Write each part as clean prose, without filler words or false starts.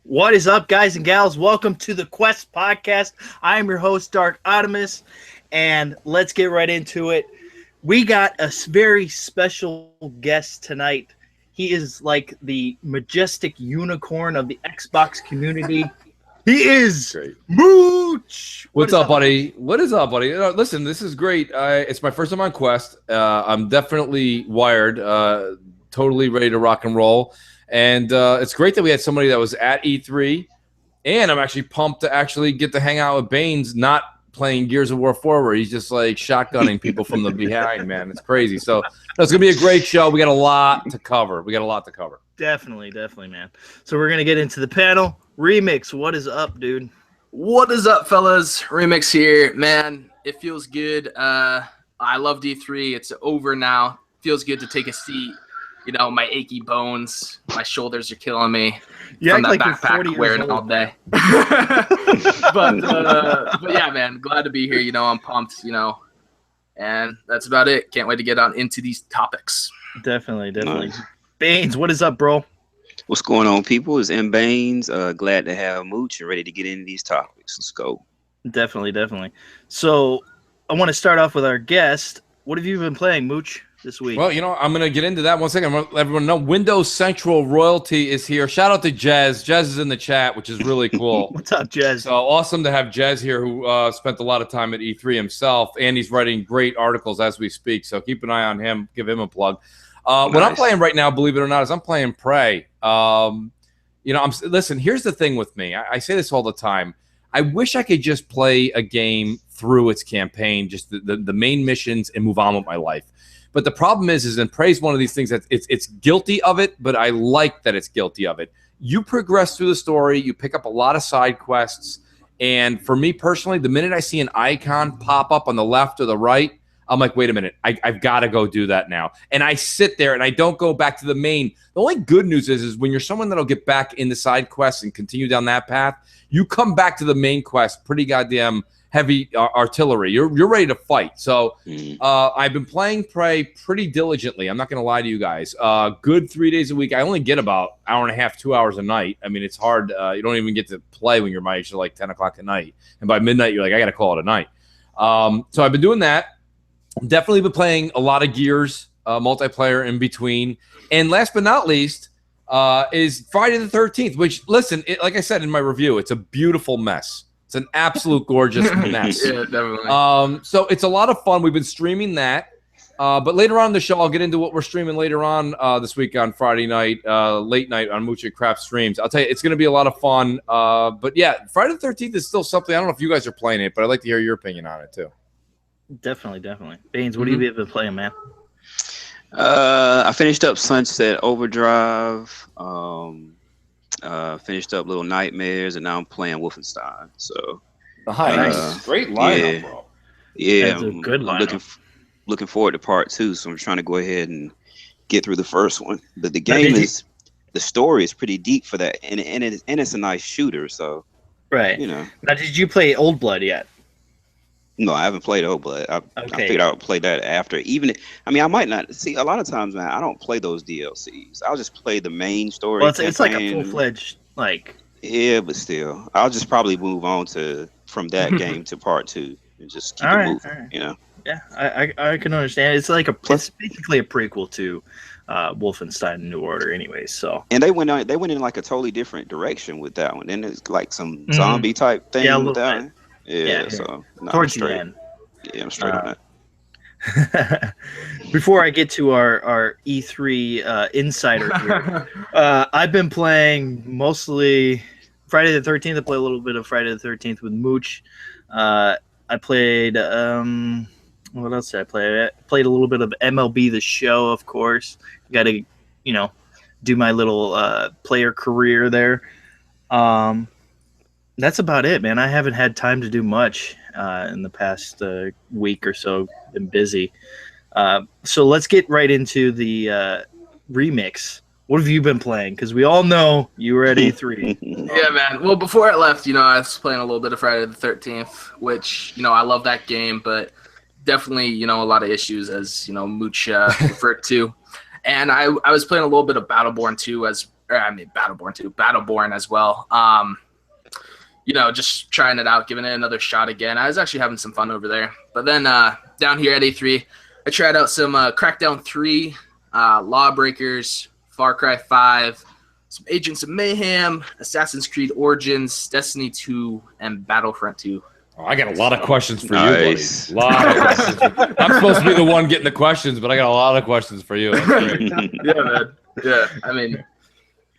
What is up, guys and gals? Welcome to the Quest Podcast. I am your host, Dark Optimus, and let's get right into it. We got a very special guest tonight. He is like the majestic unicorn of the Xbox community. He is Great. Mooch. What's up, buddy? What is up, buddy? Listen, this is great. It's my first time on Quest. I'm definitely wired, totally ready to rock and roll. And it's great that we had somebody that was at E3. And I'm actually pumped to actually get to hang out with Baines, not playing Gears of War 4, where he's just like shotgunning people from the behind, man. It's crazy. So it's going to be a great show. We got a lot to cover. Definitely, man. So we're going to get into the panel. Remix, what is up, dude? What is up, fellas? Remix here. Man, it feels good. I love D3. It's over now. Feels good to take a seat. You know, my achy bones, my shoulders are killing me from that backpack wearing all day. but yeah, man, glad to be here. You know, I'm pumped, and that's about it. Can't wait to get on into these topics. Definitely. Nice. Baines, what is up, bro? What's going on, people? It's M. Baines. Glad to have Mooch and ready to get into these topics. Let's go. Definitely. So I want to start off with our guest. What have you been playing, Mooch, this week? Well, I'm going to get into that one second. I'm going to let everyone know Windows Central Royalty is here. Shout out to Jez. Jez is in the chat, which is really cool. What's up, Jez? So awesome to have Jez here, who spent a lot of time at E3 himself, and he's writing great articles as we speak. So keep an eye on him. Give him a plug. Nice. What I'm playing right now, believe it or not, is I'm playing Prey. Listen, here's the thing with me. I say this all the time. I wish I could just play a game through its campaign, just the main missions, and move on with my life. But the problem is in Prey's one of these things that it's guilty of it, but I like that it's guilty of it. You progress through the story, you pick up a lot of side quests, and for me personally, the minute I see an icon pop up on the left or the right, I'm like, wait a minute, I've got to go do that now. And I sit there and I don't go back to the main. The only good news is when you're someone that'll get back into side quests and continue down that path, you come back to the main quest pretty goddamn heavy artillery. You're ready to fight. So I've been playing Prey pretty diligently. I'm not going to lie to you guys. Good 3 days a week. I only get about an hour and a half, 2 hours a night. I mean, it's hard. You don't even get to play when you're my age till like 10 o'clock at night. And by midnight, you're like, I got to call it a night. So I've been doing that. Definitely been playing a lot of Gears, multiplayer in between. And last but not least is Friday the 13th, which, listen, like I said in my review, it's a beautiful mess. It's an absolute gorgeous mess. Yeah, definitely. So it's a lot of fun. We've been streaming that. But later on in the show, I'll get into what we're streaming later on this week on Friday night, late night on Mooch and Craft streams. I'll tell you, it's going to be a lot of fun. But yeah, Friday the 13th is still something. I don't know if you guys are playing it, but I'd like to hear your opinion on it too. Definitely. Baines, what have you been playing, man? I finished up Sunset Overdrive, finished up Little Nightmares, and now I'm playing Wolfenstein. So nice. Great lineup, bro. Yeah, that's a good lineup. Looking forward to part 2, so I'm trying to go ahead and get through the first one. But the game the story is pretty deep for that, and it's a nice shooter. So right, Now, did you play Old Blood yet? No, I haven't played Old Blood. I figured I would play that after. I might not see. A lot of times, man, I don't play those DLCs. I'll just play the main story. Well, it's like a full-fledged Yeah, but still, I'll just probably move on from that game to part 2 and just keep it moving. Right. Yeah, I can understand. It's like it's basically a prequel to Wolfenstein New Order, anyway. So and they went in like a totally different direction with that one. Then it's like some zombie type thing with that one. Yeah, so towards the end. Yeah, I'm straight on that. Before I get to our E3 insider here, I've been playing mostly Friday the 13th. I played a little bit of Friday the 13th with Mooch. I played what else did I play? I played a little bit of MLB The Show, of course. Got to do my little player career there. That's about it, man. I haven't had time to do much in the past week or so. Been busy. So let's get right into the remix. What have you been playing? Because we all know you were at E3. Yeah, man. Well, before I left, I was playing a little bit of Friday the 13th, which, I love that game, but definitely, a lot of issues, as, Mooch referred to. And I was playing a little bit of Battleborn 2 Battleborn too, Battleborn as well. Just trying it out, giving it another shot again. I was actually having some fun over there. But then down here at E3, I tried out some Crackdown 3, Lawbreakers, Far Cry 5, some Agents of Mayhem, Assassin's Creed Origins, Destiny 2, and Battlefront 2. Oh, I got a lot of questions for Nice. you, buddy. A lot of questions. I'm supposed to be the one getting the questions, but I got a lot of questions for you. That's great. Yeah, man. Yeah, I mean,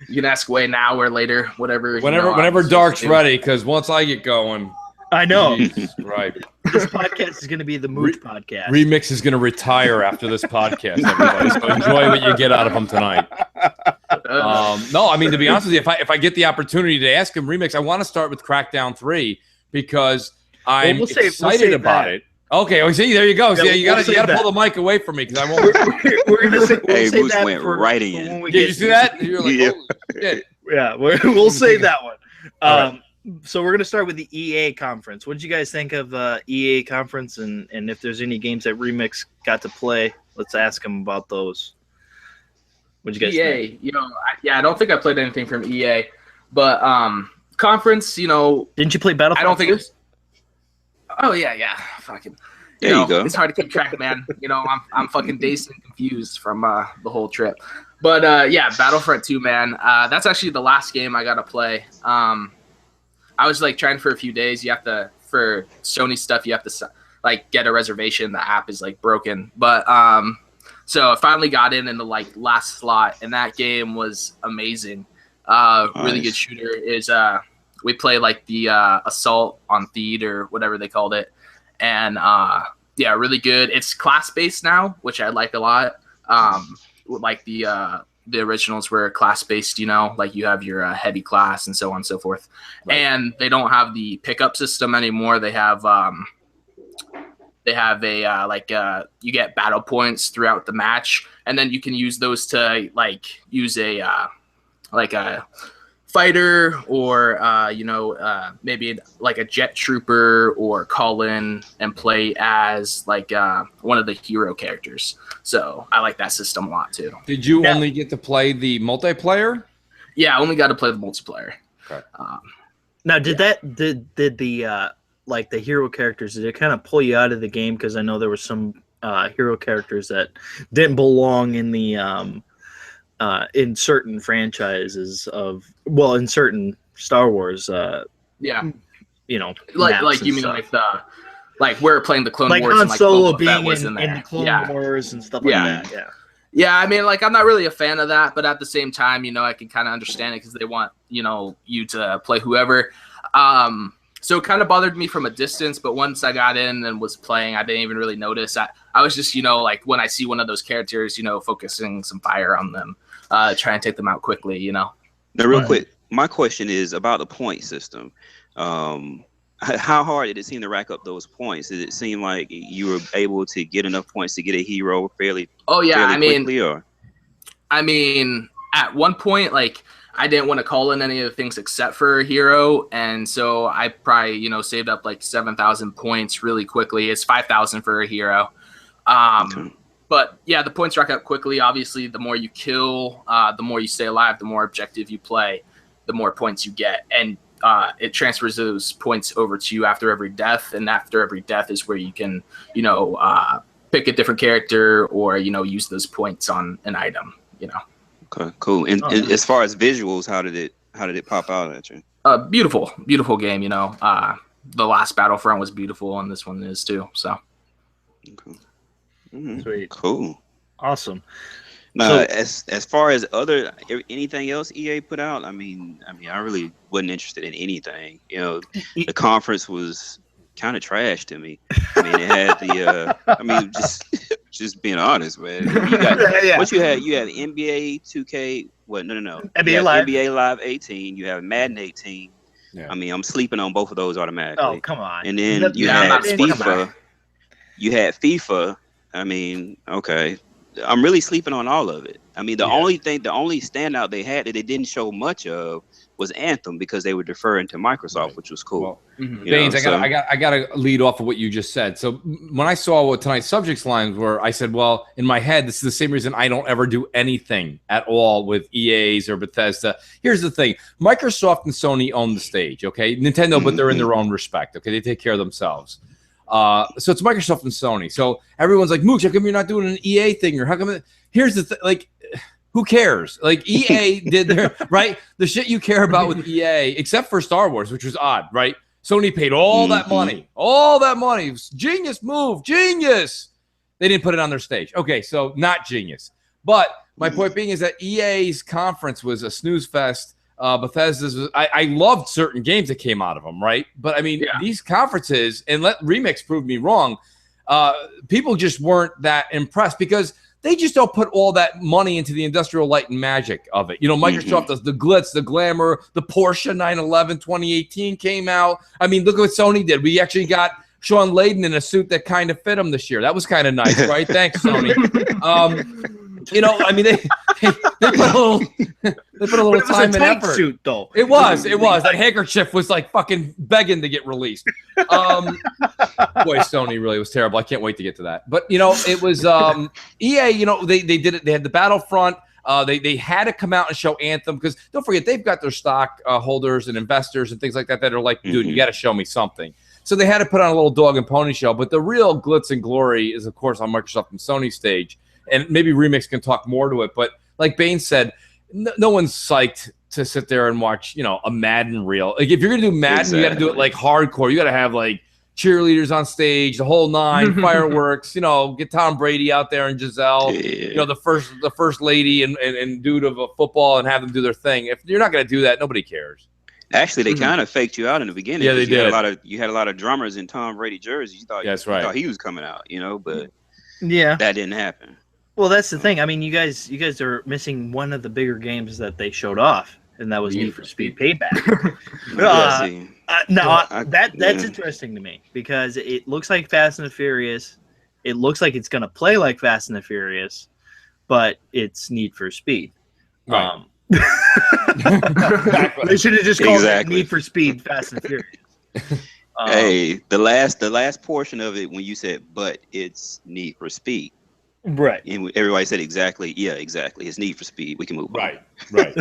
you can ask away now or later, whatever. Whenever Dark's ready, because once I get going, I know. Jesus, right. This podcast is going to be the Mooch podcast. Remix is going to retire after this podcast, everybody. So enjoy what you get out of him tonight. No, I mean, to be honest with you, if I get the opportunity to ask him, Remix, I want to start with Crackdown 3 because I'm excited about it. Okay, well, see, there you go. See, you got to pull the mic away from me because I won't. We're gonna say, Hey, say Mooch that went for right in. when we Did get you see that? You're like, Yeah. oh, shit. Yeah, we'll save that one. All right. So we're gonna start with the EA conference. What did you guys think of EA conference, and if there's any games that Remix got to play, let's ask him about those. What did you guys think? EA, I don't think I played anything from EA, but conference, Didn't you play Battlefield? I don't think it's. Oh yeah, fucking. There you go. It's hard to keep track, man. I'm fucking dazed and confused from the whole trip. But yeah, Battlefront 2, man. That's actually the last game I got to play. I was like trying for a few days. You have to, for Sony stuff, you have to like get a reservation. The app is like broken. But so I finally got in the like last slot, and that game was amazing. Really good shooter. Is we play like the Assault on Theed or whatever they called it. And yeah, really good. It's class-based now, which I like a lot. Like the originals were class-based, like you have your heavy class and so on and so forth. Right. And they don't have the pickup system anymore. They have a you get battle points throughout the match, and then you can use those to like use a fighter or maybe like a jet trooper or call in and play as like one of the hero characters. So I like that system a lot too. Did you only get to play the multiplayer? Yeah, I only got to play the multiplayer. Okay. Now, did the like the hero characters, did it kind of pull you out of the game? Because I know there were some hero characters that didn't belong in the in certain franchises in certain Star Wars. Yeah, like you mean stuff. like we're playing the Clone like Wars, Han and like Solo Boba being Fett was in there. the Clone Wars and stuff like that. Yeah. Yeah, I mean, like, I'm not really a fan of that, but at the same time, I can kind of understand it because they want, you to play whoever. So it kind of bothered me from a distance, but once I got in and was playing, I didn't even really notice. I was just, like, when I see one of those characters, focusing some fire on them, try and take them out quickly, Now, real quick, my question is about the point system. How hard did it seem to rack up those points? Did it seem like you were able to get enough points to get a hero fairly quickly? I mean, at one point, like, I didn't want to call in any of the things except for a hero, and so I probably, saved up like 7,000 points really quickly. It's 5,000 for a hero. Okay. But yeah, the points rack up quickly. Obviously, the more you kill, the more you stay alive, the more objective you play, the more points you get, and it transfers those points over to you after every death, and after every death is where you can, pick a different character or, use those points on an item, Okay, cool. And as far as visuals, how did it pop out at you? Beautiful game, The last Battlefront was beautiful, and this one is too, so. Okay. Sweet. Cool. Awesome. Now, as far as anything else EA put out, I mean, I really wasn't interested in anything. The conference was kind of trash to me. I mean, it had the, just being honest, man. You got, what you had? You have NBA 2K. What? No. NBA Live 18. You have Madden 18. Yeah. I mean, I'm sleeping on both of those automatically. Oh, come on. And then you had FIFA. You had FIFA. I mean, okay. I'm really sleeping on all of it. I mean, the only standout they had that they didn't show much of was Anthem because they were deferring to Microsoft, which was cool. Well, Baines, I got to lead off of what you just said. So when I saw what tonight's subjects lines were, I said, well, in my head, this is the same reason I don't ever do anything at all with EA's or Bethesda. Here's the thing. Microsoft and Sony own the stage, okay? Nintendo, but they're in their own respect, okay? They take care of themselves. So it's Microsoft and Sony. So everyone's like, Mooch, how come you're not doing an EA thing? Or how come here's the thing, like, who cares? Like EA did their right. The shit you care about with EA, except for Star Wars, which was odd, right? Sony paid all that money, all that money. Genius move, genius. They didn't put it on their stage. Okay, so not genius. But my point being is that EA's conference was a snooze fest. Bethesda's was, I loved certain games that came out of them, right? But I mean, these conferences, and let Remix prove me wrong, people just weren't that impressed because they just don't put all that money into the industrial light and magic of it. You know, Microsoft does the glitz, the glamour, the Porsche 911 2018 came out. I mean, look at what Sony did. We actually got Sean Layden in a suit that kind of fit him this year. That was kind of nice, right? Thanks, Sony. You know, I mean, they put a little time and effort. Suit, though. It was. That handkerchief was like fucking begging to get released. Boy, Sony really was terrible. I can't wait to get to that. But you know, it was EA. You know, they did it. They had the Battlefront. They had to come out and show Anthem because don't forget they've got their stock holders and investors and things like that are like, dude, you got to show me something. So they had to put on a little dog and pony show. But the real glitz and glory is, of course, on Microsoft and Sony stage. And maybe Remix can talk more to it. But like Bane said, no one's psyched to sit there and watch, you know, a Madden reel. Like if you're going to do Madden, you got to do it like hardcore. You got to have like cheerleaders on stage, the whole nine, fireworks, you know, get Tom Brady out there and Giselle, you know, the first lady and dude of a football and have them do their thing. If you're not going to do that, nobody cares. Actually, they kind of faked you out in the beginning. Yeah, they did. You had a lot of drummers in Tom Brady jerseys. You thought, thought he was coming out, you know, but that didn't happen. Well, that's the thing. I mean, you guys are missing one of the bigger games that they showed off, and that was Need for Speed Payback. That's interesting to me because it looks like Fast and the Furious. It looks like it's going to play like Fast and the Furious, but it's Need for Speed. Right. They should have just called it Need for Speed Fast and Furious. Hey, the last portion of it when you said, but it's Need for Speed. Right. And everybody said exactly. It's Need for Speed. We can move on. Right.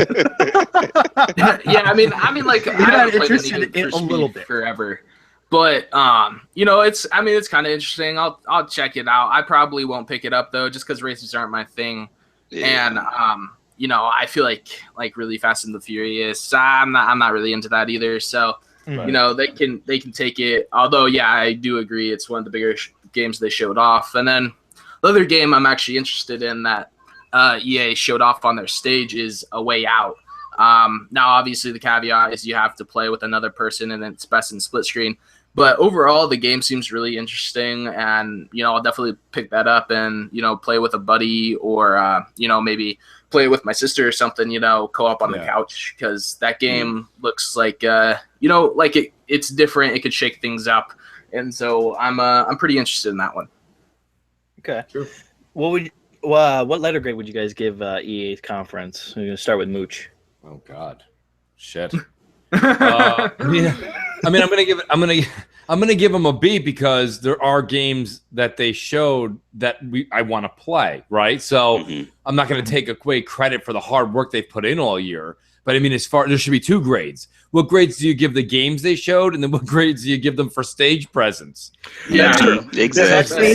Yeah, I mean, like you're not interested in a little bit forever, but you know, it's kind of interesting. I'll check it out. I probably won't pick it up though, just because races aren't my thing, and you know, I feel like really Fast and the Furious. I'm not really into that either. So you know, they can take it. Although, yeah, I do agree it's one of the bigger games they showed off, and then. The other game I'm actually interested in that EA showed off on their stage is A Way Out. Now, obviously, the caveat is you have to play with another person, and it's best in split screen. But overall, the game seems really interesting, and you know, I'll definitely pick that up and you know, play with a buddy or you know, maybe play with my sister or something. You know, co-op on the couch because that game looks like you know, like it's different. It could shake things up, and so I'm pretty interested in that one. Okay. Sure. What letter grade would you guys give EA's conference? We're gonna start with Mooch. Oh God, shit. I mean, I'm gonna give them a B because there are games that they showed that I want to play, right? So I'm not gonna take away credit for the hard work they've put in all year. But I mean, there should be 2 grades. What grades do you give the games they showed, and then what grades do you give them for stage presence? Yeah, exactly.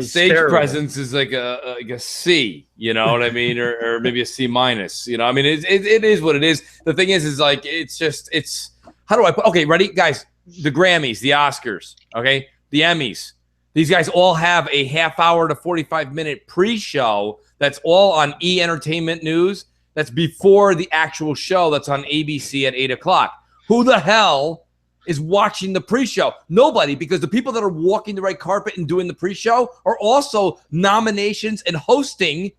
Stage presence is like a C, you know what I mean, or maybe a C minus. You know, I mean, it is what it is. The thing is like it's how do I put? Okay, ready, guys? The Grammys, the Oscars, okay, the Emmys. These guys all have a half hour to 45-minute pre-show that's all on E! Entertainment News. That's before the actual show that's on ABC at 8 o'clock. Who the hell is watching the pre-show? Nobody, because the people that are walking the red carpet and doing the pre-show are also nominations and hosting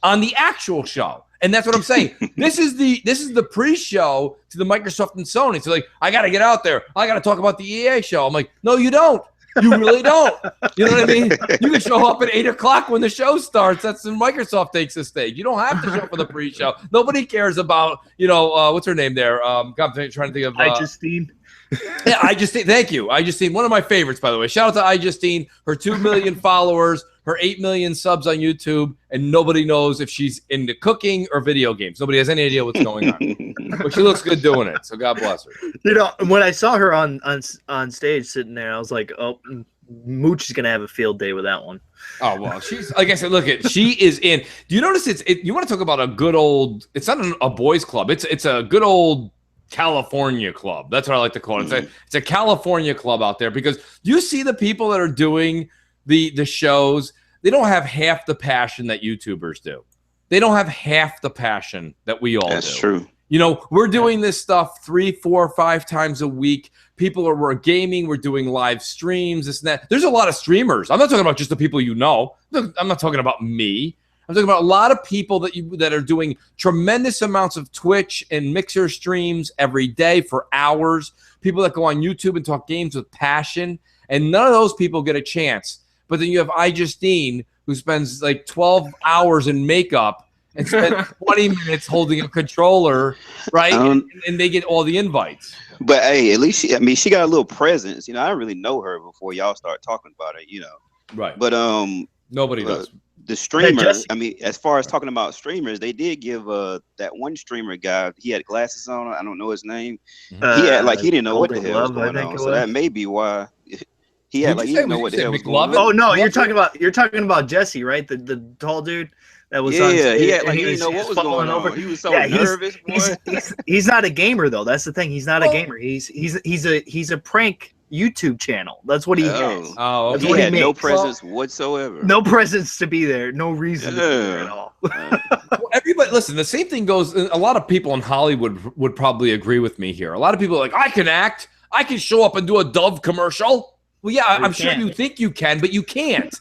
on the actual show. And that's what I'm saying. This is the pre-show to the Microsoft and Sony. So like, I got to get out there. I got to talk about the EA show. I'm like, no, you don't. You really don't. You know what I mean? You can show up at 8 o'clock when the show starts. That's when Microsoft takes the stage. You don't have to show up for the pre-show. Nobody cares about, what's her name there? God, I'm trying to think of. Justine. Yeah, Justine. Thank you. Justine, one of my favorites, by the way. Shout out to Justine, her 2 million followers, her 8 million subs on YouTube, and nobody knows if she's into cooking or video games. Nobody has any idea what's going on. But she looks good doing it, so God bless her. When I saw her on stage sitting there, I was like, oh, Mooch is going to have a field day with that one. Oh, well, she's, like I said, she is in. Do you notice you want to talk about a good old, it's not a boys club. It's a good old California club. That's what I like to call it. It's a California club out there, because you see the people that are doing the shows, they don't have half the passion that YouTubers do. They don't have half the passion that we all do. That's true. We're doing this stuff 3, 4, 5 times a week. We're gaming. We're doing live streams, this and that. There's a lot of streamers. I'm not talking about just the people you know. I'm not talking about me. I'm talking about a lot of people that are doing tremendous amounts of Twitch and Mixer streams every day for hours. People that go on YouTube and talk games with passion. And none of those people get a chance. But then you have iJustine, who spends like 12 hours in makeup and spend 20 minutes holding a controller, right? And they get all the invites. But hey, at least she got a little presence. I didn't really know her before y'all start talking about it. Right. But nobody does. The streamer. As far as talking about streamers, they did give that one streamer guy. He had glasses on. I don't know his name. He didn't know what the hell was going on. So that may be why. He didn't know what the hell was going on. Oh no, you're talking about Jesse, right? The tall dude that was on stage. He didn't know what was going on. He was so nervous. He's not a gamer though. That's the thing. He's not a gamer. He's a prank YouTube channel. That's what he has. Oh, okay. He had no presence whatsoever. No presence to be there. No reason to be there at all. Well, everybody, listen. The same thing goes. A lot of people in Hollywood would probably agree with me here. A lot of people are like, I can act. I can show up and do a Dove commercial. Well, yeah, I'm sure you think you can, but you can't.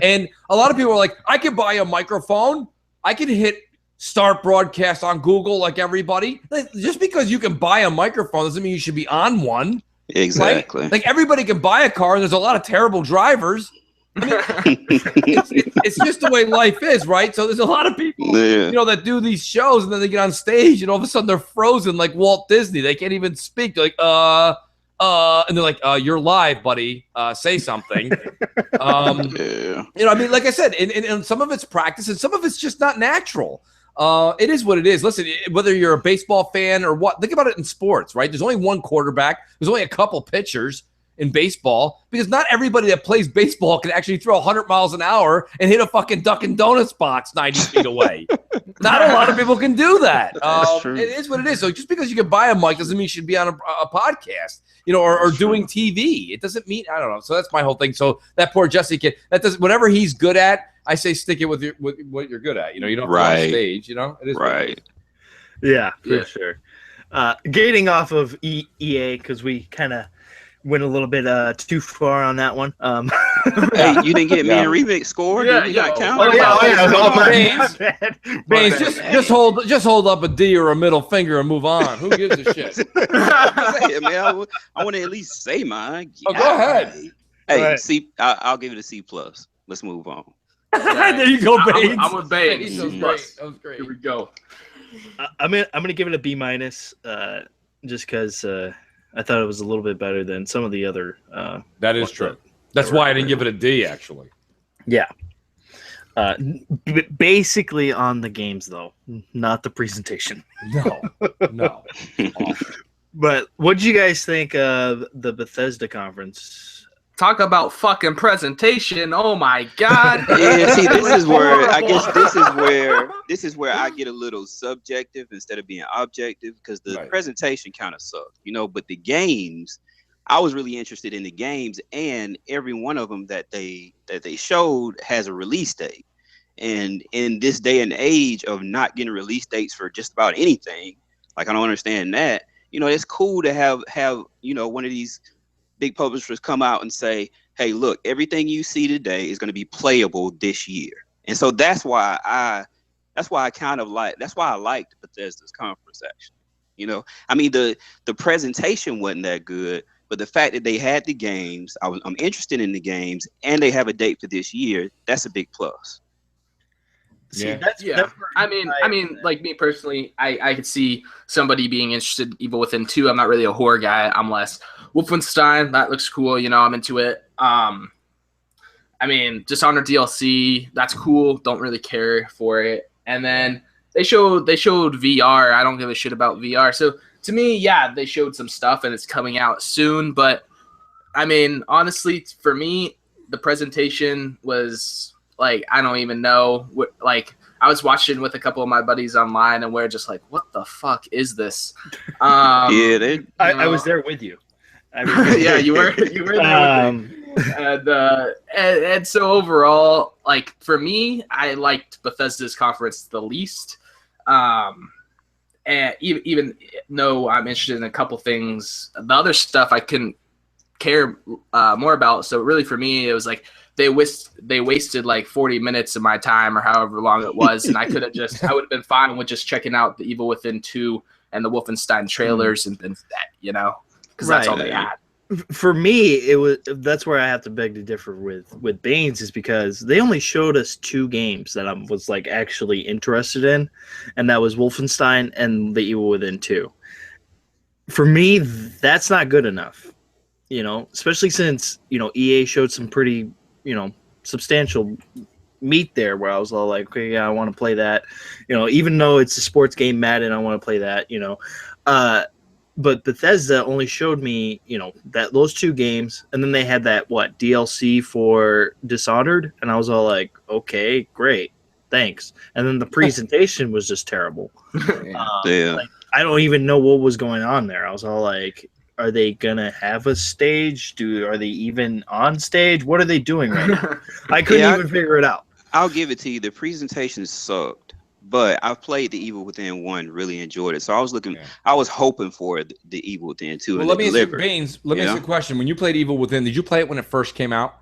And a lot of people are like, I can buy a microphone. I can hit start broadcast on Google like everybody. Just because you can buy a microphone doesn't mean you should be on one. Exactly. Right? Like everybody can buy a car, and there's a lot of terrible drivers. I mean, it's just the way life is, right? So there's a lot of people, that do these shows, and then they get on stage, and all of a sudden they're frozen like Walt Disney. They can't even speak. They're like, and they're like, you're live, buddy. Say something. Like I said, and some of it's practice, and some of it's just not natural. It is what it is. Listen, whether you're a baseball fan or what, think about it in sports, right? There's only one quarterback. There's only a couple pitchers in baseball, because not everybody that plays baseball can actually throw 100 miles an hour and hit a fucking Dunkin' Donuts box 90 feet away. Not a lot of people can do that. It is what it is. So just because you can buy a mic doesn't mean you should be on a podcast, or doing TV. It doesn't mean, I don't know. So that's my whole thing. So that poor Jesse kid, whatever he's good at, I say stick it with what you're good at. You don't have to on stage. It is right. Yeah, for sure. Gating off of EA, because we kind of went a little bit too far on that one. Hey, you didn't get me a remix score? Yeah, you got count? Baines, just hold up a D or a middle finger and move on. Who gives a shit? I want to at least say mine. Oh, go ahead. Hey, I'll give it a C+. Let's move on. There you go, Baines. I'm with Baines. That was great. Here we go. I'm gonna give it a B-, just because I thought it was a little bit better than some of the other. That is true. That's why I didn't give it a D, actually. Yeah. Basically on the games, though, not the presentation. No. But what did you guys think of the Bethesda conference? Talk about fucking presentation. Oh my god. Yeah, see, this is where I get a little subjective instead of being objective, because the presentation kind of sucked, but the games, I was really interested in the games, and every one of them that they showed has a release date. And in this day and age of not getting release dates for just about anything, like, I don't understand that. It's cool to have one of these big publishers come out and say, hey, look, everything you see today is going to be playable this year. And so that's why I liked Bethesda's conference, actually. The presentation wasn't that good, But the fact that they had the games, I'm interested in the games, and they have a date for this year. That's a big plus. See, Yeah. that's Yeah, where I mean, like me personally, I could see somebody being interested in Evil Within 2. I'm not really a horror guy. I'm less Wolfenstein. That looks cool. You know, I'm into it. I mean, Dishonored DLC. That's cool. Don't really care for it. And then they showed VR. I don't give a shit about VR. So to me, yeah, they showed some stuff and it's coming out soon. But I mean, honestly, for me, the presentation was like, I don't even know what, like, I was watching with a couple of my buddies online and we're just like, what the fuck is this? Yeah, I was there with you. Yeah, you were there with me. And so overall, like, for me, I liked Bethesda's conference the least. And even though I'm interested in a couple things, the other stuff I couldn't care more about. So really for me, it was like they wasted like 40 minutes of my time or however long it was, and I would have been fine with just checking out the Evil Within 2 and the Wolfenstein trailers and been set, you know, because that's all they had. For me, that's where I have to beg to differ with Baines, is because they only showed us 2 games that I was like actually interested in, and that was Wolfenstein and the Evil Within 2. For me, that's not good enough, you know, especially since, you know, EA showed some pretty, you know, substantial meat there where I was all like, okay, yeah, I want to play that, you know, even though it's a sports game, Madden, I want to play that, you know. But Bethesda only showed me, you know, those 2 games, and then they had that DLC for Dishonored, and I was all like, okay, great, thanks. And then the presentation was just terrible. Like, I don't even know what was going on there. I was all like, are they gonna have a stage? Are they even on stage? What are they doing right now? I couldn't even figure it out. I'll give it to you. The presentation sucked, but I've played the Evil Within 1, really enjoyed it. So I was hoping for the Evil Within 2. Well, let me ask you, Baines, let me ask you a question. When you played Evil Within, did you play it when it first came out?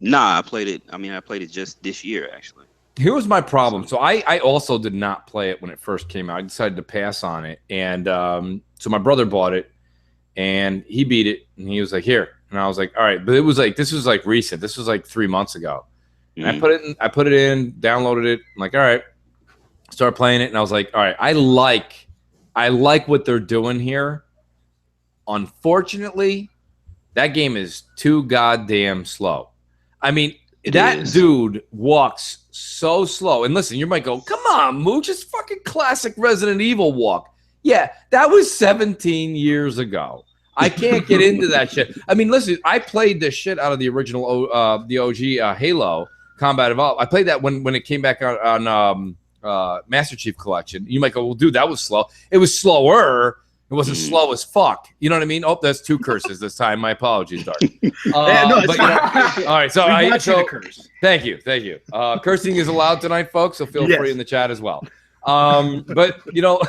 Nah, I played it just this year, actually. Here was my problem. So I also did not play it when it first came out. I decided to pass on it. And so my brother bought it, and he beat it, and he was like, here. And I was like, all right. But this was like recent. This was like 3 months ago. And I put it in, downloaded it. I'm like, all right. Started playing it, and I was like, all right, I like what they're doing here. Unfortunately, that game is too goddamn slow. I mean, that dude walks so slow. And listen, you might go, come on, Mooch, it's fucking classic Resident Evil walk. Yeah, that was 17 years ago. I can't get into that shit. I mean, listen, I played the shit out of the original, the OG Halo Combat Evolved. I played that when it came back on Master Chief Collection. You might go, well, dude, that was slow. It was slower. It wasn't slow as fuck. You know what I mean? Oh, that's 2 curses this time. My apologies, Dark. No, it's fine. All right, so we want you to curse. Thank you. Cursing is allowed tonight, folks. So feel free in the chat as well. But you know,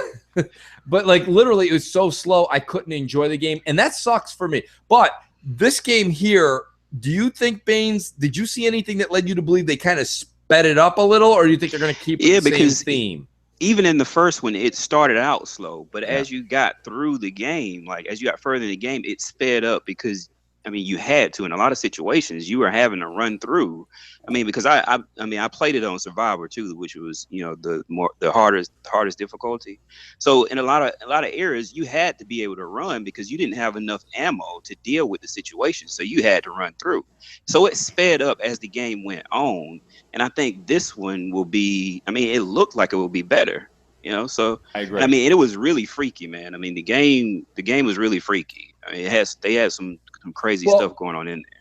but like literally, it was so slow I couldn't enjoy the game, and that sucks for me. But this game here, do you think, Baines? Did you see anything that led you to believe they kind of sped it up a little, or do you think they're going to keep the same theme? Even in the first one, it started out slow, but as you got through the game, like as you got further in the game, it sped up because, I mean, you had to. In a lot of situations, you were having to run through. I mean, because I played it on Survivor too, which was, you know, the hardest difficulty. So in a lot of areas, you had to be able to run because you didn't have enough ammo to deal with the situation. So you had to run through. So it sped up as the game went on. And I think this one will be, I mean, it looked like it will be better, you know? So, I agree. I mean, it was really freaky, man. I mean, the game was really freaky. I mean, they had some crazy stuff going on in there.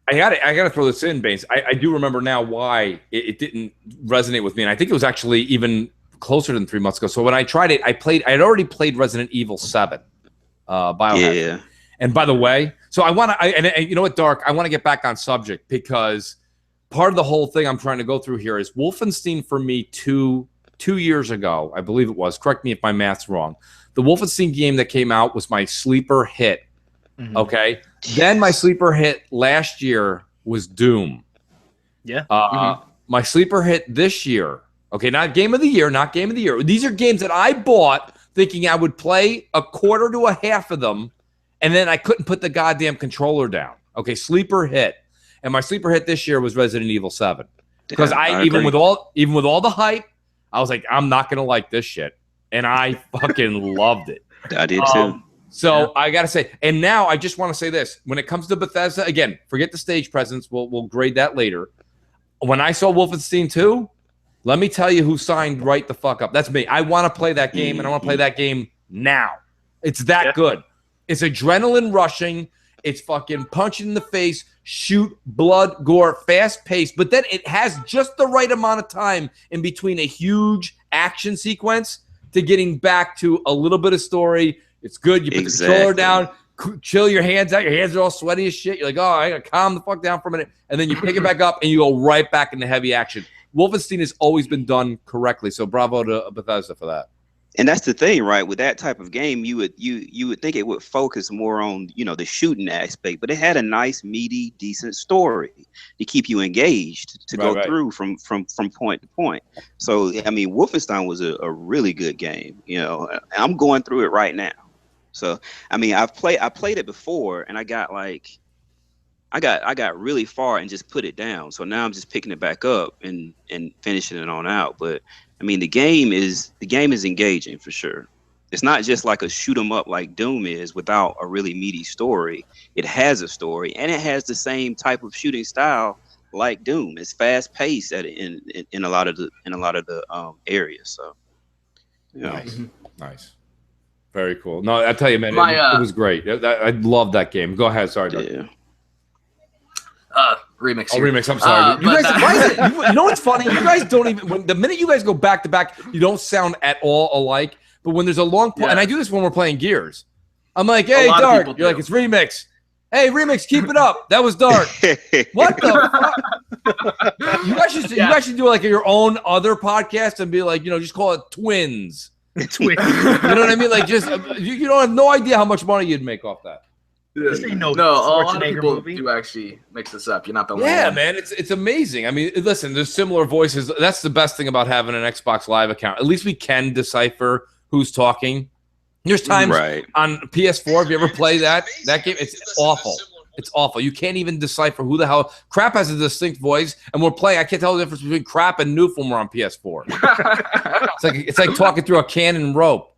I got to throw this in, Baines. I do remember now why it didn't resonate with me. And I think it was actually even closer than 3 months ago. So when I tried it, I had already played Resident Evil 7, Biohazard. Yeah. And by the way, so and you know what, Dark, I want to get back on subject because part of the whole thing I'm trying to go through here is Wolfenstein for me 2 years ago, I believe it was. Correct me if my math's wrong. The Wolfenstein game that came out was my sleeper hit. Mm-hmm. Okay. Then my sleeper hit last year was Doom. Yeah. My sleeper hit this year. Okay. Not game of the year. These are games that I bought thinking I would play a quarter to a half of them and then I couldn't put the goddamn controller down. Okay, sleeper hit, and my sleeper hit this year was Resident Evil 7 because I even with all the hype, I was like, I'm not gonna like this shit, and I fucking loved it. I did too. So I gotta say, and now I just want to say this: when it comes to Bethesda, again, forget the stage presence. We'll grade that later. When I saw Wolfenstein 2, let me tell you who signed right the fuck up. That's me. I want to play that game, and I want to play that game now. It's that good. It's adrenaline rushing. It's fucking punch in the face, shoot, blood, gore, fast paced. But then it has just the right amount of time in between a huge action sequence to getting back to a little bit of story. It's good. You put the controller down, chill your hands out. Your hands are all sweaty as shit. You're like, oh, I gotta calm the fuck down for a minute. And then you pick it back up and you go right back into heavy action. Wolfenstein has always been done correctly. So bravo to Bethesda for that. And that's the thing, right? With that type of game, you would think it would focus more on, the shooting aspect, but it had a nice, meaty, decent story to keep you engaged to go through from point to point. So, I mean, Wolfenstein was a really good game. I'm going through it right now. So, I mean, I played it before, and I got really far and just put it down. So now I'm just picking it back up and finishing it on out. But I mean, the game is engaging for sure. It's not just like a shoot 'em up like Doom is without a really meaty story. It has a story, and it has the same type of shooting style like Doom. It's fast paced in a lot of the areas. So, Nice, very cool. No, I tell you, man, it was great. I love that game. Go ahead, sorry. Yeah. Remix. Oh, remix. I'm sorry. You guys, you know what's funny? You guys don't even. The minute you guys go back to back, you don't sound at all alike. But when there's a long point, and I do this when we're playing Gears, I'm like, "Hey, Dark." You're like, "It's remix." Hey, remix, keep it up. That was Dark. What the fuck? You guys should do like your own other podcast and be like, just call it Twins. Twins. You know what I mean? Like, just you don't have no idea how much money you'd make off that. This ain't no a lot of people movie. do actually mix this up. You're not the only one. Man, it's amazing. I mean, listen, there's similar voices. That's the best thing about having an Xbox Live account. At least we can decipher who's talking. There's times on PS4. Have you ever played that game? It's awful. It's awful. You can't even decipher who the hell. Crap has a distinct voice, and we're playing. I can't tell the difference between Crap and Noof when we're on PS4. it's like talking through a cannon rope.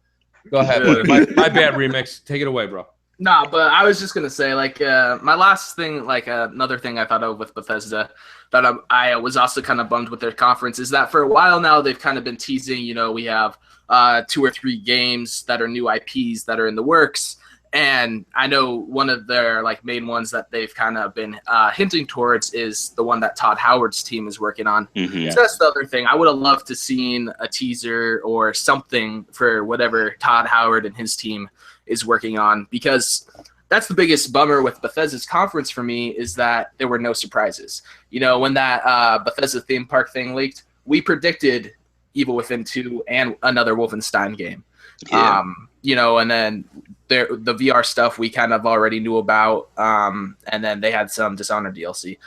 Go ahead, buddy. My bad, remix. Take it away, bro. Nah, but I was just gonna say, like, my last thing, like, another thing I thought of with Bethesda that I was also kind of bummed with their conference is that for a while now they've kind of been teasing. We have 2 or 3 games that are new IPs that are in the works, and I know one of their main ones that they've kind of been hinting towards is the one that Todd Howard's team is working on. Mm-hmm. So that's the other thing. I would have loved to seen a teaser or something for whatever Todd Howard and his team is working on, because that's the biggest bummer with Bethesda's conference for me is that there were no surprises. When that Bethesda theme park thing leaked, we predicted Evil Within 2 and another Wolfenstein game. Yeah. And then the VR stuff we kind of already knew about, and then they had some Dishonored DLC,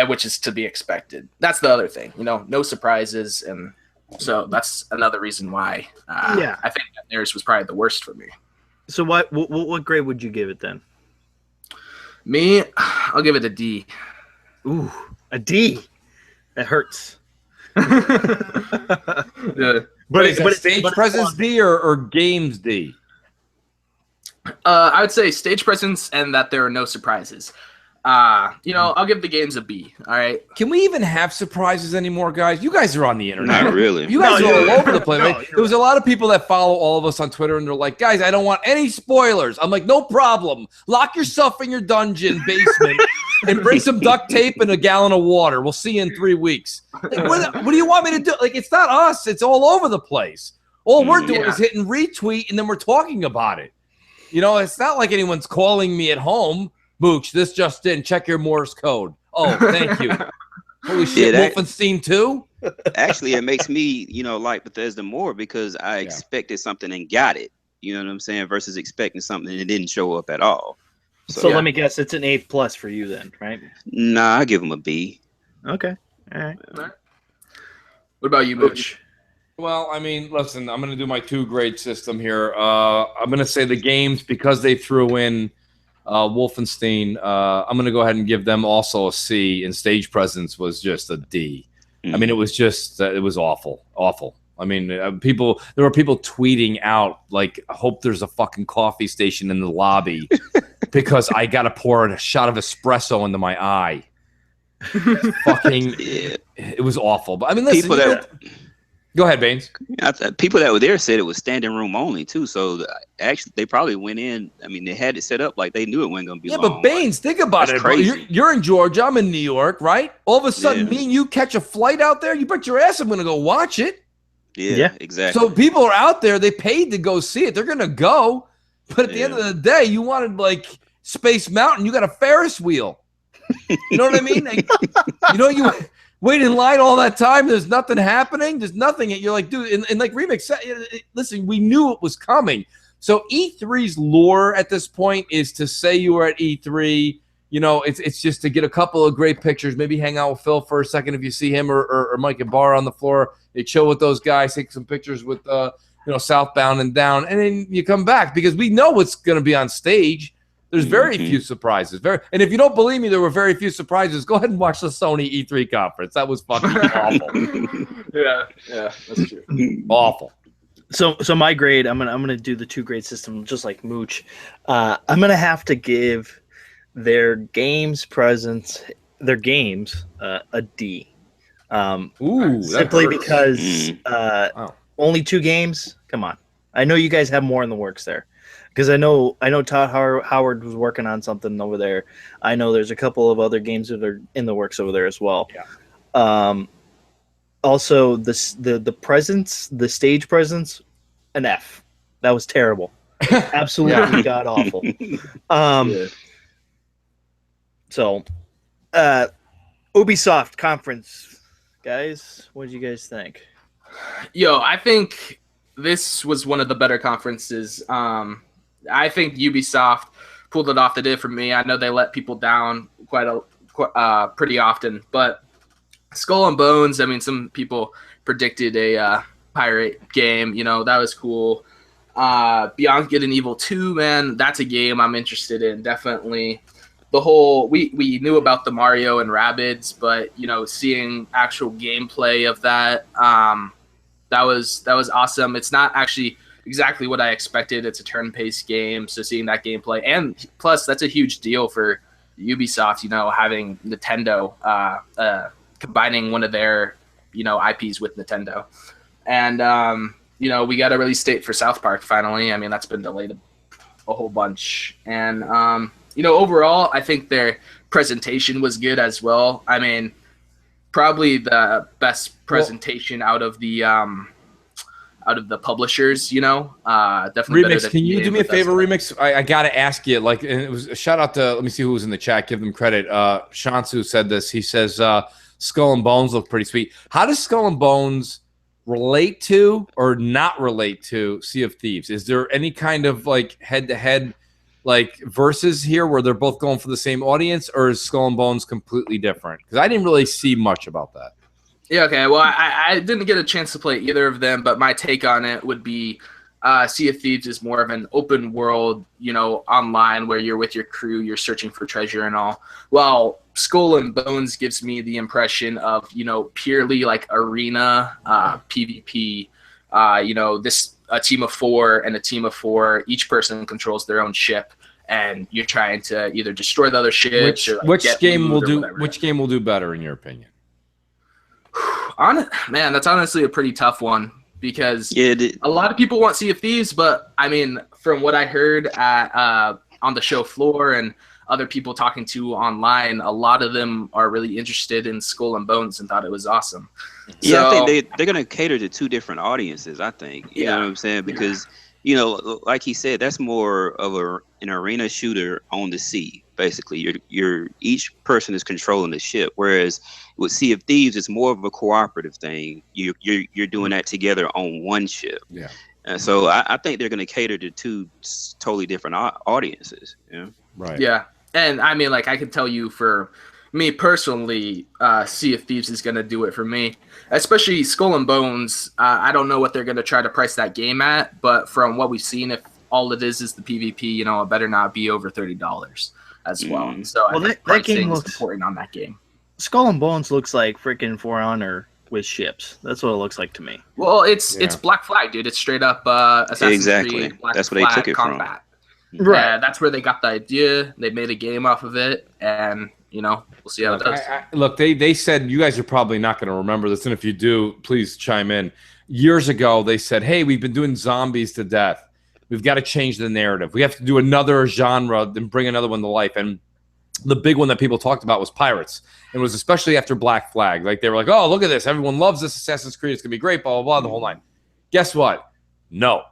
which is to be expected. That's the other thing, no surprises, and so that's another reason why I think that theirs was probably the worst for me. So what grade would you give it then? Me, I'll give it a D. Ooh, a D. That hurts. But is stage presence D or games D? I would say stage presence and that there are no surprises. I'll give the games a B. All right. Can we even have surprises anymore, guys? You guys are on the internet. Not really. You guys are all over the place. Right? There was a lot of people that follow all of us on Twitter, and they're like, guys, I don't want any spoilers. I'm like, no problem. Lock yourself in your dungeon basement and bring some duct tape and a gallon of water. We'll see you in 3 weeks. Like, what do you want me to do? Like, it's not us. It's all over the place. All we're doing is hitting retweet, and then we're talking about it. It's not like anyone's calling me at home. Mooch, this just in. Check your Morse code. Oh, thank you. Holy shit, Wolfenstein 2? Actually, it makes me, like Bethesda more because I expected something and got it. You know what I'm saying? Versus expecting something and it didn't show up at all. So let me guess, it's an A+ for you then, right? Nah, I give them a B. Okay. All right. What about you, Mooch? Well, I mean, listen, I'm going to do my 2-grade system here. I'm going to say the games, because they threw in Wolfenstein, I'm going to go ahead and give them also a C, and stage presence was just a D. I mean, it was just, it was awful, awful. I mean, there were people tweeting out, like, I hope there's a fucking coffee station in the lobby because I got to pour a shot of espresso into my eye. Fucking, it was awful. But I mean, listen, go ahead, Baines. People that were there said it was standing room only too. So actually, they probably went in. I mean, they had it set up like they knew it wasn't going to be long. Yeah, but Baines, think about it. Crazy. You're in Georgia. I'm in New York, right? All of a sudden, me and you catch a flight out there. You bet your ass I'm going to go watch it. Yeah, exactly. So people are out there. They paid to go see it. They're going to go. But at the end of the day, you wanted like Space Mountain. You got a Ferris wheel. You know what I mean? Like, you wait in line all that time. There's nothing happening. There's nothing. You're like, dude, and like Remix, listen, we knew it was coming. So E3's lure at this point is to say you were at E3. It's just to get a couple of great pictures, maybe hang out with Phil for a second if you see him or Mike Ibarra on the floor. They chill with those guys, take some pictures with Southbound and Down, and then you come back because we know what's going to be on stage. There's very few surprises. And if you don't believe me, there were very few surprises. Go ahead and watch the Sony E3 conference. That was fucking awful. Yeah, that's true. Awful. So my grade, I'm gonna do the 2-grade system just like Mooch. I'm gonna have to give their games a D. Simply because only 2 games. Come on, I know you guys have more in the works there. Because I know Todd Howard was working on something over there. I know there's a couple of other games that are in the works over there as well. Yeah. Also, the presence, the stage presence, an F. That was terrible. Absolutely god awful. So, Ubisoft conference, guys. What did you guys think? Yo, I think this was one of the better conferences. I think Ubisoft pulled it off the day for me. I know they let people down pretty often, but Skull and Bones, I mean, some people predicted a pirate game. That was cool. Beyond Good and Evil 2, man, that's a game I'm interested in, definitely. The whole, we knew about the Mario and Rabbids, but, seeing actual gameplay of that, that was awesome. It's not actually exactly what I expected. It's a turn-based game, so seeing that gameplay, and plus that's a huge deal for Ubisoft. Having Nintendo, combining one of their IPs with Nintendo, and we got a release date for South Park finally. I mean, that's been delayed a whole bunch, and overall, I think their presentation was good as well. I mean, probably the best presentation out of the publishers, definitely. Remix, can you do me a favor, Remix? I got to ask you, and it was a shout out to, let me see who was in the chat, give them credit. Shansu said this. He says, Skull and Bones look pretty sweet. How does Skull and Bones relate to or not relate to Sea of Thieves? Is there any kind of head-to-head versus here where they're both going for the same audience, or is Skull and Bones completely different? Because I didn't really see much about that. Yeah, okay. Well, I didn't get a chance to play either of them, but my take on it would be Sea of Thieves is more of an open world, online where you're with your crew, you're searching for treasure and all. While Skull and Bones gives me the impression of, purely arena PvP. A team of 4 and a team of 4, each person controls their own ship, and you're trying to either destroy the other ships which game will do better in your opinion? Man, that's honestly a pretty tough one because a lot of people want Sea of Thieves, but I mean, from what I heard at on the show floor and other people talking to online, a lot of them are really interested in Skull and Bones and thought it was awesome. Yeah, I think they're going to cater to 2 different audiences, I think. You know what I'm saying? Because, like he said, that's more of an arena shooter on the sea. Basically, you're each person is controlling the ship, whereas with Sea of Thieves, it's more of a cooperative thing. You're doing that together on one ship. Yeah. And so I think they're going to cater to 2 totally different audiences. Yeah. Right. Yeah. And I mean, I can tell you for me personally, Sea of Thieves is going to do it for me. Especially Skull and Bones. I don't know what they're going to try to price that game at, but from what we've seen, if all it is the PvP, it better not be over $30 as well. So I think pricing is important on that game. Skull and Bones looks like freaking For Honor with ships. That's what it looks like to me. Well, it's Black Flag, dude. It's straight up Assassin's Creed Black That's where Flag they took it combat. from. Right. That's where they got the idea. They made a game off of it, and we'll see how it does. Look, they said, you guys are probably not going to remember this, and if you do, please chime in. Years ago, they said, hey, we've been doing zombies to death. We've got to change the narrative. We have to do another genre and bring another one to life. And the big one that people talked about was pirates. It was especially after Black Flag. Like, they were like, oh, look at this. Everyone loves this Assassin's Creed. It's going to be great, blah, blah, blah, the whole line. Guess what? No.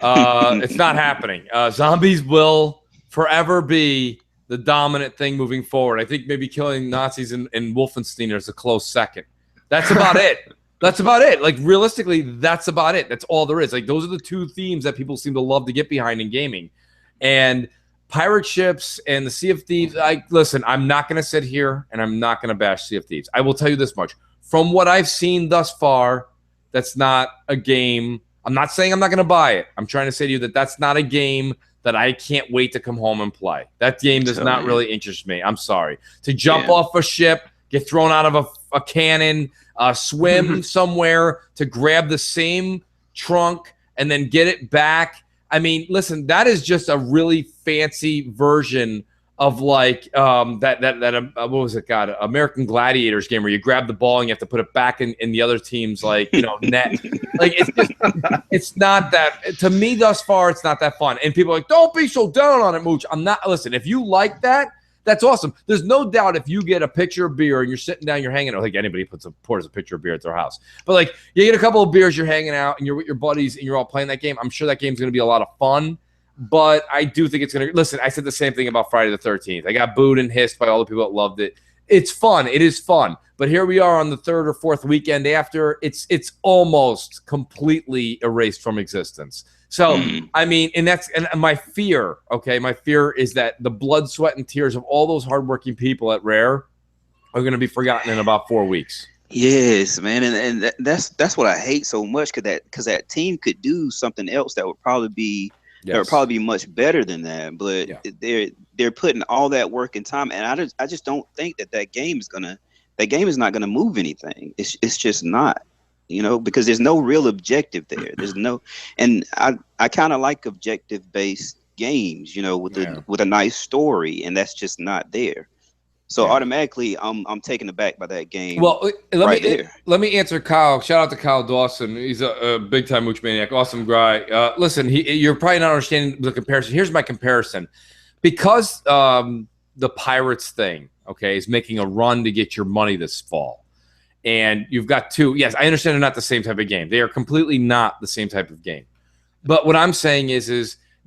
It's not happening. Zombies will forever be the dominant thing moving forward. I think maybe killing Nazis in Wolfenstein is a close second. That's about it. That's about it. Like, realistically, that's about it. That's all there is. Like, those are the two themes that people seem to love to get behind in gaming. And pirate ships and the Sea of Thieves, listen, I'm not going to sit here and I'm not going to bash Sea of Thieves. I will tell you this much. From what I've seen thus far, that's not a game. I'm not saying I'm not going to buy it. I'm trying to say to you that that's not a game that I can't wait to come home and play. That game does not really interest me. I'm sorry. To jump off a ship, get thrown out of a cannon, swim somewhere to grab the same trunk and then get it back. I mean, listen, that is just a really fancy version of like what was it? God, American Gladiators game where you grab the ball and you have to put it back in the other team's net. Like, it's just, it's not that, to me thus far, it's not that fun. And people are like, don't be so down on it, Mooch. I'm not. Listen, if you like that, that's awesome. There's no doubt if you get a pitcher of beer and you're sitting down, you're hanging out. Like, anybody pours a pitcher of beer at their house. But like, you get a couple of beers, you're hanging out, and you're with your buddies, and you're all playing that game. I'm sure that game's going to be a lot of fun. But I do think it's going to – listen, I said the same thing about Friday the 13th. I got booed and hissed by all the people that loved it. It's fun. It is fun. But here we are on the third or fourth weekend after. It's almost completely erased from existence. So, I mean, and my fear, okay, my fear is that the blood, sweat, and tears of all those hardworking people at Rare are going to be forgotten in about 4 weeks. Yes, man, and that's what I hate so much, because that team could do something else that would probably be much better than that. But they're putting all that work and time, and I just don't think that game is not gonna move anything. It's just not. Because there's no real objective there. There's no, and I kind of like objective based games, with a nice story, and that's just not there. So automatically, I'm taken aback by that game. Well, let me answer Kyle. Shout out to Kyle Dawson. He's a big time Mooch maniac, awesome guy. Listen, you're probably not understanding the comparison. Here's my comparison, because the Pirates thing, okay, is making a run to get your money this fall. And you've got two. Yes, I understand they're not the same type of game. They are completely not the same type of game. But what I'm saying is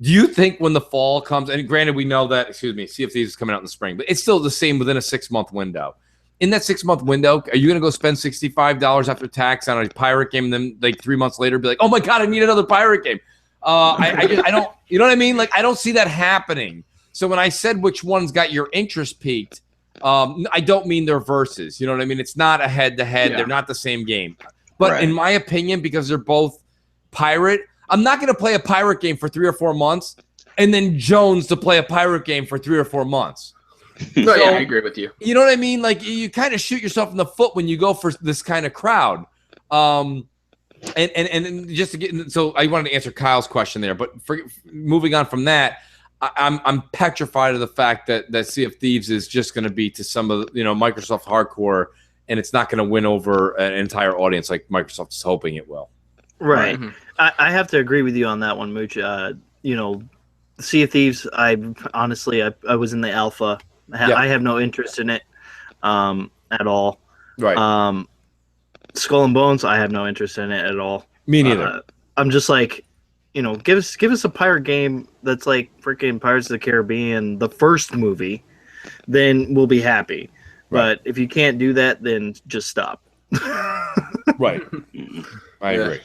do you think when the fall comes, and granted we know that, Sea of Thieves is coming out in the spring, but it's still the same within a 6-month window. In that 6-month window, are you going to go spend $65 after tax on a pirate game and then like 3 months later be like, oh my God, I need another pirate game? I don't, you know what I mean? Like, I don't see that happening. So when I said which one's got your interest peaked, I don't mean they're versus. You know what I mean? It's not a head-to-head. They're not the same game. But in my opinion, because they're both pirate, I'm not going to play a pirate game for 3 or 4 months and then Jones to play a pirate game for 3 or 4 months. No, so, I agree with you. You know what I mean? Like, you kind of shoot yourself in the foot when you go for this kind of crowd. And just to get, so I wanted to answer Kyle's question there, but moving on from that, I'm petrified of the fact that Sea of Thieves is just going to be to some of Microsoft hardcore, and it's not going to win over an entire audience like Microsoft is hoping it will. Right. Mm-hmm. I have to agree with you on that one, Mooch. Sea of Thieves, I was in the alpha. I have no interest in it at all. Right. Skull and Bones, I have no interest in it at all. Me neither. I'm just like, give us a pirate game that's like freaking Pirates of the Caribbean, the first movie, then we'll be happy. Right. But if you can't do that, then just stop. Right. I agree.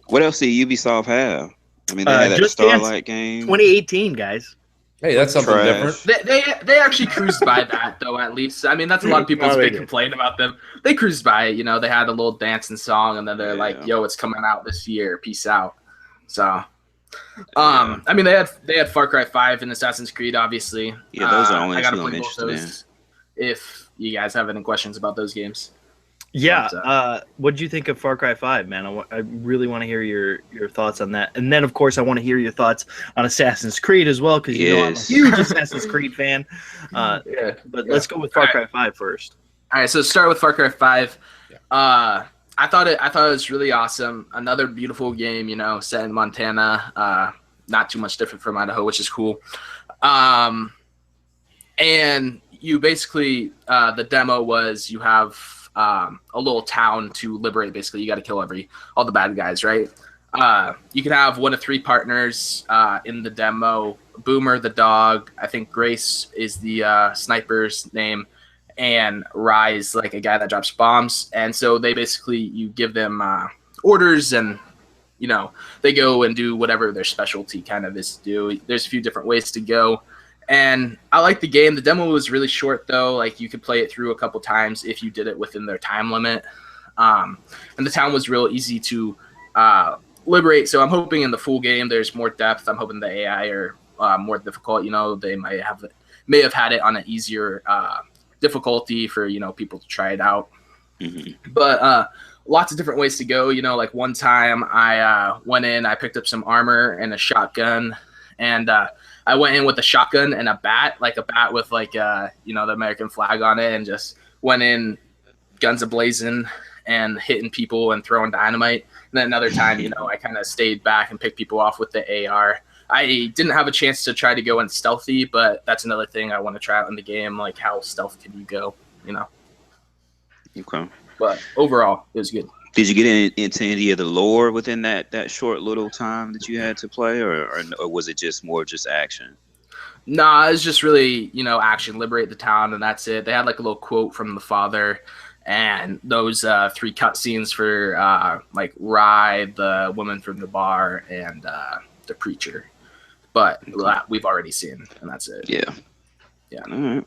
What else did Ubisoft have? I mean, they had that Starlight game. 2018, guys. Hey, that's something Trash. different. They actually cruised by that though. At least I mean that's a lot of people's No, they big did. complaint about them. They cruised by it. You know, they had a little dancing song, and then they're like, Yeah. "Yo, it's coming out this year. Peace out." So, Yeah. I mean they had Far Cry 5 and Assassin's Creed, obviously. Yeah, those are the only I gotta two I'm play both interested in. those. If you guys have any questions about those games. Yeah. But, What did you think of Far Cry 5, man? I really want to hear your thoughts on that. And then, of course, I want to hear your thoughts on Assassin's Creed as well, because you know I'm a Yes. huge Assassin's Creed fan. yeah. But let's go with Far Cry 5 first. All right, so start with Far Cry 5. Yeah. I thought it was really awesome. Another beautiful game, you know, set in Montana. Not too much different from Idaho, which is cool. And you basically the demo was you have a little town to liberate. Basically, you got to kill all the bad guys, right? You can have one of three partners in the demo. Boomer, the dog. I think Grace is the sniper's name, and Rise, like a guy that drops bombs. And so they basically, you give them orders, and you know they go and do whatever their specialty kind of is to do. There's a few different ways to go. And I like the game. The demo was really short, though. Like, you could play it through a couple times if you did it within their time limit. And the town was real easy to liberate. So I'm hoping in the full game there's more depth. I'm hoping the AI are more difficult. You know, they may have had it on an easier difficulty for, you know, people to try it out. Mm-hmm. But lots of different ways to go. You know, like one time I went in, I picked up some armor and a shotgun, and I went in with a shotgun and a bat with like you know, the American flag on it, and just went in guns a-blazing and hitting people and throwing dynamite. And then another time, you know, I kind of stayed back and picked people off with the AR. I didn't have a chance to try to go in stealthy, but that's another thing I want to try out in the game, like how stealth can you go, you know. Okay. But overall, it was good. Did you get into any of the lore within that short little time that you had to play, or was it just more just action? Nah, it's just really, you know, action, liberate the town, and that's it. They had like a little quote from the father, and those 3 cutscenes for like Rye, the woman from the bar, and the preacher. But we've already seen, and that's it. Yeah. Yeah.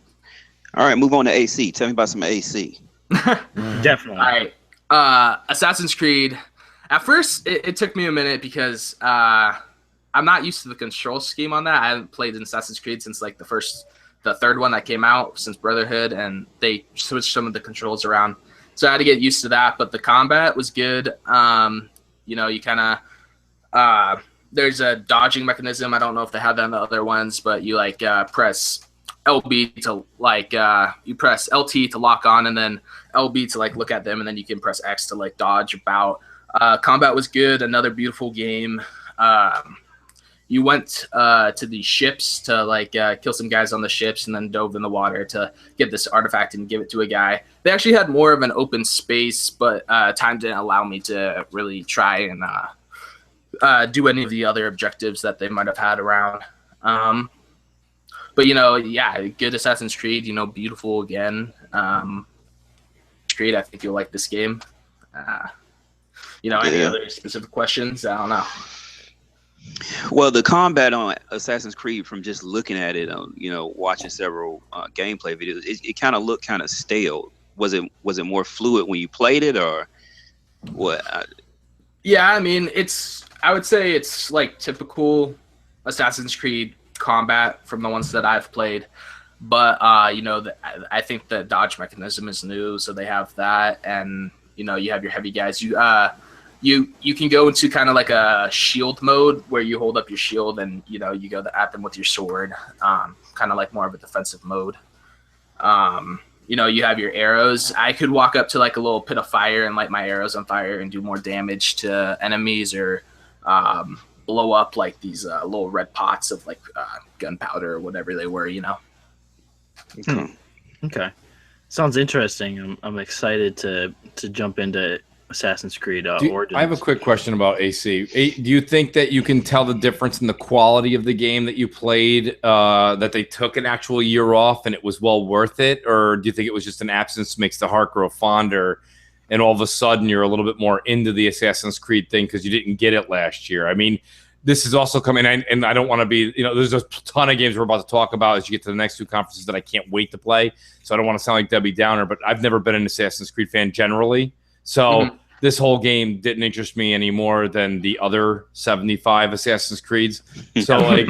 All right. Move on to AC. Tell me about some AC. Definitely. All right. Assassin's Creed. At first, it took me a minute because I'm not used to the control scheme on that. I haven't played in Assassin's Creed since like the third one that came out since Brotherhood, and they switched some of the controls around. So I had to get used to that. But the combat was good. You know, you kind of there's a dodging mechanism. I don't know if they have that in the other ones, but you like press LB to like you press LT to lock on, and then LB to like look at them, and then you can press X to like dodge about. Combat was good. Another beautiful game. You went to the ships to like kill some guys on the ships, and then dove in the water to get this artifact and give it to a guy. They actually had more of an open space, but time didn't allow me to really try and do any of the other objectives that they might have had around. But, you know, yeah, good Assassin's Creed, you know, beautiful again. Creed, I think you'll like this game. You know, any other specific questions? I don't know. Well, the combat on Assassin's Creed, from just looking at it, you know, watching several gameplay videos, it kind of looked kind of stale. Was it more fluid when you played it, or what? Yeah, I mean, I would say it's like typical Assassin's Creed combat from the ones that I've played, but you know, I think the dodge mechanism is new, so they have that, and you know, you have your heavy guys. You can go into kind of like a shield mode where you hold up your shield and, you know, you go at them with your sword, kind of like more of a defensive mode. You know, you have your arrows. I could walk up to like a little pit of fire and light my arrows on fire and do more damage to enemies, or blow up like these little red pots of like gunpowder or whatever they were, you know. Okay. Sounds interesting. I'm excited to jump into Assassin's Creed Origins. I have a quick question about AC. Do you think that you can tell the difference in the quality of the game that you played, that they took an actual year off and it was well worth it? Or do you think it was just an absence makes the heart grow fonder, and all of a sudden you're a little bit more into the Assassin's Creed thing because you didn't get it last year? I mean, this is also coming, and I don't want to be, there's a ton of games we're about to talk about as you get to the next two conferences that I can't wait to play. So I don't want to sound like Debbie Downer, but I've never been an Assassin's Creed fan generally. So this whole game didn't interest me any more than the other 75 Assassin's Creeds. So like,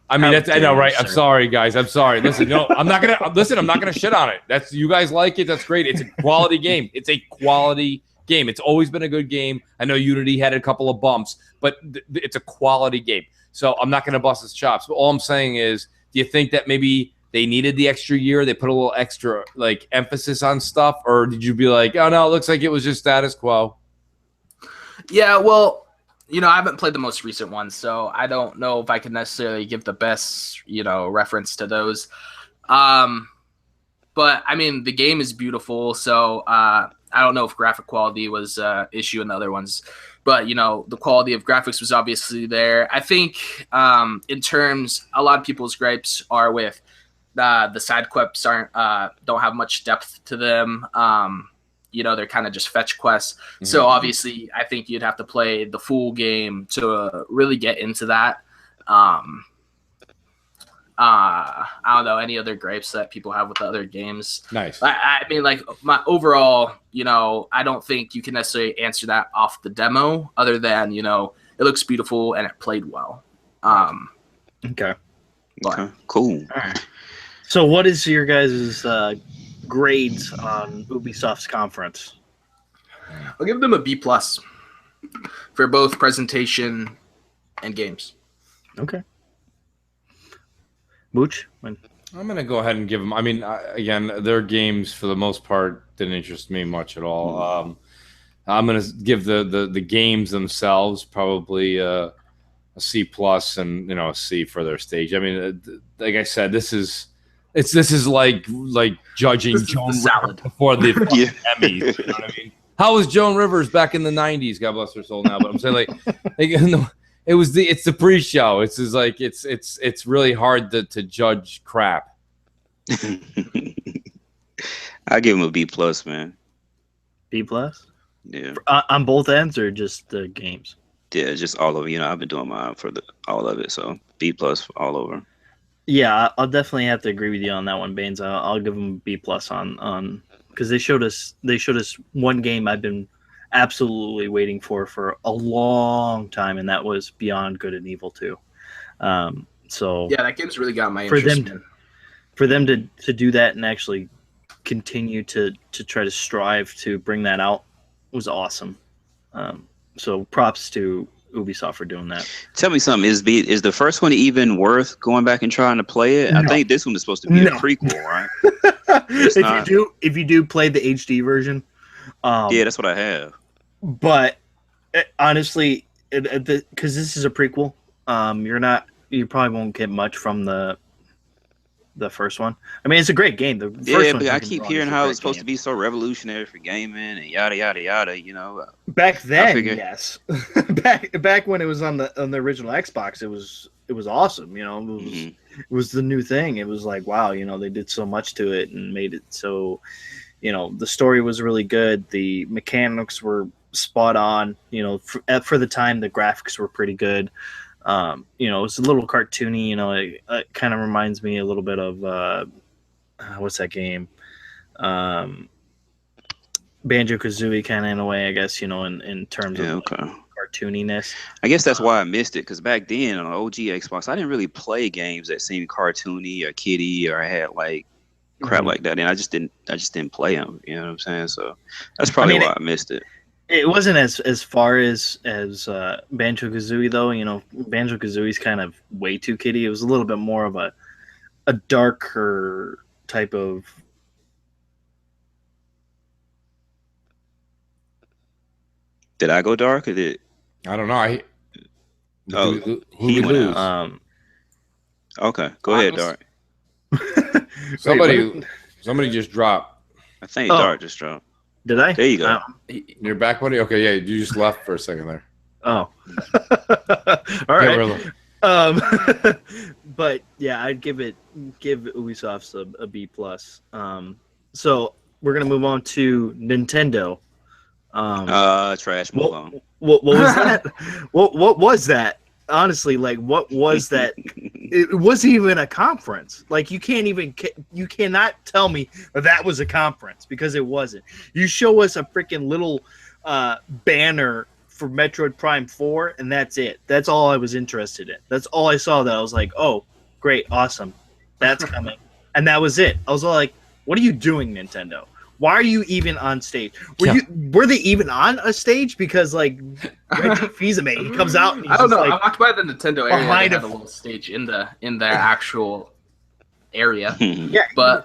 I mean, I know, right? I'm sorry, guys. I'm sorry. Listen, I'm not gonna shit on it. That's, you guys like it. That's great. It's a quality game. It's a quality game. It's always been a good game. I know Unity had a couple of bumps, but it's a quality game. So I'm not gonna bust its chops. But all I'm saying is, do you think that maybe they needed the extra year? They put a little extra like emphasis on stuff, or did you be like, oh no, it looks like it was just status quo? Yeah, well, I haven't played the most recent ones, so I don't know if I can necessarily give the best, reference to those. But I mean, the game is beautiful, so I don't know if graphic quality was an issue in the other ones, but the quality of graphics was obviously there. I think in terms, a lot of people's gripes are with the side quests don't have much depth to them. They're kind of just fetch quests. Mm-hmm. So obviously, I think you'd have to play the full game to really get into that. I don't know any other gripes that people have with the other games. Nice. I mean, like my overall, I don't think you can necessarily answer that off the demo, other than it looks beautiful and it played well. Okay. Okay. Cool. All right. So, what is your guys' grades on Ubisoft's conference? I'll give them a B+ for both presentation and games. Okay. Mooch? I'm going to go ahead and give them, I mean, again, their games for the most part didn't interest me much at all. I'm going to give the games themselves probably a C+ and, a C for their stage. I mean, like I said, this is like judging Joan Rivers before the Emmys. You know what I mean? How was Joan Rivers back in the '90s? God bless her soul now. But I'm saying it's the pre-show. It's just like it's really hard to judge crap. I give him a B+, man. B+? Yeah. On both ends or just the games? Yeah, just all of it. I've been doing mine for all of it, so B+ all over. Yeah, I'll definitely have to agree with you on that one, Baines. I'll give them B+ on because they showed us one game I've been absolutely waiting for a long time, and that was Beyond Good and Evil 2. So yeah, that game's really got my interest. For them to do that and actually continue to try to strive to bring that out was awesome. So props to Ubisoft for doing that. Tell me something. Is the first one even worth going back and trying to play it? No. I think this one is supposed to be a prequel, right? If you do play the HD version, yeah, that's what I have. But honestly, because this is a prequel, you probably won't get much from the first one. I mean, it's a great game. The first one, but I keep hearing how it's supposed to be so revolutionary for gaming and yada yada yada. Back then, yes. back when it was on the original Xbox, it was awesome. It was the new thing. It was like, wow, they did so much to it and made it so. The story was really good. The mechanics were spot on. For the time, the graphics were pretty good. It's a little cartoony. It kind of reminds me a little bit of what's that game? Banjo-Kazooie, kind of in a way, I guess. In terms of cartooniness. I guess that's why I missed it, because back then on OG Xbox, I didn't really play games that seemed cartoony or kiddie or had like crap like that, and I just didn't play them. You know what I'm saying? So that's probably why I missed it. It wasn't as far as Banjo-Kazooie, though. Banjo-Kazooie's kind of way too kiddie. It was a little bit more of a darker type of. Did I go dark or did? I don't know. He went out. Okay, go ahead, Dark. Somebody just dropped. I think Dark just dropped. Did I? There you go. You're back, buddy? Okay, yeah, you just left for a second there. Oh. All right. But yeah, I'd give Ubisoft's a B+. So we're gonna move on to Nintendo. Trash. Move on. What was that? What was that? honestly, like, what was that? It wasn't even a conference. Like, you cannot tell me that was a conference, because it wasn't. You show us a freaking little banner for Metroid Prime 4, and that's it. That's all I was interested in. That's all I saw that I was like, oh, great, awesome. That's coming. And that was it. I was like, what are you doing, Nintendo? Why are you even on stage? Were they even on a stage? Because, like, Reggie Fils-Aimé, he comes out and he's I don't know. like, I walked by the Nintendo area. They had a a little stage in their actual area. yeah, But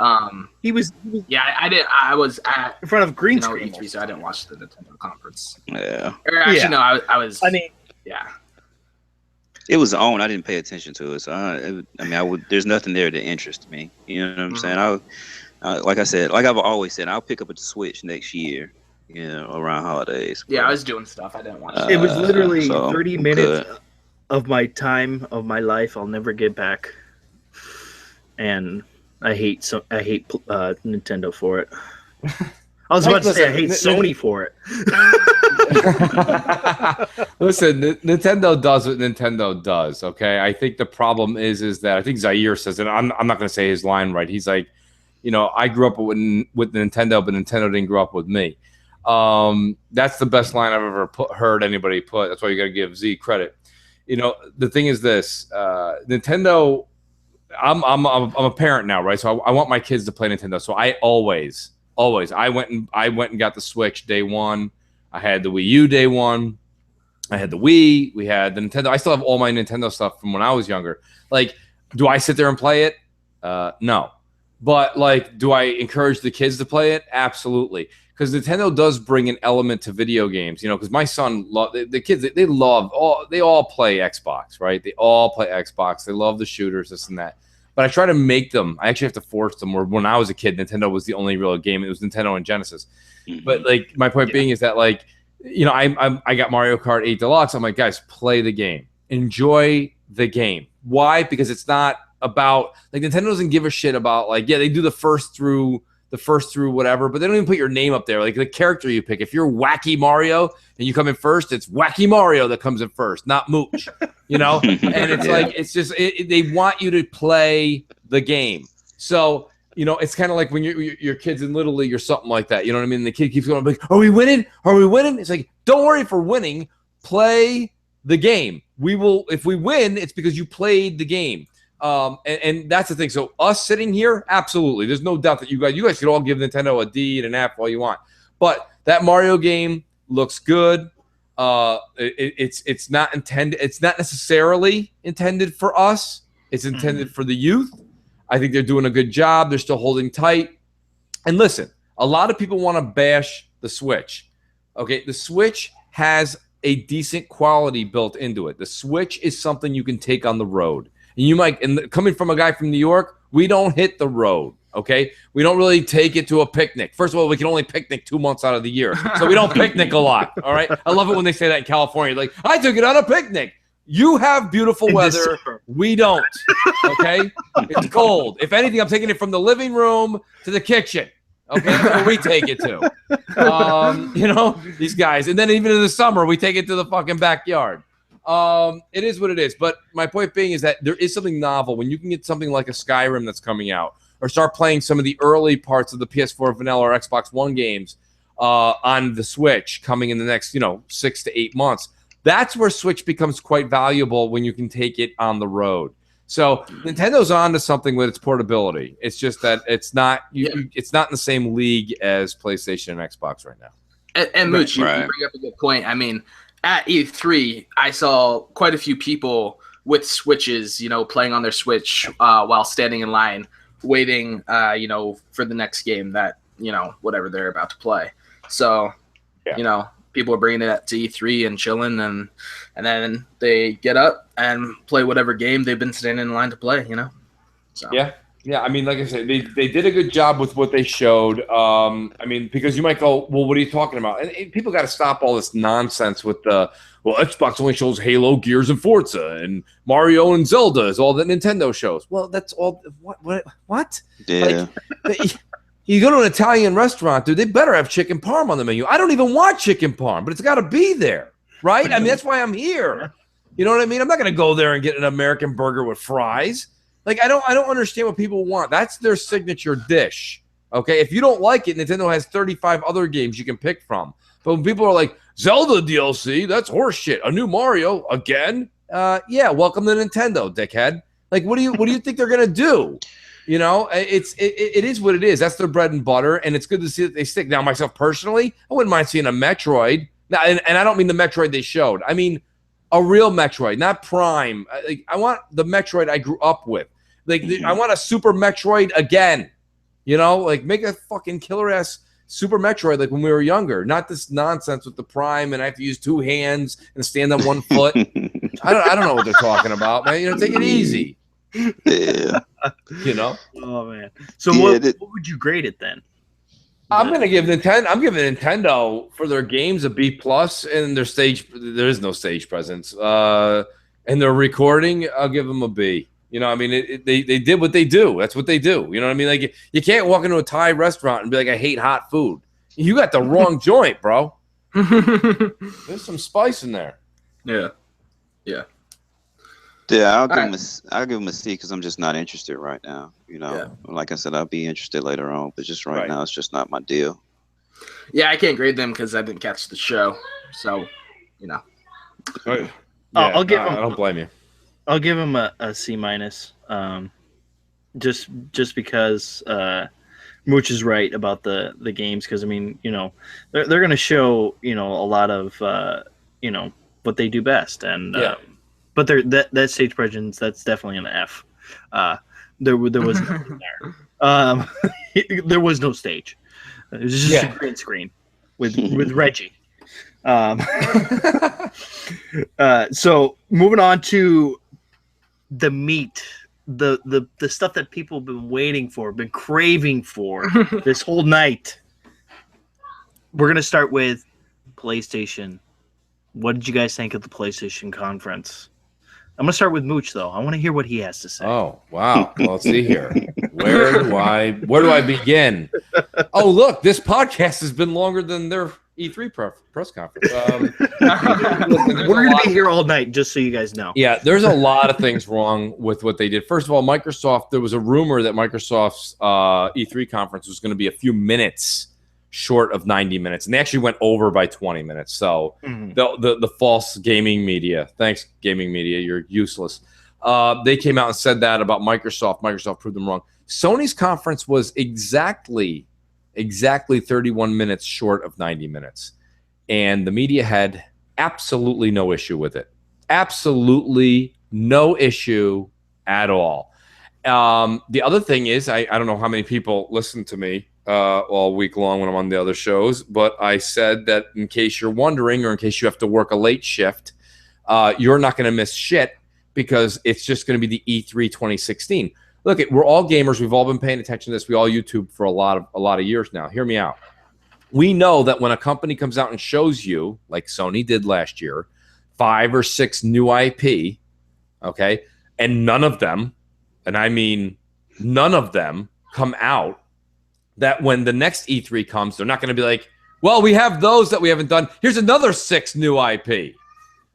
he was yeah, I did. I was at in front of green you know, screen. E3, so I didn't watch the Nintendo conference. Yeah. Or actually, Yeah. no, I was. I mean, yeah. It was on. I didn't pay attention to it, so I would. There's nothing there to interest me. You know what I'm saying? Like I said, like I've always said, I'll pick up a Switch next year. You know, around holidays. Yeah, I was doing stuff. I didn't watch it. it was literally so 30 I'm minutes good. of my time, of my life I'll never get back. And I hate Nintendo for it. I was about to say I hate Sony for it. Listen, Nintendo does what Nintendo does. Okay, I think the problem is that I think Zaire says it. I'm not going to say his line right. He's like, you know, I grew up with Nintendo, but Nintendo didn't grow up with me. That's the best line I've ever heard anybody put. That's why you got to give Z credit. You know, the thing is this: Nintendo. I'm a parent now, right? So I want my kids to play Nintendo. So I always I went and got the Switch day one. I had the Wii U day one. I had the Wii. We had the Nintendo. I still have all my Nintendo stuff from when I was younger. Like, do I sit there and play it? No. But, like, do I encourage the kids to play it? Absolutely. Because Nintendo does bring an element to video games, you know, because my son, the kids, they all play Xbox, right? They all play Xbox. They love the shooters, this and that. But I try to make them, I actually have to force them, where when I was a kid, Nintendo was the only real game. It was Nintendo and Genesis. But, like, my point being is that, like, you know, I got Mario Kart 8 Deluxe. I'm like, guys, play the game. Enjoy the game. Why? Because it's not about, like, Nintendo doesn't give a shit about, like, yeah, they do the first through whatever, but they don't even put your name up there. Like, the character you pick, if you're Wacky Mario and you come in first, it's Wacky Mario that comes in first, not Mooch, you know? And it's like, it's just, they want you to play the game. So, you know, it's kind of like when your kid's in Little League or something like that, you know what I mean? The kid keeps going, like, are we winning? Are we winning? It's like, don't worry if we're winning, play the game. We will, if we win, it's because you played the game. And that's the thing. So us sitting here, absolutely. There's no doubt that you guys could all give Nintendo a D and an F all you want. But that Mario game looks good. It's not intended. It's not necessarily intended for us. It's intended for the youth. I think they're doing a good job. They're still holding tight. And listen, a lot of people want to bash the Switch. Okay, the Switch has a decent quality built into it. The Switch is something you can take on the road. And you might, and coming from a guy from New York, we don't hit the road, okay? We don't really take it to a picnic. First of all, we can only picnic 2 months out of the year, so we don't picnic a lot, all right? I love it when they say that in California. Like, I took it on a picnic. You have beautiful weather. We don't, okay? It's cold. If anything, I'm taking it from the living room to the kitchen, okay? That's where we take it to. You know, these guys. And then even in the summer, we take it to the fucking backyard. It is what it is. But my point being is that there is something novel when you can get something like a Skyrim that's coming out, or start playing some of the early parts of the PS4 vanilla or Xbox One games on the Switch coming in the next, 6 to 8 months. That's where Switch becomes quite valuable when you can take it on the road. So Nintendo's on to something with its portability. It's just that it's not it's not in the same league as PlayStation and Xbox right now. And Mooch, you bring up a good point. I mean, at E3, I saw quite a few people with Switches, playing on their Switch while standing in line, waiting, for the next game that, whatever they're about to play. So, people are bringing it to E3 and chilling, and then they get up and play whatever game they've been standing in line to play, So. Yeah. I mean, like I said, they did a good job with what they showed. I mean, because you might go, well, what are you talking about? And people got to stop all this nonsense with Xbox only shows Halo, Gears, and Forza, and Mario and Zelda is all that Nintendo shows. Well, that's all. What? Yeah. Like, you go to an Italian restaurant, dude, they better have chicken parm on the menu. I don't even want chicken parm, but it's got to be there, right? I mean, that's why I'm here. You know what I mean? I'm not going to go there and get an American burger with fries. Like, I don't understand what people want. That's their signature dish. Okay, if you don't like it, Nintendo has 35 other games you can pick from. But when people are like, Zelda DLC, that's horseshit. A new Mario again? Yeah, welcome to Nintendo, dickhead. Like, what do you think they're gonna do? You know, it is what it is. That's their bread and butter, and it's good to see that they stick. Now, myself personally, I wouldn't mind seeing a Metroid. Now, and I don't mean the Metroid they showed. I mean a real Metroid, not Prime. I want the Metroid I grew up with. Like, I want a Super Metroid again. You know, like make a fucking killer ass Super Metroid like when we were younger. Not this nonsense with the Prime and I have to use 2 hands and stand on 1 foot. I don't know what they're talking about, man. You know, take it easy. Yeah. You know. Oh man. So what would you grade it then? I'm gonna give Nintendo. I'm giving Nintendo for their games a B+ and their stage. There is no stage presence. And their recording, I'll give them a B. You know, I mean, they did what they do. That's what they do. You know what I mean? Like, you can't walk into a Thai restaurant and be like, I hate hot food. You got the wrong joint, bro. There's some spice in there. Yeah. I'll give him a C because I'm just not interested right now. You know, like I said, I'll be interested later on, but just right now, it's just not my deal. Yeah, I can't grade them because I didn't catch the show. So, you know. Right. I'll give him. I don't blame you. I'll give him a C-, just because Mooch is right about the games. Because I mean, you know, they're going to show, you know, a lot of you know, what they do best, and but that stage presence, that's definitely an F. There was nothing there. There was no stage. It was just a green screen with Reggie. So moving on to the meat, the stuff that people have been waiting for, been craving for this whole night. We're gonna start with PlayStation. What did you guys think of the PlayStation conference? I'm gonna start with Mooch though. I want to hear what he has to say. Oh wow! Well, let's see here. Where do I begin? Oh look, this podcast has been longer than their E3 press conference. We're going to be here all night, just so you guys know. Yeah, there's a lot of things wrong with what they did. First of all, Microsoft, there was a rumor that Microsoft's E3 conference was going to be a few minutes short of 90 minutes, and they actually went over by 20 minutes. So the false gaming media, thanks, gaming media, you're useless. They came out and said that about Microsoft. Microsoft proved them wrong. Sony's conference was exactly 31 minutes short of 90 minutes. And the media had absolutely no issue with it. Absolutely no issue at all. The other thing is, I don't know how many people listen to me all week long when I'm on the other shows, but I said that in case you're wondering or in case you have to work a late shift, you're not going to miss shit because it's just going to be the E3 2016. Look, we're all gamers. We've all been paying attention to this. We all YouTube for a lot of years now. Hear me out. We know that when a company comes out and shows you, like Sony did last year, 5 or 6 new IP, okay, and none of them, and I mean none of them, come out, that when the next E3 comes, they're not going to be like, well, we have those that we haven't done. Here's another 6 new IP.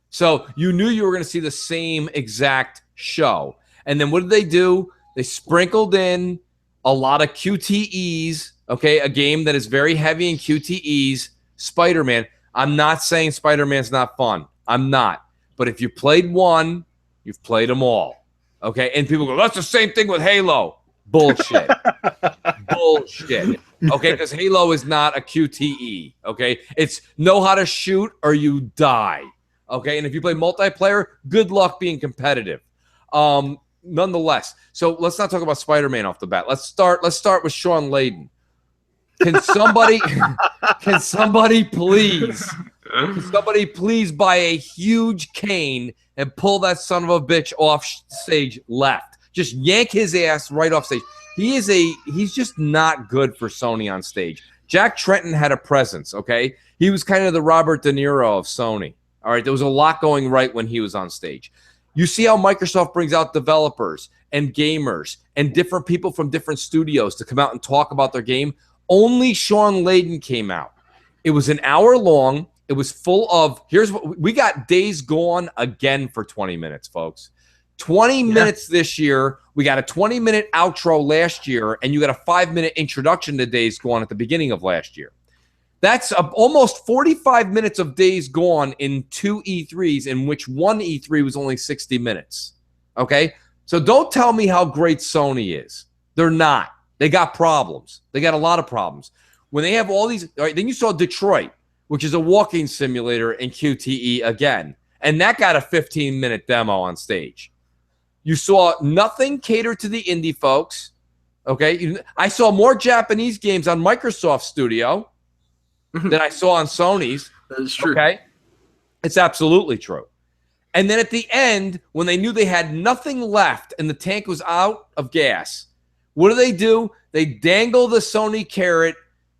So you knew you were going to see the same exact show. And then what did they do? They sprinkled in a lot of QTEs, okay, a game that is very heavy in QTEs, Spider-Man. I'm not saying Spider-Man's not fun. I'm not. But if you played one, you've played them all, okay? And people go, that's the same thing with Halo. Bullshit. Bullshit. Okay, because Halo is not a QTE, okay? It's know how to shoot or you die, okay? And if you play multiplayer, good luck being competitive. Nonetheless, so let's not talk about Spider-Man off the bat. Let's start with Sean Layden. Can somebody please buy a huge cane and pull that son of a bitch off stage left? Just yank his ass right off stage. He's just not good for Sony on stage. Jack Tretton had a presence, okay? He was kind of the Robert De Niro of Sony. All right, there was a lot going right when he was on stage. You see how Microsoft brings out developers and gamers and different people from different studios to come out and talk about their game. Only Sean Layden came out. It was an hour long. It was full of, here's what we got: Days Gone again for 20 minutes, folks. 20 minutes this year. We got a 20-minute outro last year, and you got a 5-minute introduction to Days Gone at the beginning of last year. That's almost 45 minutes of Days Gone in 2 E3s, in which one E3 was only 60 minutes. Okay? So don't tell me how great Sony is. They're not. They got problems. They got a lot of problems. When they have all these, all right, then you saw Detroit, which is a walking simulator in QTE again. And that got a 15-minute demo on stage. You saw nothing catered to the indie folks. Okay? I saw more Japanese games on Microsoft Studio than I saw on Sony's. That is true. Okay? It's absolutely true. And then at the end, when they knew they had nothing left and the tank was out of gas, what do? They dangle the Sony carrot.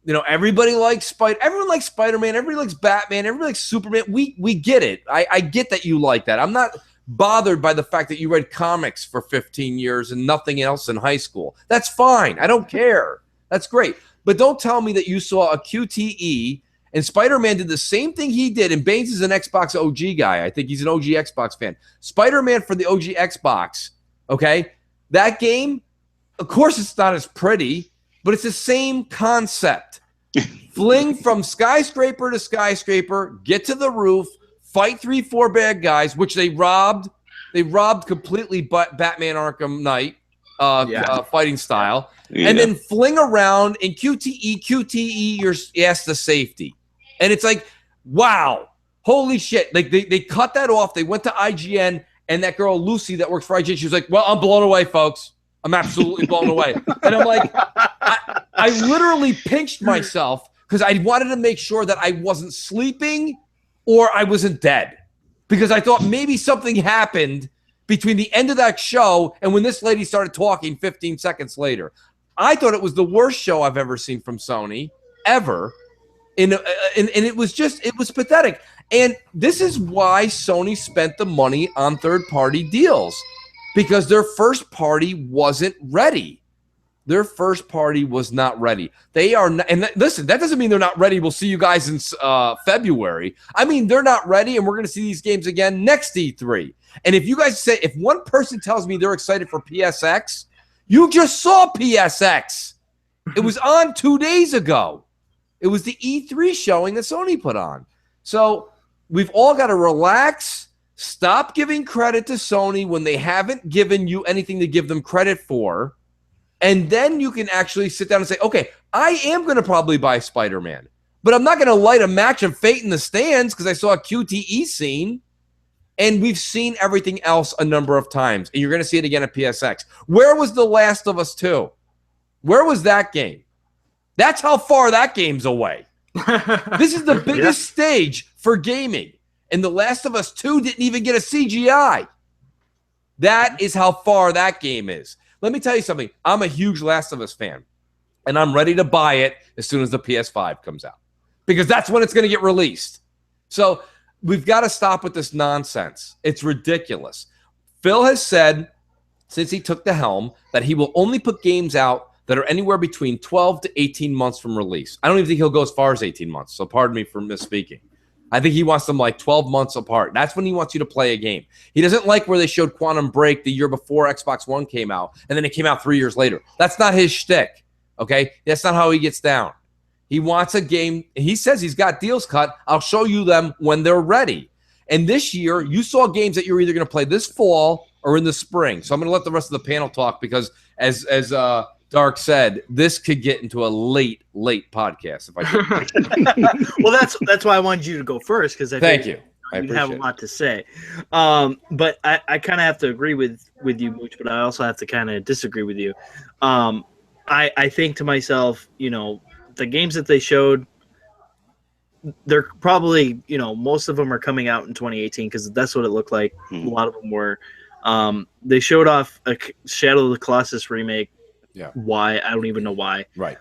You know, everybody likes everyone likes Spider-Man, everybody likes Batman, everybody likes Superman. We get it. I get that you like that. I'm not bothered by the fact that you read comics for 15 years and nothing else in high school. That's fine. I don't care. That's great. But don't tell me that you saw a QTE and Spider-Man did the same thing he did. And Baines is an Xbox OG guy. I think he's an OG Xbox fan. Spider-Man for the OG Xbox, okay? That game, of course it's not as pretty, but it's the same concept. Fling from skyscraper to skyscraper, get to the roof, fight 3-4 bad guys, which they robbed. They robbed completely Batman Arkham Knight fighting style. Yeah. And then fling around in QTE, you're asked to safety. And it's like, wow, holy shit. Like they cut that off. They went to IGN, and that girl, Lucy, that works for IGN, she was like, well, I'm blown away, folks. I'm absolutely blown away. And I'm like, I literally pinched myself because I wanted to make sure that I wasn't sleeping or I wasn't dead. Because I thought maybe something happened between the end of that show and when this lady started talking 15 seconds later. I thought it was the worst show I've ever seen from Sony, ever. And it was pathetic. And this is why Sony spent the money on third-party deals. Because their first party wasn't ready. Their first party was not ready. They are not, and listen, that doesn't mean they're not ready. We'll see you guys in February. I mean, they're not ready, and we're going to see these games again next E3. And if you guys say, if one person tells me they're excited for PSX, you just saw PSX. It was on 2 days ago. It was the E3 showing that Sony put on. So we've all got to relax. Stop giving credit to Sony when they haven't given you anything to give them credit for. And then you can actually sit down and say, okay, I am going to probably buy Spider-Man. But I'm not going to light a match of fate in the stands because I saw a QTE scene. And we've seen everything else a number of times. And you're going to see it again at PSX. Where was The Last of Us 2? Where was that game? That's how far that game's away. This is the biggest stage for gaming. And The Last of Us 2 didn't even get a CGI. That is how far that game is. Let me tell you something. I'm a huge Last of Us fan. And I'm ready to buy it as soon as the PS5 comes out. Because that's when it's going to get released. So we've got to stop with this nonsense. It's ridiculous. Phil has said, since he took the helm, that he will only put games out that are anywhere between 12 to 18 months from release. I don't even think he'll go as far as 18 months. So pardon me for misspeaking. I think he wants them like 12 months apart. That's when he wants you to play a game. He doesn't like where they showed Quantum Break the year before Xbox One came out, and then it came out 3 years later. That's not his shtick, okay? That's not how he gets down. He wants a game. He says he's got deals cut. I'll show you them when they're ready. And this year, you saw games that you're either going to play this fall or in the spring. So I'm going to let the rest of the panel talk because, as Dark said, this could get into a late podcast if I did. Well, that's why I wanted you to go first because I think you have a lot to say. But I kind of have to agree with you, Mooch, but I also have to kind of disagree with you. I think to myself, the games that they showed, they're probably, most of them are coming out in 2018 because that's what it looked like. A lot of them were. They showed off a Shadow of the Colossus remake. Yeah. Why? I don't even know why. Right.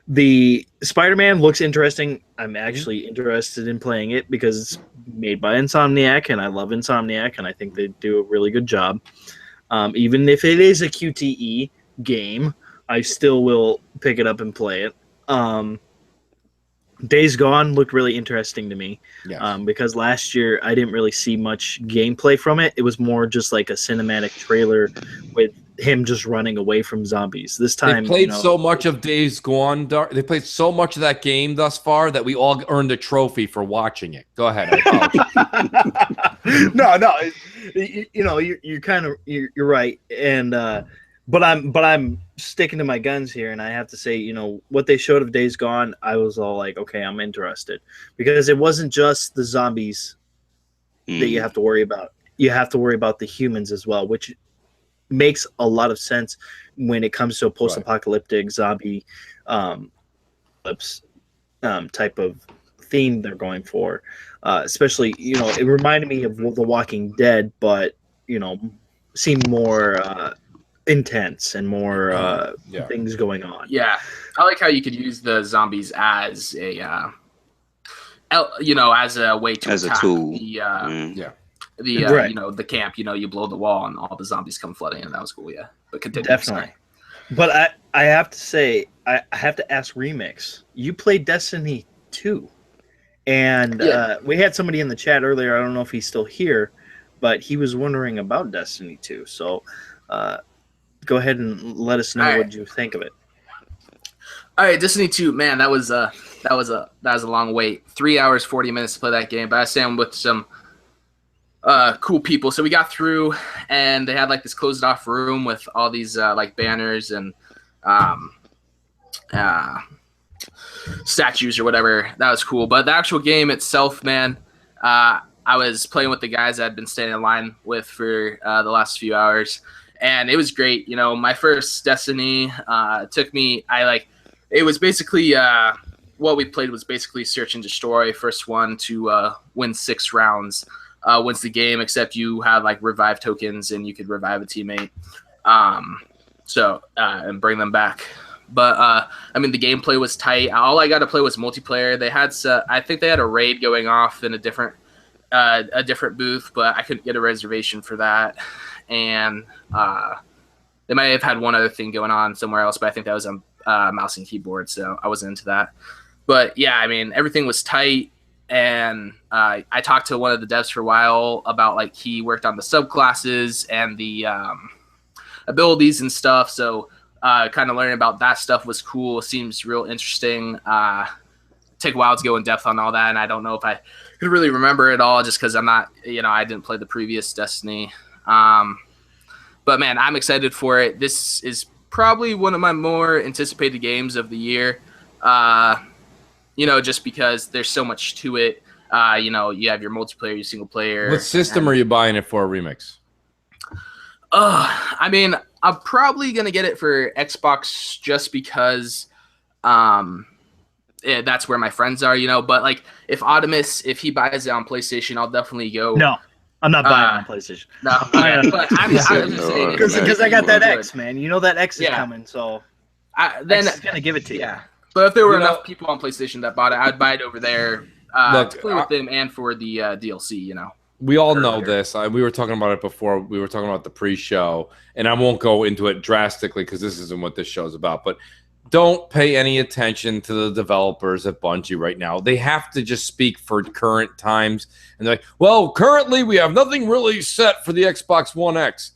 The Spider-Man looks interesting. I'm actually interested in playing it because it's made by Insomniac, and I love Insomniac, and I think they do a really good job. Even if it is a QTE game, I still will pick it up and play it. Days Gone looked really interesting to me. Yes. Because last year I didn't really see much gameplay from it. It was more just like a cinematic trailer with him just running away from zombies. This They time, played so much of Days Gone. They played so much of that game thus far that we all earned a trophy for watching it. Go ahead. I apologize. no, you're kind of you're right, and but I'm sticking to my guns here, and I have to say, what they showed of Days Gone, I was all like, okay, I'm interested, because it wasn't just the zombies that you have to worry about. You have to worry about the humans as well, which makes a lot of sense when it comes to a post-apocalyptic zombie type of theme they're going for. Especially, it reminded me of The Walking Dead, but seemed more intense and more things going on. Yeah, I like how you could use the zombies as a as a way to attack a tool. The camp. You blow the wall and all the zombies come flooding in. That was cool. Yeah, but continue. Definitely. But I have to say, I have to ask Remix. You played Destiny 2, and we had somebody in the chat earlier. I don't know if he's still here, but he was wondering about Destiny 2. So go ahead and let us know what you think of it. All right, Destiny 2, man, that was a long wait. 3 hours 40 minutes to play that game. But I stand with some cool people. So we got through, and they had like this closed off room with all these like banners and statues or whatever. That was cool. But the actual game itself, man, I was playing with the guys I'd been standing in line with for the last few hours, and it was great. My first Destiny took me. It was basically what we played was basically search and destroy. First one to win 6 rounds wins the game, except you have like revive tokens and you could revive a teammate and bring them back. But the gameplay was tight. All I got to play was multiplayer. They had I think they had a raid going off in a different booth, but I couldn't get a reservation for that. And they might have had one other thing going on somewhere else, but I think that was on mouse and keyboard, so I wasn't into that. But yeah, everything was tight. And I talked to one of the devs for a while about like he worked on the subclasses and the abilities and stuff. So kind of learning about that stuff was cool. Seems real interesting. Take a while to go in depth on all that, and I don't know if I could really remember it all just because I'm not, I didn't play the previous Destiny. But man, I'm excited for it. This is probably one of my more anticipated games of the year. Just because there's so much to it. You have your multiplayer, your single player. What system are you buying it for, Remix? I'm probably going to get it for Xbox just because that's where my friends are, But, like, if Optimus, if he buys it on PlayStation, I'll definitely go. No, I'm not buying it on PlayStation. No. But I'm just saying. Because I got that X, man. That X is coming, so then X is going to give it to you. Yeah. But if there were enough people on PlayStation that bought it, I'd buy it over there to play with them and for the DLC, We all know this. We were talking about it before. We were talking about the pre-show, and I won't go into it drastically because this isn't what this show's about. But don't pay any attention to the developers at Bungie right now. They have to just speak for current times. And they're like, well, currently we have nothing really set for the Xbox One X.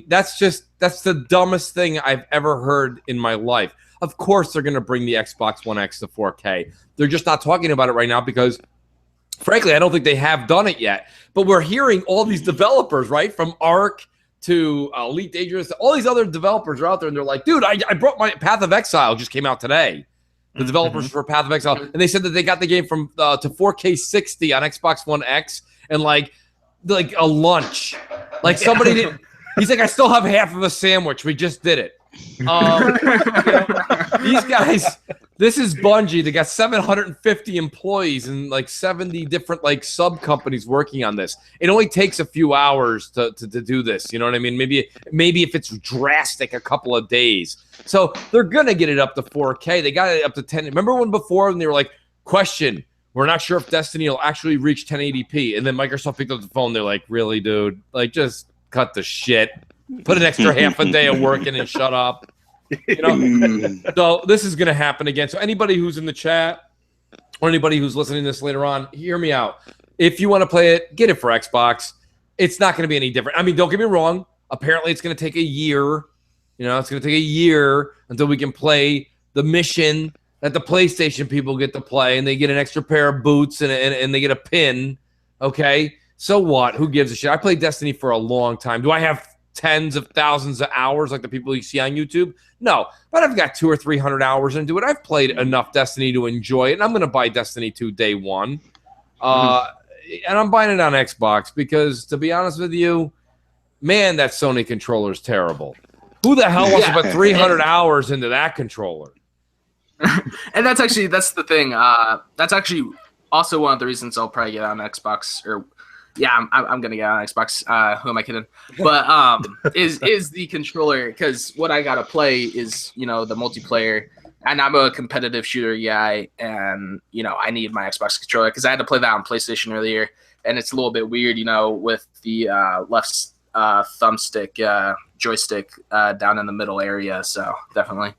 That's the dumbest thing I've ever heard in my life. Of course they're going to bring the Xbox One X to 4K. They're just not talking about it right now because, frankly, I don't think they have done it yet. But we're hearing all these developers, right, from Arc to Elite Dangerous, all these other developers are out there, and they're like, dude, I brought my Path of Exile just came out today. The developers for Path of Exile, and they said that they got the game from to 4K 60 on Xbox One X and like a lunch. Like somebody did. He's like, I still have half of a sandwich. We just did it. These guys, this is Bungie. They got 750 employees and like 70 different like sub companies working on this. It only takes a few hours to do this. You know what I mean? Maybe if it's drastic, a couple of days. So they're gonna get it up to 4K. They got it up to 10. Remember when before when they were like, question, we're not sure if Destiny will actually reach 1080p, and then Microsoft picked up the phone. They're like, really, dude? Like, just cut the shit. Put an extra half a day of work in and shut up. So this is going to happen again. So anybody who's in the chat, or anybody who's listening to this later on, hear me out. If you want to play it, get it for Xbox. It's not going to be any different. I mean, don't get me wrong. Apparently, it's going to take a year. It's going to take a year until we can play the mission that the PlayStation people get to play, and they get an extra pair of boots and they get a pin. Okay, so what? Who gives a shit? I played Destiny for a long time. Do I have tens of thousands of hours like the people you see on YouTube? No, but I've got 200 or 300 hours into it. I've played enough Destiny to enjoy it, and I'm going to buy Destiny 2 day one. And I'm buying it on Xbox because, to be honest with you, man, that Sony controller is terrible. Who the hell wants to put 300 hours into that controller? And that's the thing. That's actually also one of the reasons I'll probably get on Xbox. Or I'm gonna get on Xbox. Who am I kidding? But is the controller, because what I gotta play is the multiplayer. And I'm a competitive shooter guy, and I need my Xbox controller because I had to play that on PlayStation earlier, and it's a little bit weird, with the left thumbstick joystick down in the middle area. So definitely,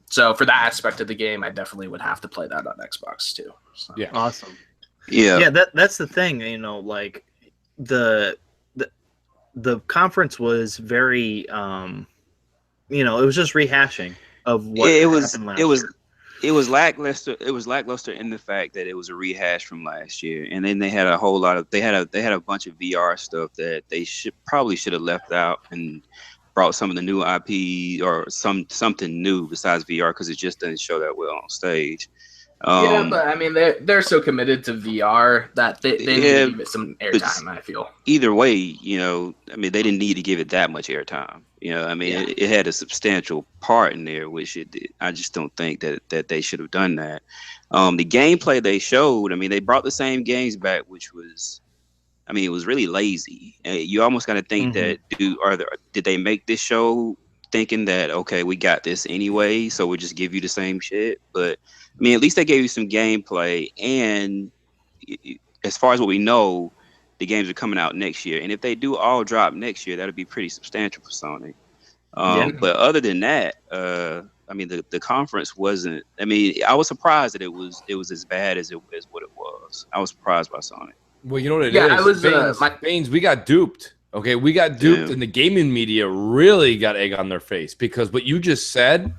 so for that aspect of the game, I definitely would have to play that on Xbox too. So. Yeah, awesome. Yeah, that's the thing. Like the conference was very, it was just rehashing of what happened last year. It was lackluster. It was lackluster in the fact that it was a rehash from last year, and then they had a whole lot of they had a bunch of VR stuff that they should have left out and brought some of the new IP or something new besides VR, because it just doesn't show that well on stage. But I mean, they're so committed to VR that they need to give it some airtime, I feel. Either way, I mean, they didn't need to give it that much airtime. It had a substantial part in there, which it did. I just don't think that they should have done that. The gameplay they showed, I mean, they brought the same games back, which was, I mean, it was really lazy. You almost got to think that, did they make this show thinking that, okay, we got this anyway, so we'll just give you the same shit? But I mean, at least they gave you some gameplay, and as far as what we know, the games are coming out next year. And if they do all drop next year, that'll be pretty substantial for Sony. But other than that, I mean, the conference wasn't. I mean, I was surprised that it was as bad as what it was. I was surprised by Sony. Well, you know what it is? Baines, we got duped. Okay, we got duped, and the gaming media really got egg on their face, because what you just said,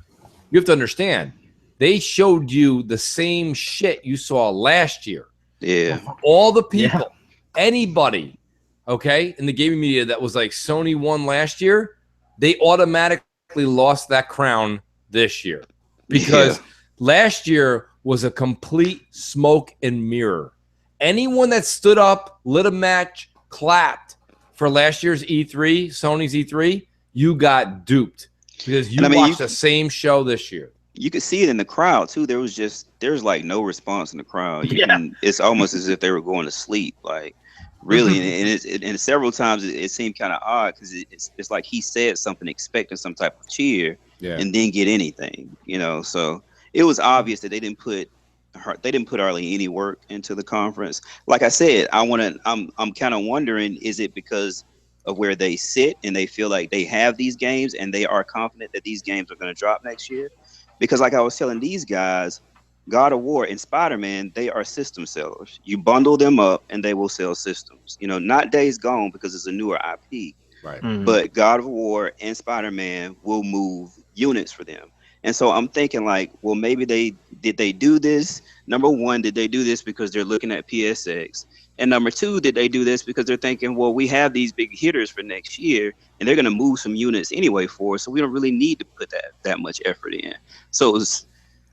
you have to understand. They showed you the same shit you saw last year. Yeah. All the people, anybody, okay, in the gaming media that was like Sony won last year, they automatically lost that crown this year. Because last year was a complete smoke and mirror. Anyone that stood up, lit a match, clapped for last year's E3, Sony's E3, you got duped. Because you watched the same show this year. You could see it in the crowd too. There's like no response in the crowd. It's almost as if they were going to sleep. Like, really, and several times it seemed kind of odd, because it's like he said something expecting some type of cheer, and didn't get anything. So it was obvious that they didn't put hardly any work into the conference. Like I said, I'm kind of wondering, is it because of where they sit and they feel like they have these games and they are confident that these games are going to drop next year? Because like I was telling these guys, God of War and Spider-Man, they are system sellers. You bundle them up and they will sell systems. Not Days Gone, because it's a newer IP. Right. But God of War and Spider-Man will move units for them. And so I'm thinking, like, well, maybe did they do this? Number one, did they do this because they're looking at PSX? And number two, did they do this because they're thinking, well, we have these big hitters for next year, and they're going to move some units anyway for us, so we don't really need to put that much effort in. So it was,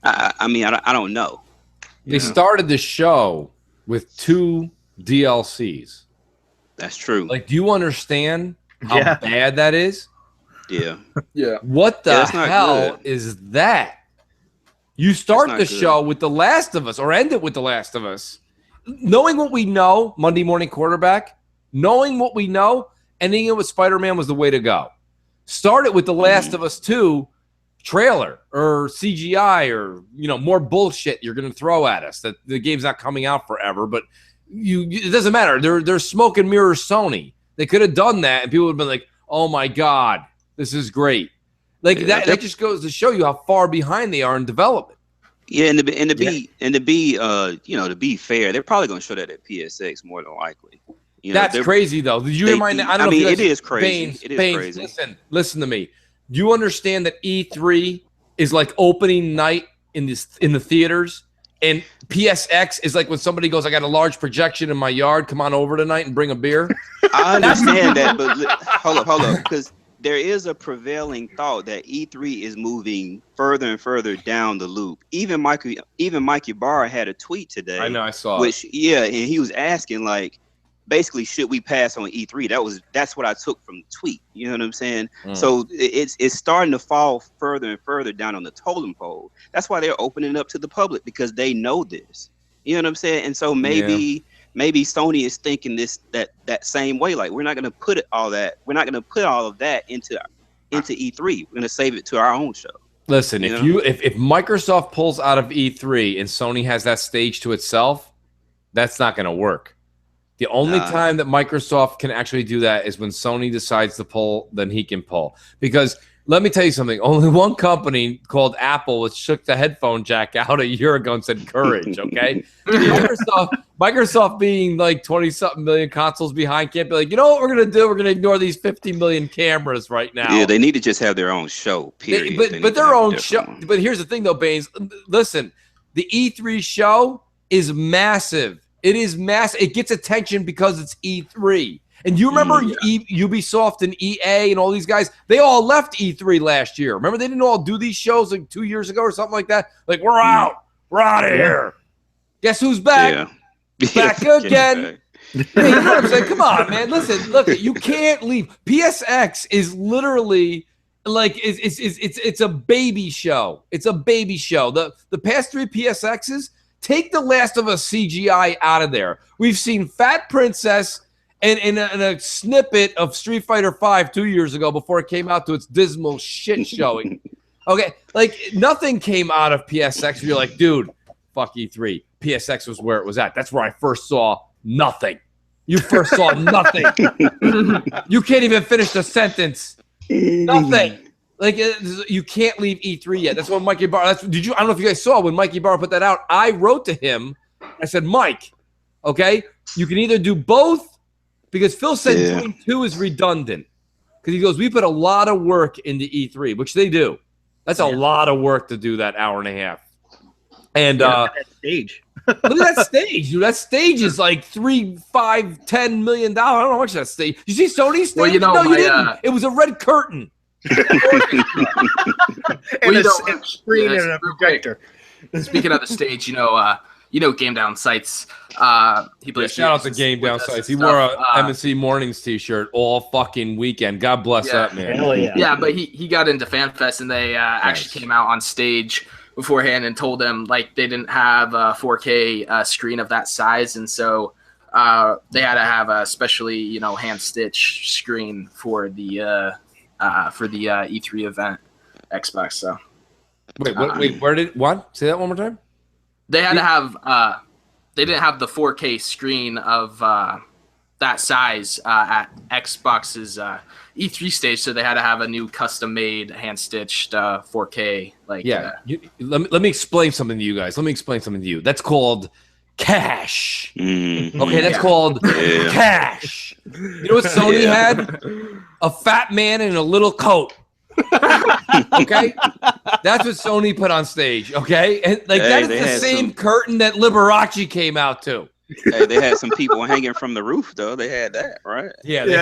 I mean, I don't know. They started the show with 2 DLCs. That's true. Like, do you understand how bad that is? Yeah. Yeah. What the hell is that? You start the show with The Last of Us, or end it with The Last of Us. Knowing what we know, Monday Morning Quarterback, knowing what we know, ending it with Spider-Man was the way to go. Start it with The Last of Us 2 trailer or CGI or, more bullshit you're going to throw at us. That the game's not coming out forever, but it doesn't matter. They're smoke and mirrors Sony. They could have done that, and people would have been like, oh, my God, this is great. Like, that just goes to show you how far behind they are in development. Yeah, and to be fair, they're probably going to show that at PSX more than likely. That's crazy though. Did you hear my? I don't know. It is crazy. It is crazy. Listen to me. Do you understand that E3 is like opening night in the theaters, and PSX is like when somebody goes, "I got a large projection in my yard. Come on over tonight and bring a beer." I understand that, but hold up, because there is a prevailing thought that E3 is moving further and further down the loop. Even Mikey Barr had a tweet today. I know, I saw which, it. Yeah, and he was asking like, basically, should we pass on E3? That's what I took from the tweet. You know what I'm saying? So it's starting to fall further and further down on the totem pole. That's why they're opening up to the public, because they know this. You know what I'm saying? And so maybe Sony is thinking that same way. Like, we're not going to put all of that into E3. We're going to save it to our own show. Listen, if Microsoft pulls out of E3 and Sony has that stage to itself, that's not going to work. The only time that Microsoft can actually do that is when Sony decides to pull, then he can pull. Because let me tell you something. Only one company called Apple shook the headphone jack out a year ago and said courage, okay? Microsoft being like 20-something million consoles behind can't be like, you know what we're going to do? We're going to ignore these 50 million cameras right now. Yeah, they need to just have their own show, period. But their own show. But here's the thing, though, Baines. Listen, the E3 show is massive. It is massive. It gets attention because it's E3. And you remember Ubisoft and EA and all these guys? They all left E3 last year. Remember, they didn't all do these shows like 2 years ago or something like that? Like, we're out. We're out of here. Guess who's back? Back again. Hey, you know what I'm saying? Come on, man. Listen, look, you can't leave. PSX is literally like it's a baby show. It's a baby show. The past 3 PSXs, take the Last of Us CGI out of there. We've seen Fat Princess and a snippet of Street Fighter V 2 years ago before it came out to its dismal shit showing. Okay, like nothing came out of PSX. You're like, dude, fuck E3. PSX was where it was at. That's where I first saw nothing. You first saw nothing. You can't even finish the sentence. Nothing. Like, you can't leave E3 yet. That's what Mikey Barr. I don't know if you guys saw when Mikey Barr put that out. I wrote to him. I said, Mike, okay, you can either do both, because Phil said doing 2 is redundant. Because he goes, we put a lot of work into E3, which they do. That's a lot of work to do that hour and a half. And that stage. look at that stage, dude. That stage is like $3, $5, $10 million. I don't know how much that stage. You see Sony's stage? Well, no, you didn't. It was a red curtain. And a screen and a projector. Speaking of the stage, Game Down Sights. He plays. Shout out to Game Down Sights. He wore a M&C Mornings t-shirt all fucking weekend. God bless that man. Hell yeah. Yeah, but he got into FanFest, and they actually came out on stage beforehand and told them like they didn't have a 4K screen of that size, and so they had to have a specially hand stitched screen for the E3 event Xbox. So wait, where did what? Say that one more time. They had to have they didn't have the 4K screen of that size at Xbox's E3 stage, so they had to have a new custom-made, hand-stitched 4K. Let me explain something to you guys. That's called cash. Okay, that's called cash. You know what Sony had? A fat man in a little coat. Okay, that's what Sony put on stage. Okay, and that is the same curtain that Liberace came out to. Hey, they had some people hanging from the roof, though. They had that, right? Yeah, they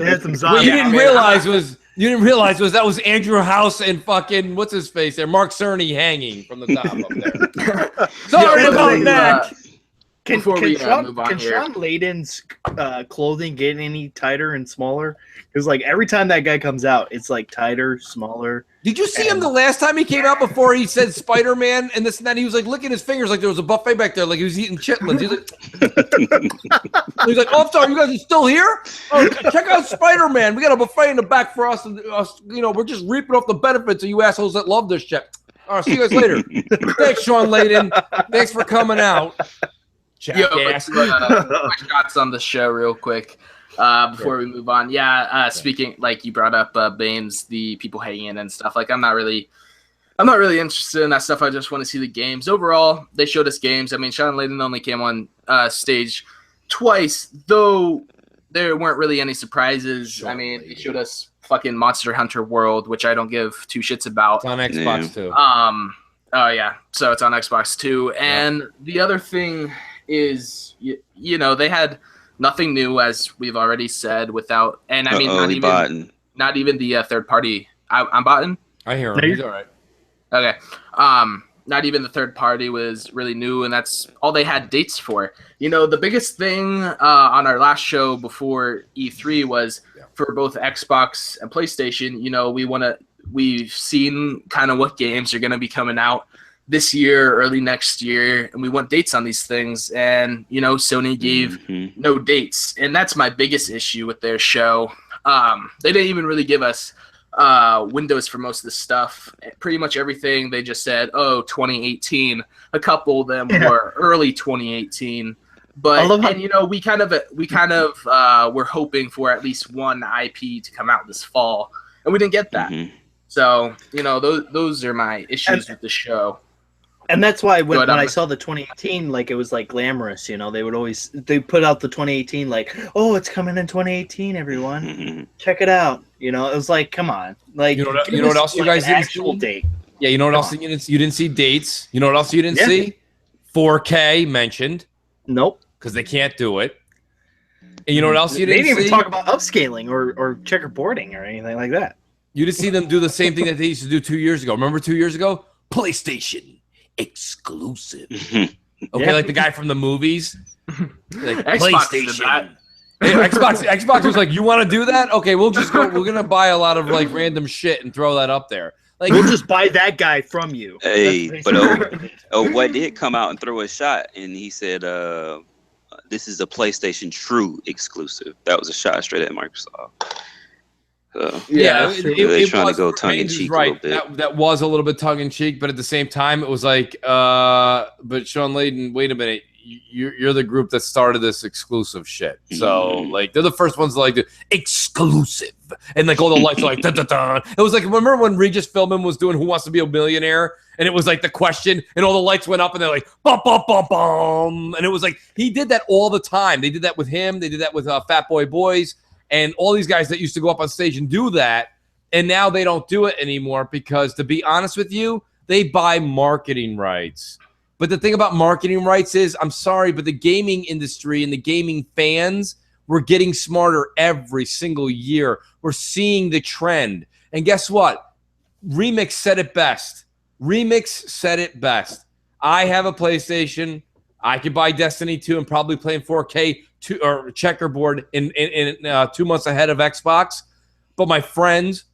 had some zombies. What you didn't realize was that was Andrew House and fucking what's his face there, Mark Cerny hanging from the top up there. Sorry about that. Can Sean Layden's clothing get any tighter and smaller? Because every time that guy comes out, it's tighter, smaller. Did you see him the last time he came out before he said Spider-Man and this and that? He was licking his fingers like there was a buffet back there, like he was eating chitlins. He's like, oh, I'm sorry, you guys are still here? Oh, check out Spider-Man. We got a buffet in the back for us. And we're just reaping off the benefits of you assholes that love this shit. All right, see you guys later. Thanks, Sean Layden. Thanks for coming out. Jackass. My shots on the show real quick before we move on. Speaking, like you brought up Baines, the people hanging and stuff. I'm not really I'm not really interested in that stuff. I just want to see the games. Overall, they showed us games. I mean, Sean Layden only came on stage twice, though there weren't really any surprises. I mean, he showed us fucking Monster Hunter World, which I don't give two shits about. It's on Xbox too. Oh yeah, so it's on Xbox too. And the other thing is, you know, they had nothing new, as we've already said. Without, and I mean, not even the third party. I'm botting. I hear him. He's all right. Okay. Not even the third party was really new, and that's all they had dates for. You know, the biggest thing on our last show before E3 was for both Xbox and PlayStation. You know, we've seen kind of what games are going to be coming out this year, early next year, and we want dates on these things. And, you know, Sony gave no dates, and that's my biggest issue with their show. They didn't even really give us windows for most of the stuff. Pretty much everything they just said, 2018. A couple of them were early 2018. But and you know, we kind of were hoping for at least one IP to come out this fall, and we didn't get that. So, you know, those are my issues with the show. And that's why when I saw the 2018, like, it was like glamorous, you know, they put out the 2018 like, oh, it's coming in 2018, everyone. Check it out. You know, it was like, come on. Like, you know what else you guys didn't actual see? Date. Yeah, you know what else you didn't see dates. You know what else you didn't see? 4K mentioned. Nope. Because they can't do it. And you know what else you didn't see? They didn't even talk about upscaling or checkerboarding or anything like that. You didn't see them do the same thing that they used to do 2 years ago. Remember 2 years ago? PlayStation exclusive. Okay, like the guy from the movies. Like, PlayStation. Xbox was like, you want to do that? Okay, we're gonna buy a lot of like random shit and throw that up there. Like, we'll just buy that guy from you. Hey, but what did come out and throw a shot, and he said, this is a PlayStation True exclusive. That was a shot straight at Microsoft. They're trying to go tongue in cheek a little bit. That was a little bit tongue in cheek, but at the same time, it was like, but Sean Layden, wait a minute, you're the group that started this exclusive shit. So like, they're the first ones to like the exclusive, and like all the lights are like da da da. It was like, remember when Regis Philbin was doing Who Wants to Be a Millionaire, and it was like the question, and all the lights went up, and they're like bum bum bum bum, and it was like he did that all the time. They did that with him. They did that with Fat Boy Boys. And all these guys that used to go up on stage and do that, and now they don't do it anymore because, to be honest with you, they buy marketing rights. But the thing about marketing rights is, I'm sorry, but the gaming industry and the gaming fans, we're getting smarter every single year. We're seeing the trend. And guess what? Remix said it best. I have a PlayStation. I could buy Destiny 2 and probably play in 4K or checkerboard in 2 months ahead of Xbox. But my friends,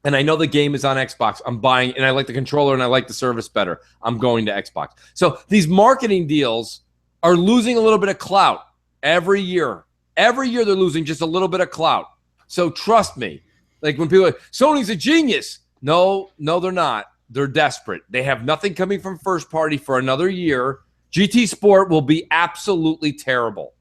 and I know the game is on Xbox, I'm buying, and I like the controller and I like the service better, I'm going to Xbox. So these marketing deals are losing a little bit of clout every year. Every year they're losing just a little bit of clout. So trust me. Like when people are like, Sony's a genius. No, they're not. They're desperate. They have nothing coming from first party for another year. GT Sport will be absolutely terrible.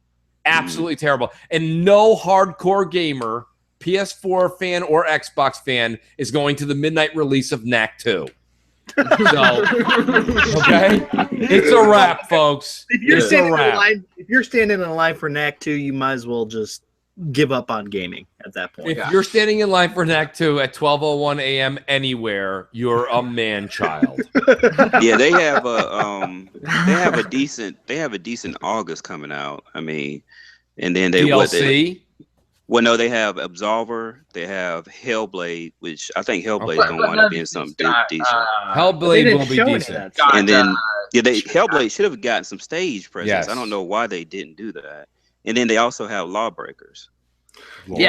Absolutely terrible. And no hardcore gamer, PS4 fan or Xbox fan, is going to the midnight release of Knack 2. So, okay? It's a wrap, folks. If you're standing in line for Knack 2, you might as well just give up on gaming at that point. If you're standing in line for Knack 2 at 12:01 a.m. anywhere, you're a man child. Yeah, they have a decent August coming out. I mean, and then they DLC. No, they have Absolver, they have Hellblade, which I think Hellblade is gonna wind up being something decent. Hellblade will be decent. And then Hellblade should have gotten some stage presence. Yes. I don't know why they didn't do that. And then they also have Lawbreakers. I mean,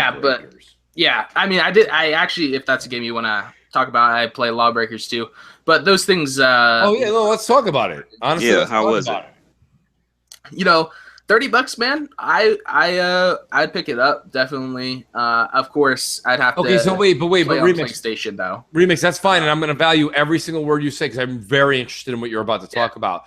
I actually, if that's a game you want to talk about, I play Lawbreakers too. But those things. Let's talk about it. Honestly, how was it? You know, $30, man. I'd pick it up definitely. Of course, I'd have to. Okay, so wait, but Remix PlayStation though. Remix, that's fine, and I'm going to value every single word you say because I'm very interested in what you're about to talk about.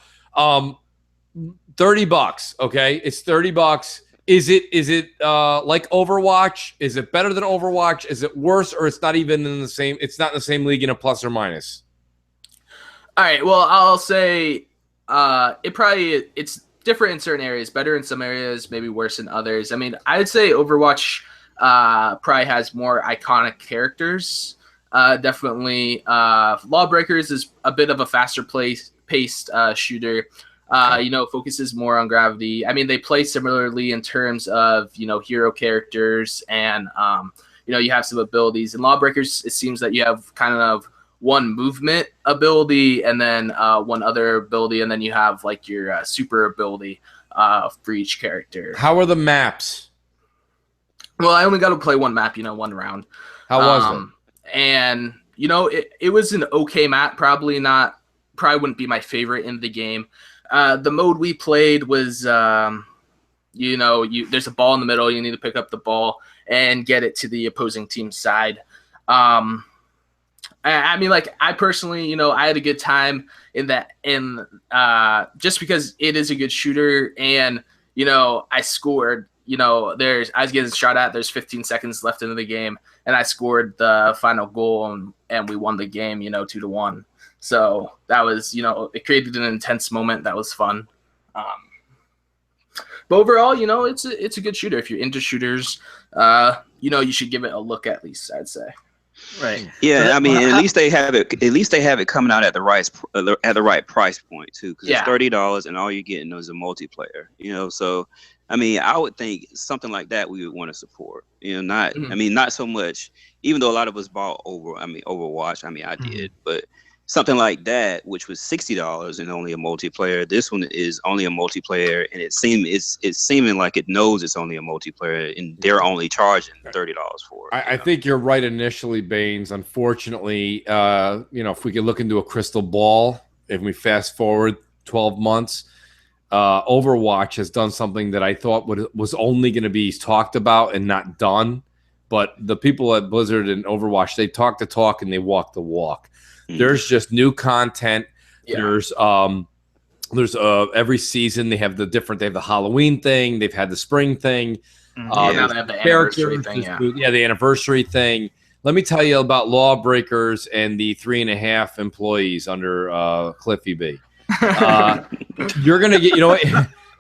$30, okay? It's $30. Is it like Overwatch? Is it better than Overwatch? Is it worse, or it's not even in the same? It's not in the same league in a plus or minus. All right. Well, I'll say it's different in certain areas, better in some areas, maybe worse in others. I mean, I'd say Overwatch probably has more iconic characters. Definitely, Lawbreakers is a bit of a faster paced shooter. Focuses more on gravity. I mean, they play similarly in terms of hero characters and you have some abilities. In Lawbreakers, it seems that you have kind of one movement ability and then one other ability, and then you have like your super ability for each character. How are the maps? Well, I only got to play one map, one round. How was it? And it was an okay map. Probably wouldn't be my favorite in the game. The mode we played was, there's a ball in the middle. You need to pick up the ball and get it to the opposing team's side. I mean, like, I personally, I had a good time in that, and just because it is a good shooter, and I scored. I was getting shot at. There's 15 seconds left into the game, and I scored the final goal, and we won the game. 2-1. So that was, it created an intense moment. That was fun. But overall, it's a good shooter. If you're into shooters, you should give it a look at least, I'd say. Right. Yeah, I mean, at least they have it. At least they have it coming out at the right price point too, because it's $30, and all you're getting is a multiplayer. So I mean, I would think something like that we would want to support. Not. I mean, not so much. Even though a lot of us bought Overwatch. I mean, I did, but something like that, which was $60 and only a multiplayer. This one is only a multiplayer, and it's seeming like it knows it's only a multiplayer, and they're only charging $30 for it. I think you're right initially, Baines. Unfortunately, if we could look into a crystal ball, if we fast forward 12 months, Overwatch has done something that I thought was only going to be talked about and not done. But the people at Blizzard and Overwatch, they talk the talk and they walk the walk. There's just new content. Yeah. There's every season they have the Halloween thing. They've had the spring thing. Now they have the anniversary thing. The anniversary thing. Let me tell you about Lawbreakers and the 3.5 employees under Cliffy B. You're gonna get.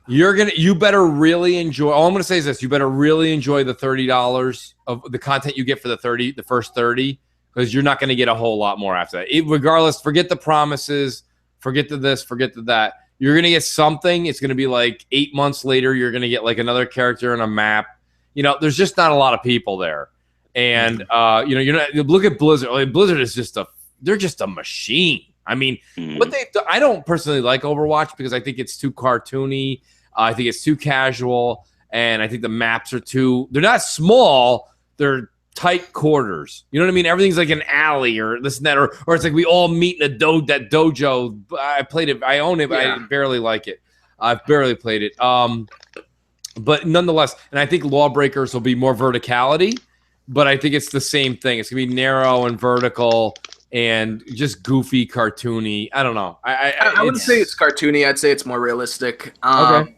You better really enjoy. All I'm gonna say is this: you better really enjoy the $30 of the content you get for the first 30. Because you're not going to get a whole lot more after that. Regardless, forget the promises, forget the this, forget the that. You're going to get something. It's going to be like 8 months later. You're going to get like another character on a map. There's just not a lot of people there. And, you're not look at Blizzard. Like, Blizzard is they're just a machine. I mean, I don't personally like Overwatch because I think it's too cartoony. I think it's too casual. And I think the maps are they're not small. They're tight quarters. You know what I mean? Everything's like an alley or this and that, or it's like we all meet in that dojo. I played it. I own it, but I barely like it. I've barely played it. But nonetheless, and I think Lawbreakers will be more verticality, but I think it's the same thing. It's gonna be narrow and vertical and just goofy, cartoony. I don't know. I wouldn't say it's cartoony. I'd say it's more realistic. Okay.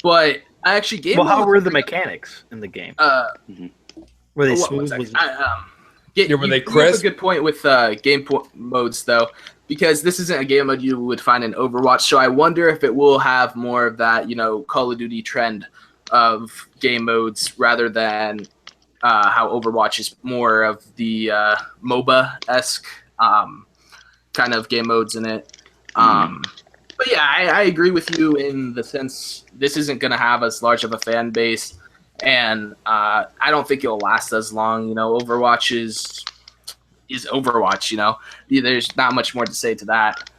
But I actually how were the mechanics in the game? Were they smooth? Were they crisp? You have a good point with game modes, though, because this isn't a game mode you would find in Overwatch. So I wonder if it will have more of that, Call of Duty trend of game modes rather than how Overwatch is more of the MOBA-esque kind of game modes in it. But yeah, I agree with you in the sense this isn't going to have as large of a fan base. And I don't think it'll last as long. Overwatch is Overwatch. There's not much more to say to that.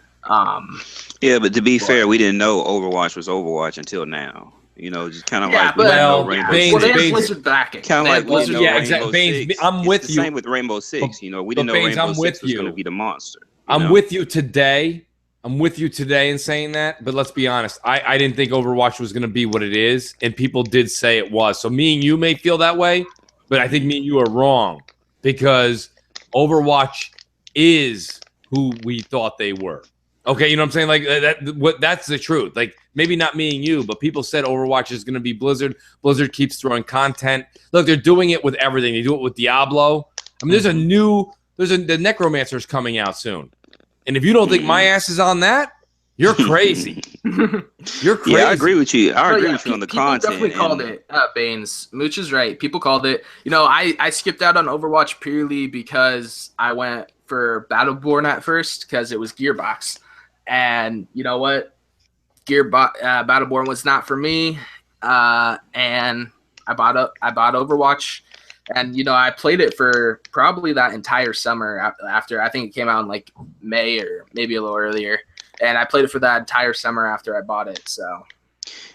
Yeah, but to be fair, we didn't know Overwatch was Overwatch until now. Just kind of Blizzard backing. Kind of like Blizzard. Yeah, exactly. I'm with you. Same with Rainbow Six. We didn't know Rainbow Six was going to be the monster. I'm with you today. I'm with you today in saying that, but let's be honest. I didn't think Overwatch was going to be what it is, and people did say it was. So me and you may feel that way, but I think me and you are wrong because Overwatch is who we thought they were. Okay, you know what I'm saying? Like that's the truth. Like maybe not me and you, but people said Overwatch is going to be Blizzard. Blizzard keeps throwing content. Look, they're doing it with everything. They do it with Diablo. I mean, the Necromancer's coming out soon. And if you don't think my ass is on that, you're crazy. You're crazy. Yeah, I agree with you. I agree with you on the people content. Definitely called it, Baines. Mooch is right. People called it. I skipped out on Overwatch purely because I went for Battleborn at first because it was Gearbox. And you know what? Battleborn was not for me. And I bought Overwatch. And, I played it for probably that entire summer after. I think it came out in like May or maybe a little earlier. And I played it for that entire summer after I bought it. So,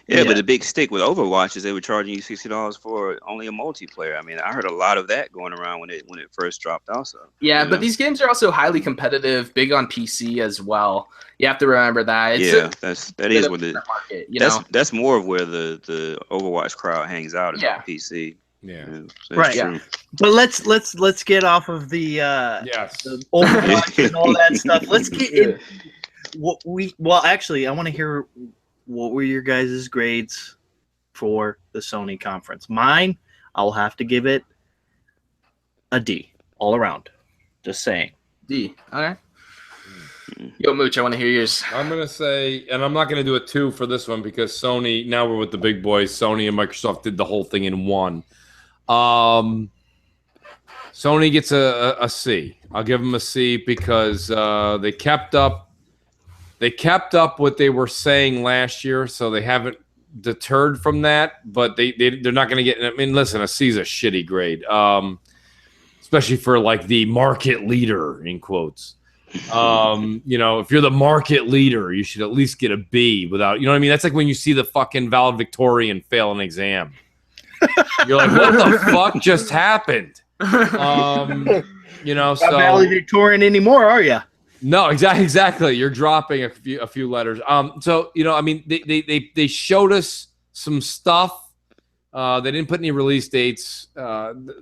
yeah, but the big stick with Overwatch is they were charging you $60 for only a multiplayer. I mean, I heard a lot of that going around when it first dropped also. Yeah, but these games are also highly competitive, big on PC as well. You have to remember that. That is what market, that's more of where the Overwatch crowd hangs out is on PC. Yeah. Right. True. Yeah. But let's get off of the Overwatch and all that stuff. Let's get in. Actually, I want to hear what were your guys' grades for the Sony conference. Mine, I'll have to give it a D all around. Just saying. D. All right. Yo, Mooch, I want to hear yours. I'm going to say, and I'm not going to do a 2 for this one because Sony, now we're with the big boys. Sony and Microsoft did the whole thing in one. Sony gets a C. I'll give them a C because they kept up what they were saying last year, so they haven't deterred from that. But they're not going to get. I mean, listen, a C is a shitty grade, especially for like the market leader in quotes. If you're the market leader, you should at least get a B without. You know what I mean? That's like when you see the fucking valedictorian fail an exam. You're like, what the fuck just happened? Not valedictorian anymore, are you? No, exactly. You're dropping a few letters. They showed us some stuff. They didn't put any release dates.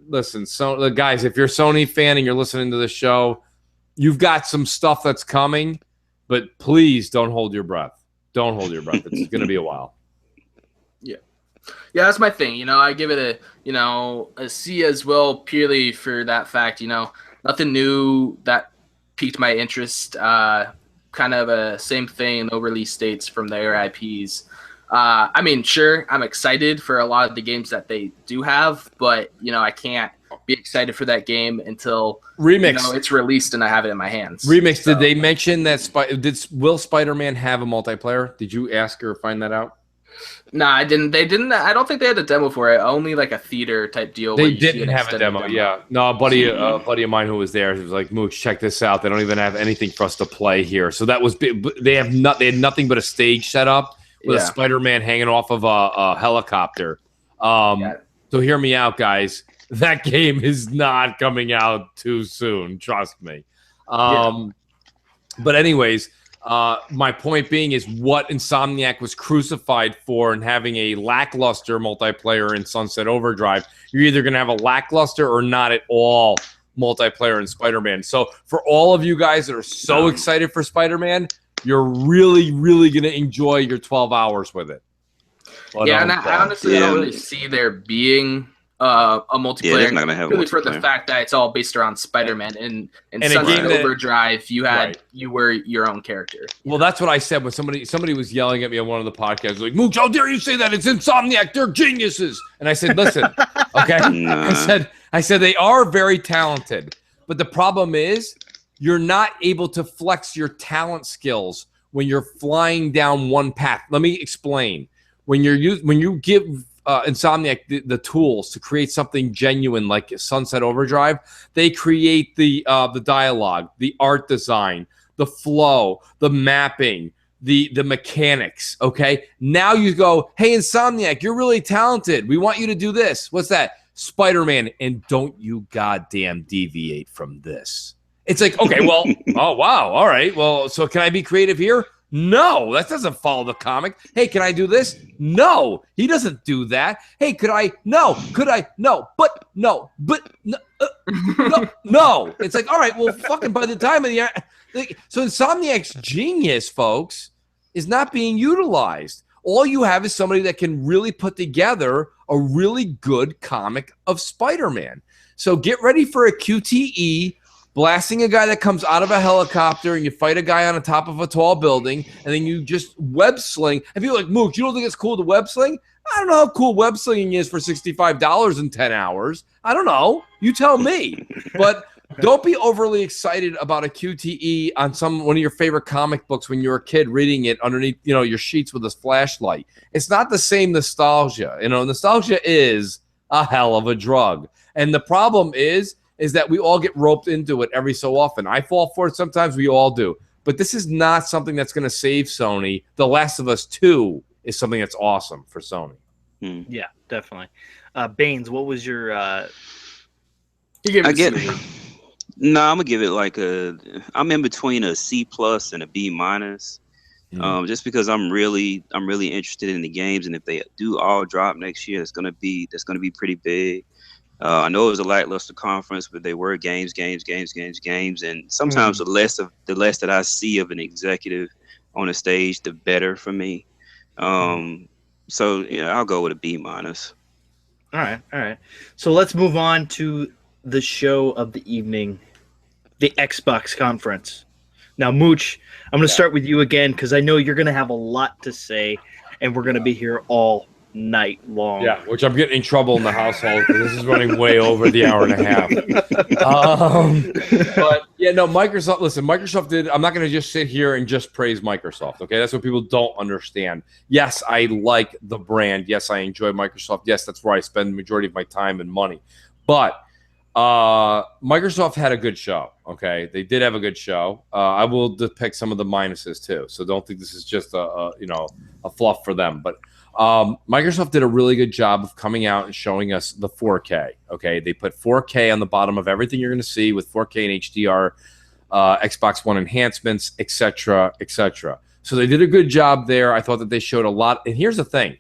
Listen, so guys, if you're a Sony fan and you're listening to the show, you've got some stuff that's coming, but please don't hold your breath. Don't hold your breath. It's going to be a while. Yeah, that's my thing. I give it a C as well, purely for that fact. Nothing new that piqued my interest. Kind of a same thing, no release dates from their IPs. Sure, I'm excited for a lot of the games that they do have, but I can't be excited for that game until Remix. It's released and I have it in my hands. Remix. So, did they mention that? Will Spider-Man have a multiplayer? Did you ask or find that out? No, I didn't. They didn't. I don't think they had a demo for it. Only like a theater type deal. They didn't have a demo. Yeah, no, a buddy of mine who was there was like, "Mooch, check this out. They don't even have anything for us to play here." So that was they had nothing but a stage set up with a Spider-Man hanging off of a helicopter. So hear me out, guys. That game is not coming out too soon. Trust me. But anyways. My point being is what Insomniac was crucified for and having a lackluster multiplayer in Sunset Overdrive. You're either going to have a lackluster or not at all multiplayer in Spider-Man. So for all of you guys that are so excited for Spider-Man, you're really, really going to enjoy your 12 hours with it. But, and I honestly don't really see there being a multiplayer, really for the fact that it's all based around Spider-Man. And Sunset Overdrive, you were your own character. Well, that's what I said when somebody was yelling at me on one of the podcasts, like, "Mooch, how dare you say that? It's Insomniac. They're geniuses." And I said, "Listen, okay." I said they are very talented, but the problem is you're not able to flex your talent skills when you're flying down one path. Let me explain. When you give Insomniac the tools to create something genuine like Sunset Overdrive, they create the dialogue, the art design, the flow, the mapping, the mechanics. Okay, now you go, "Hey, Insomniac, you're really talented. We want you to do this. What's that? Spider-Man, and don't you goddamn deviate from this." It's like, okay, well, oh wow, all right, well, so can I be creative here? No, that doesn't follow the comic. Hey, can I do this? No, he doesn't do that. Hey, could I? No, could I? No, but no, no. It's like, all right, well, fucking by the time of the so Insomniac's genius, folks, is not being utilized. All you have is somebody that can really put together a really good comic of Spider-Man. So get ready for a QTE blasting a guy that comes out of a helicopter and you fight a guy on the top of a tall building and then you just web sling. And people are like, Mooch, you don't think it's cool to web sling? I don't know how cool web slinging is for $65 in 10 hours. I don't know. You tell me. But don't be overly excited about a QTE on one of your favorite comic books when you're a kid reading it underneath, your sheets with a flashlight. It's not the same nostalgia. Nostalgia is a hell of a drug. And the problem is that we all get roped into it every so often. I fall for it sometimes. We all do. But this is not something that's going to save Sony. The Last of Us 2 is something that's awesome for Sony. Yeah, definitely. Baines, what was your... No, I'm gonna give it I'm in between a C+ and a B-. Just because I'm really interested in the games, and if they do all drop next year, that's gonna be pretty big. I know it was a lackluster conference, but they were games, and sometimes the less that I see of an executive on a stage, the better for me. So I'll go with a B-. All right. So let's move on to the show of the evening, the Xbox conference. Now, Mooch, I'm going to start with you again because I know you're going to have a lot to say, and we're going to be here all night long. Yeah, which I'm getting in trouble in the household because this is running way over the hour and a half. But yeah, no, Microsoft. Listen, Microsoft did. I'm not going to just sit here and just praise Microsoft. Okay, that's what people don't understand. Yes, I like the brand. Yes, I enjoy Microsoft. Yes, that's where I spend the majority of my time and money. But Microsoft had a good show. Okay, they did have a good show. I will depict some of the minuses too. So don't think this is just a fluff for them. But Microsoft did a really good job of coming out and showing us the 4K. Okay, they put 4K on the bottom of everything you're going to see with 4K and HDR, Xbox One enhancements, etc., etc. So they did a good job there. I thought that they showed a lot. And here's the thing.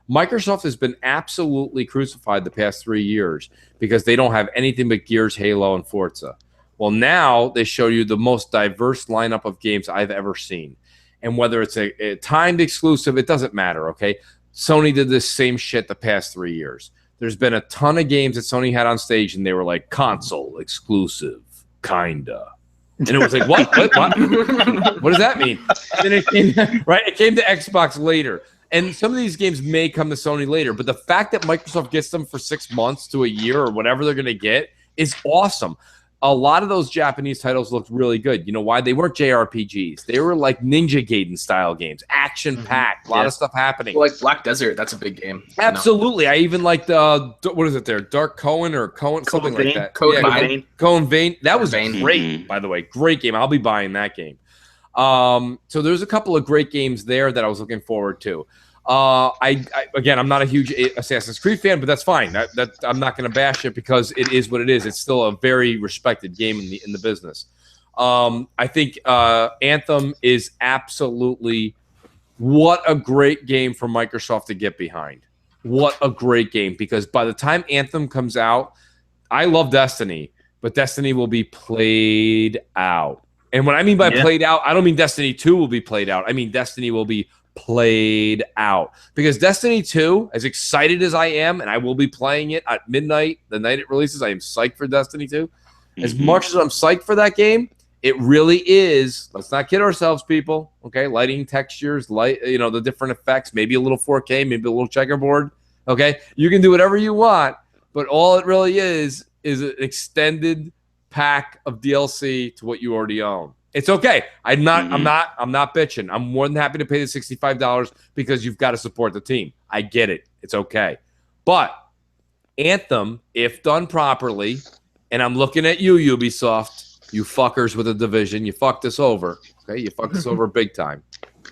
Microsoft has been absolutely crucified the past 3 years because they don't have anything but Gears, Halo, and Forza. Well, now they show you the most diverse lineup of games I've ever seen. And whether it's a timed exclusive, it doesn't matter, okay? Sony did this same shit the past 3 years. There's been a ton of games that Sony had on stage, and they were like, console exclusive, kinda. And it was like, what? What does that mean? And then it came to Xbox later. And some of these games may come to Sony later, but the fact that Microsoft gets them for 6 months to a year or whatever they're going to get is awesome. A lot of those Japanese titles looked really good. You know why? They weren't JRPGs. They were like Ninja Gaiden style games, action-packed, a lot of stuff happening. Well, like Black Desert, that's a big game. Absolutely. I even liked, what is it there? Dark Cohen or Cohen, something like that. Cohen Vein. That was great, by the way. Great game. I'll be buying that game. So there's a couple of great games there that I was looking forward to. Again, I'm not a huge Assassin's Creed fan, but that's fine. I'm not going to bash it because it is what it is. It's still a very respected game in the business. I think Anthem is absolutely what a great game for Microsoft to get behind. What a great game, because by the time Anthem comes out, I love Destiny, but Destiny will be played out. And what I mean by played out, I don't mean Destiny 2 will be played out. I mean Destiny will be played out. Because Destiny 2, as excited as I am, and I will be playing it at midnight, the night it releases, I am psyched for Destiny 2. As much as I'm psyched for that game, it really is, let's not kid ourselves, people, okay? Lighting, textures, the different effects, maybe a little 4K, maybe a little checkerboard, okay? You can do whatever you want, but all it really is an extended pack of DLC to what you already own. It's okay. I'm not bitching. I'm more than happy to pay the $65 because you've got to support the team. I get it. It's okay. But Anthem, if done properly, and I'm looking at you, Ubisoft, you fuckers with a division, you fucked us over. Okay, you fucked us over big time.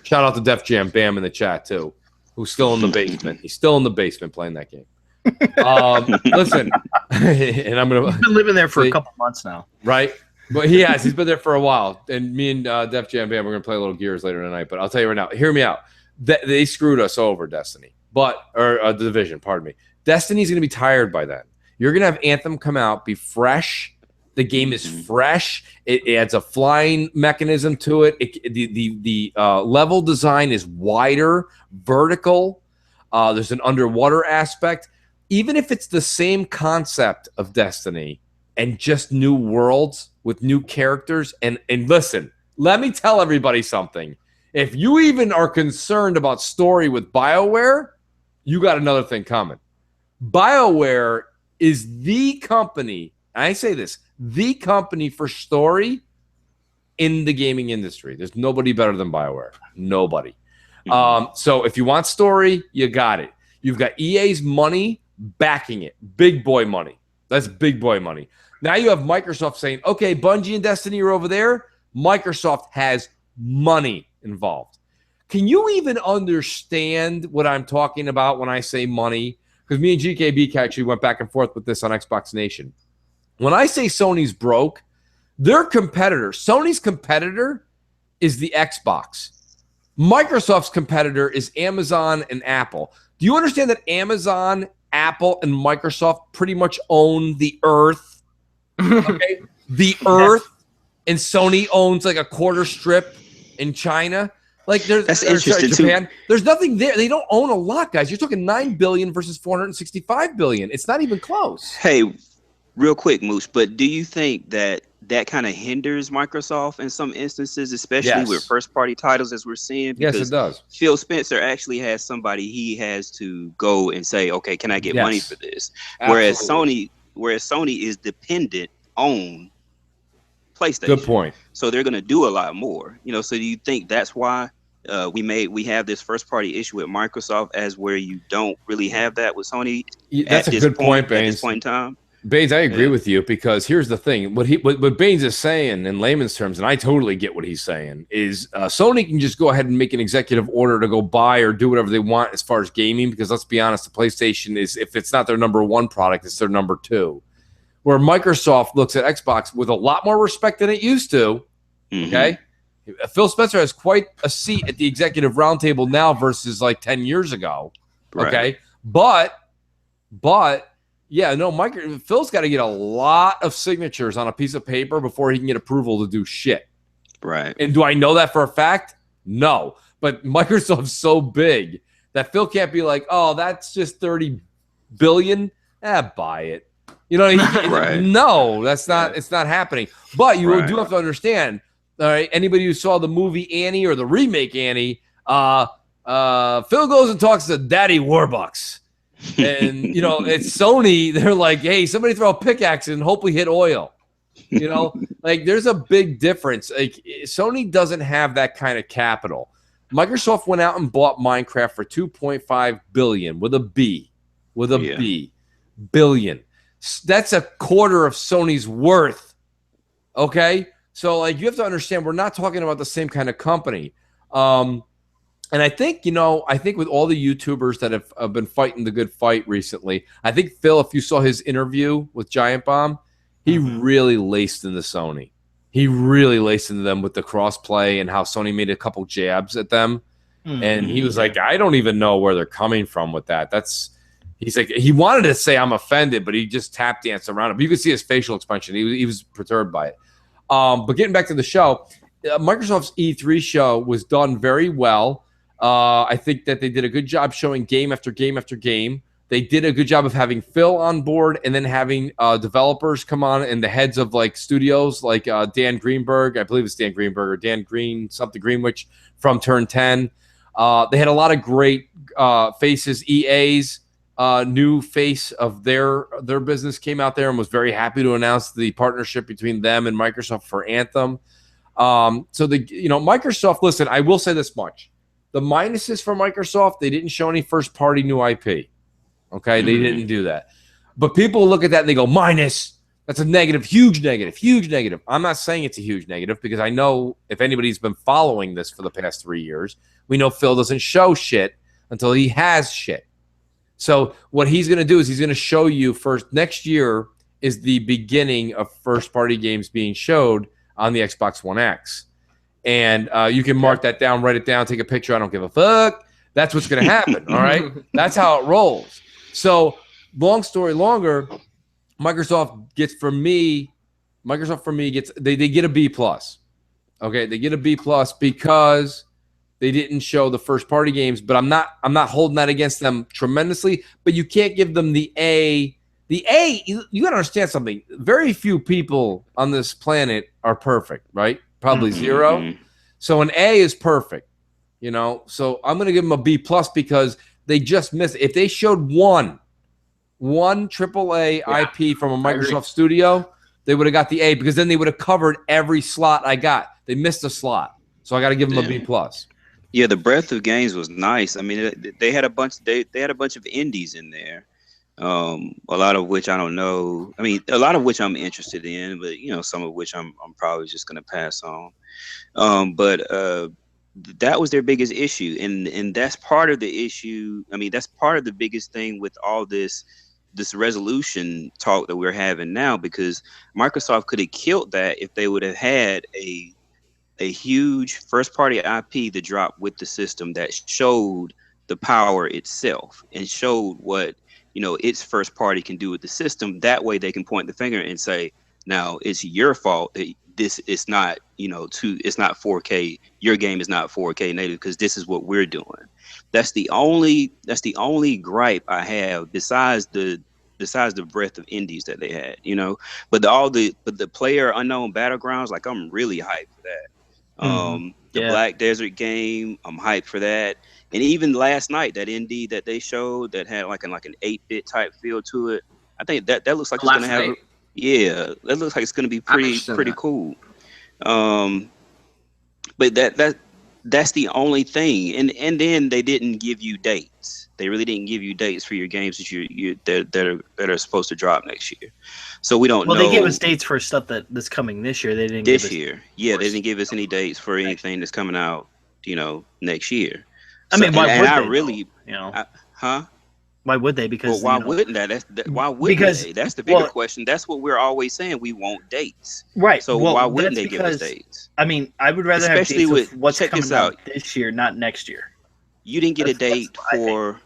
Shout out to Def Jam Bam in the chat too, who's still in the basement. He's still in the basement playing that game. Listen, and I'm gonna. He's been living there for a couple months now, right? But he has. He's been there for a while. And me and Def Jam Bam, we're gonna play a little Gears later tonight. But I'll tell you right now, hear me out. They screwed us over, Destiny, or the Division. Pardon me. Destiny's gonna be tired by then. You're gonna have Anthem come out, be fresh. The game is fresh. It adds a flying mechanism to it. The level design is wider, vertical. There's an underwater aspect. Even if it's the same concept of Destiny and just new worlds, with new characters. And listen, let me tell everybody something. If you even are concerned about story with BioWare, you got another thing coming. BioWare is the company, I say this, the company for story in the gaming industry. There's nobody better than BioWare. Nobody. So if you want story, you got it. You've got EA's money backing it. Big boy money. That's big boy money. Now you have Microsoft saying, okay, Bungie and Destiny are over there. Microsoft has money involved. Can you even understand what I'm talking about when I say money? Because me and GKB actually went back and forth with this on Xbox Nation. When I say Sony's broke, their competitor, Sony's competitor is the Xbox. Microsoft's competitor is Amazon and Apple. Do you understand that Amazon, Apple, and Microsoft pretty much own the earth? Okay? The earth, and Sony owns like a quarter strip in China. Like That's interesting Japan. too. There's nothing there. They don't own a lot, guys. You're talking $9 billion versus $465 billion. It's not even close. Hey, real quick, Mooch, but do you think that kind of hinders Microsoft in some instances, especially with first-party titles, as we're seeing? Yes, Because it does. Phil Spencer actually has somebody he has to go and say, okay, can I get money for this? Absolutely. Whereas Sony is dependent on PlayStation. Good point. So they're going to do a lot more. So do you think that's why we have this first-party issue with Microsoft, as where you don't really have that with Sony? That's a good point, At Baines. this point in time. Baines, I agree with you, because here's the thing. What Baines is saying in layman's terms, and I totally get what he's saying, is Sony can just go ahead and make an executive order to go buy or do whatever they want as far as gaming, because let's be honest, the PlayStation is, if it's not their number one product, it's their number two. Where Microsoft looks at Xbox with a lot more respect than it used to, okay? Phil Spencer has quite a seat at the executive roundtable now versus like 10 years ago, okay? Right. But yeah, no, Phil's got to get a lot of signatures on a piece of paper before he can get approval to do shit. Right. And do I know that for a fact? No. But Microsoft's so big that Phil can't be like, oh, that's just $30 billion. Buy it. You know, Right. No, that's not. It's not happening. But you do have to understand. All right, anybody who saw the movie Annie or the remake Annie, Phil goes and talks to Daddy Warbucks. And it's Sony. They're like, hey, somebody throw a pickaxe and hope we hit oil. Like there's a big difference. Like Sony doesn't have that kind of capital. Microsoft went out and bought Minecraft for $2.5 billion with a B, B, billion. That's a quarter of Sony's worth. Okay, so like you have to understand, we're not talking about the same kind of company. And I think, with all the YouTubers that have been fighting the good fight recently, I think, Phil, if you saw his interview with Giant Bomb, he really laced into Sony. He really laced into them with the crossplay and how Sony made a couple jabs at them. And he was like, I don't even know where they're coming from with that. He's like, he wanted to say I'm offended, but he just tap danced around it. But you could see his facial expression. He was perturbed by it. But getting back to the show, Microsoft's E3 show was done very well. I think that they did a good job showing game after game after game. They did a good job of having Phil on board and then having developers come on and the heads of like studios like Dan Greenberg, I believe it's Dan Greenberg or Dan Green, something Greenwich from Turn 10. They had a lot of great faces. EA's new face of their business came out there and was very happy to announce the partnership between them and Microsoft for Anthem. So Microsoft, listen, I will say this much. The minuses for Microsoft, they didn't show any first-party new IP. Okay, they didn't do that. But people look at that and they go, minus, that's a negative, huge negative, huge negative. I'm not saying it's a huge negative because I know if anybody's been following this for the past 3 years, we know Phil doesn't show shit until he has shit. So what he's going to do is he's going to show you first. Next year is the beginning of first-party games being showed on the Xbox One X. And you can mark that down, write it down, take a picture. I don't give a fuck. That's what's going to happen, all right? That's how it rolls. So long story longer, Microsoft for me they get a B+. Okay, they get a B+ because they didn't show the first party games, but I'm not holding that against them tremendously, but you can't give them the A The A, you got to understand something. Very few people on this planet are perfect, right? Probably zero. So an A is perfect, you know. So I'm going to give them a B plus because they just missed. If they showed one AAA IP from a Microsoft studio, they would have got the A because then they would have covered every slot I got. They missed a slot, so I got to give them a B plus. Yeah, the breadth of games was nice. I mean, they had a bunch. They had a bunch of indies in there. A lot of which I don't know. I mean, a lot of which I'm interested in, but you know, some of which I'm probably just gonna pass on. But that was their biggest issue, and that's part of the issue. I mean, that's part of the biggest thing with all this resolution talk that we're having now, because Microsoft could have killed that if they would have had a huge first party IP to drop with the system that showed the power itself and showed what, you know, its first party can do with the system. That way they can point the finger and say, now it's your fault that this is not, you know, it's not 4K. Your game is not 4K native because this is what we're doing. That's the only gripe I have besides the breadth of indies that they had, you know. But the player unknown battlegrounds, like, I'm really hyped for that. The Black Desert game, I'm hyped for that. And even last night, that indie that they showed that had like an 8-bit type feel to it, I think that looks like it's gonna have that looks like it's gonna be pretty cool. But that's the only thing. And then they didn't give you dates. They really didn't give you dates for your games that are supposed to drop next year. So we don't know. Well, they gave us dates for stuff that's coming this year. They didn't this give us year. Yeah, they didn't give us any dates for anything that's coming out, you know, next year. I mean, why would I they? really, you know, why would they? Because why wouldn't that? Why wouldn't they? That's the bigger question. That's what we're always saying. We want dates, right? So why wouldn't they give us dates? I mean, I would rather especially have dates with what's check coming this out this year, not next year. You didn't get a date for.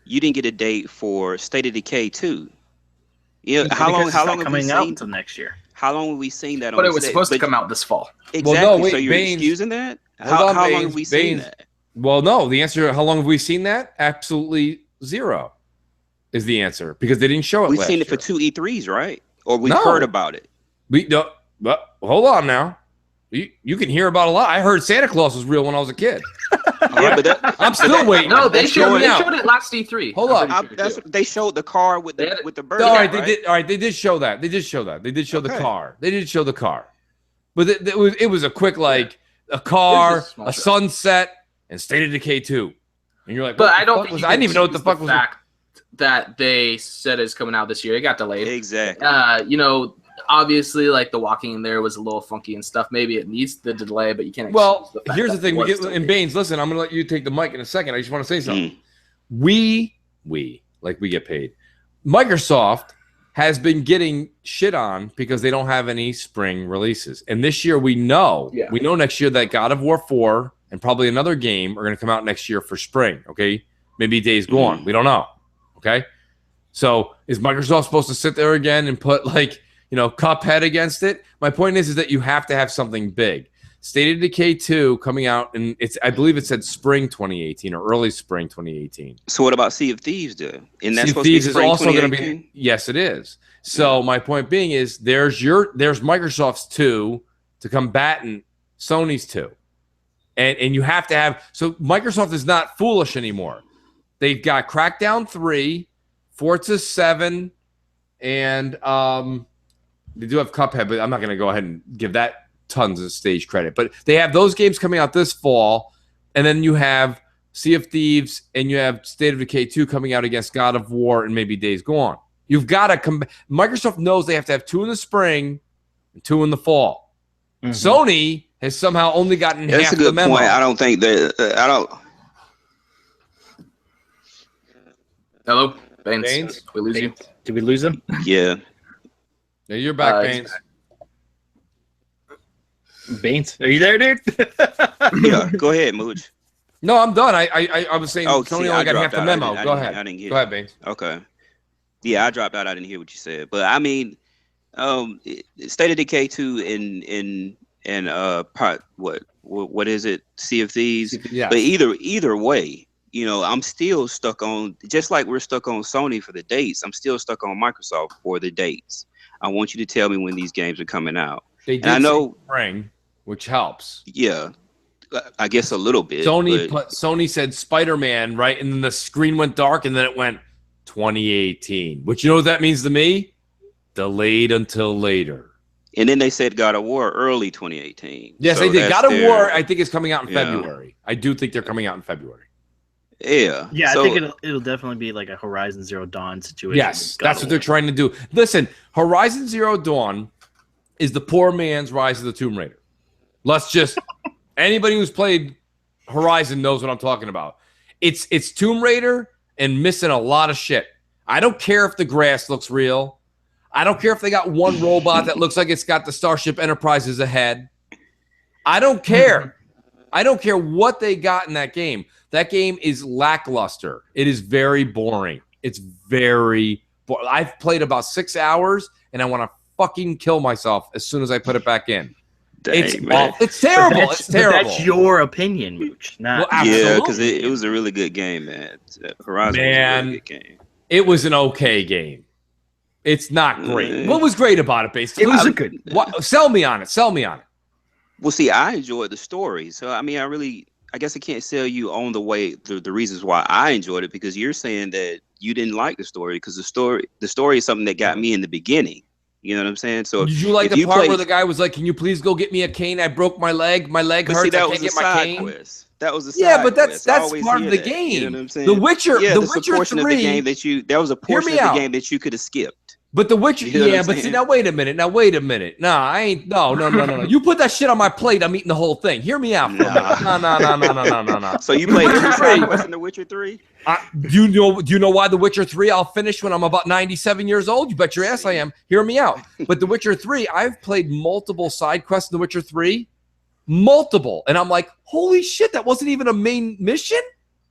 You didn't get a date for State of Decay 2. You know, how long have we seen out until next year? How long have we seen that? But it was supposed to come out this fall. Exactly. Well, no, wait, so you're excusing that? How long have we seen that? Well, no. The answer: how long have we seen that? Absolutely zero is the answer, because they didn't show it. We've seen it for 2 E3s, right? Or we've heard about it. We don't. But hold on now. You can hear about a lot. I heard Santa Claus was real when I was a kid. Yeah, but I'm still waiting. No, they showed it last E3. Hold on. They showed the car with the bird. All right, they did. All right, they did show that. They did show that. They did show the car. They did show the car. But it was a quick, like, a car, a sunset, and State of Decay 2. And you're like, but I don't think I didn't even know what the fuck was. Fact that they said is coming out this year. It got delayed. Exactly. You know, obviously, like, the walking in there was a little funky and stuff. Maybe it needs the delay, but you can't. Well, here's the thing. And Baines, listen, I'm going to let you take the mic in a second. I just want to say something. We get paid. Microsoft has been getting shit on because they don't have any spring releases. And this year we know next year that God of War 4 and probably another game are going to come out next year for spring. Okay. Maybe Days Gone. We don't know. Okay. So is Microsoft supposed to sit there again and put, like, you know, Cuphead against it? My point is that you have to have something big. State of Decay 2 coming out, and I believe it said spring 2018 or early spring 2018. So what about Sea of Thieves, though? And that's Sea of Thieves is also going to be. Yes, it is. So my point being is there's Microsoft's 2 to combat Sony's 2, and you have to have. So Microsoft is not foolish anymore. They've got Crackdown 3, Forza 7, and they do have Cuphead, but I'm not going to go ahead and give that tons of stage credit. But they have those games coming out this fall, and then you have Sea of Thieves, and you have State of Decay 2 coming out against God of War and maybe Days Gone. You've got to come. Microsoft knows they have to have 2 in the spring and 2 in the fall. Sony has somehow only gotten half the memo. That's a good point. I don't think that. I don't. Hello, Baines. Did we lose you? Did we lose him? Yeah. Yeah, you're back, Baines. Baines, are you there, dude? Yeah, go ahead, Mooch. No, I'm done. I was saying Tony only got half the memo. Go ahead. I didn't get Go ahead, Baines. Okay. Yeah, I dropped out. I didn't hear what you said, but I mean, State of Decay 2 and part what is it? Sea of Thieves. Yeah. But either way, I'm still stuck on, just like we're stuck on Sony for the dates. I'm still stuck on Microsoft for the dates. I want you to tell me when these games are coming out. They And I did know, say spring, which helps. yeah, I guess a little bit. Sony said Spider-Man, right? And then the screen went dark, and then it went 2018. Which you know what that means to me? Delayed until later. And then they said God of War early 2018. Yes, So they did. that's God of their- War, I think, is coming out in Yeah. February. I do think they're coming out in February. Yeah. Yeah, So, I think it'll definitely be like a Horizon Zero Dawn situation. Yes, with God that's of what they're War. trying to do. Listen, Horizon Zero Dawn is the poor man's Rise of the Tomb Raider. Let's just anybody who's played Horizon knows what I'm talking about. It's Tomb Raider and missing a lot of shit. I don't care if the grass looks real. I don't care if they got one robot that looks like it's got the Starship Enterprises ahead. I don't care. I don't care what they got in that game. That game is lackluster. It is very boring. It's very boring. I've played about 6 hours, and I want to fucking kill myself as soon as I put it back in. It's man. awful. It's terrible. But It's terrible. That's your opinion, Mooch. Not Well, Yeah, because absolutely. it was a really good game, man. Horizon Man. was a really good game. It was an okay game. It's not great. Mm. What was great about it, basically? It was a good. Sell me on it. Sell me on it. Well, see, I enjoyed the story. So, I mean, I guess I can't sell you on the reasons why I enjoyed it, because you're saying that you didn't like the story because the story is something that got me in the beginning. You know what I'm saying? So Did you like if the you part play- where the guy was like, "Can you please go get me a cane? I broke my leg. My leg But hurts. see, that I was can't a get my side cane." quest. That was a side Yeah, but quest. I that's always part hear of the that. game. You know what I'm saying? The Witcher, Yeah, The that's Witcher a portion 3. of the game that was a portion me of the out. game that you could have skipped. But The Witcher, You know what yeah, I'm but see, saying? now wait a minute. No, I ain't. No. You put that shit on my plate, I'm eating the whole thing. Hear me out for a minute. No. So you played every Witcher side 3. quest in The Witcher 3? Do you know why The Witcher 3 I'll finish when I'm about 97 years old? You bet your ass I am. Hear me out. But The Witcher 3, I've played multiple side quests in The Witcher 3. Multiple. And I'm like, holy shit, that wasn't even a main mission?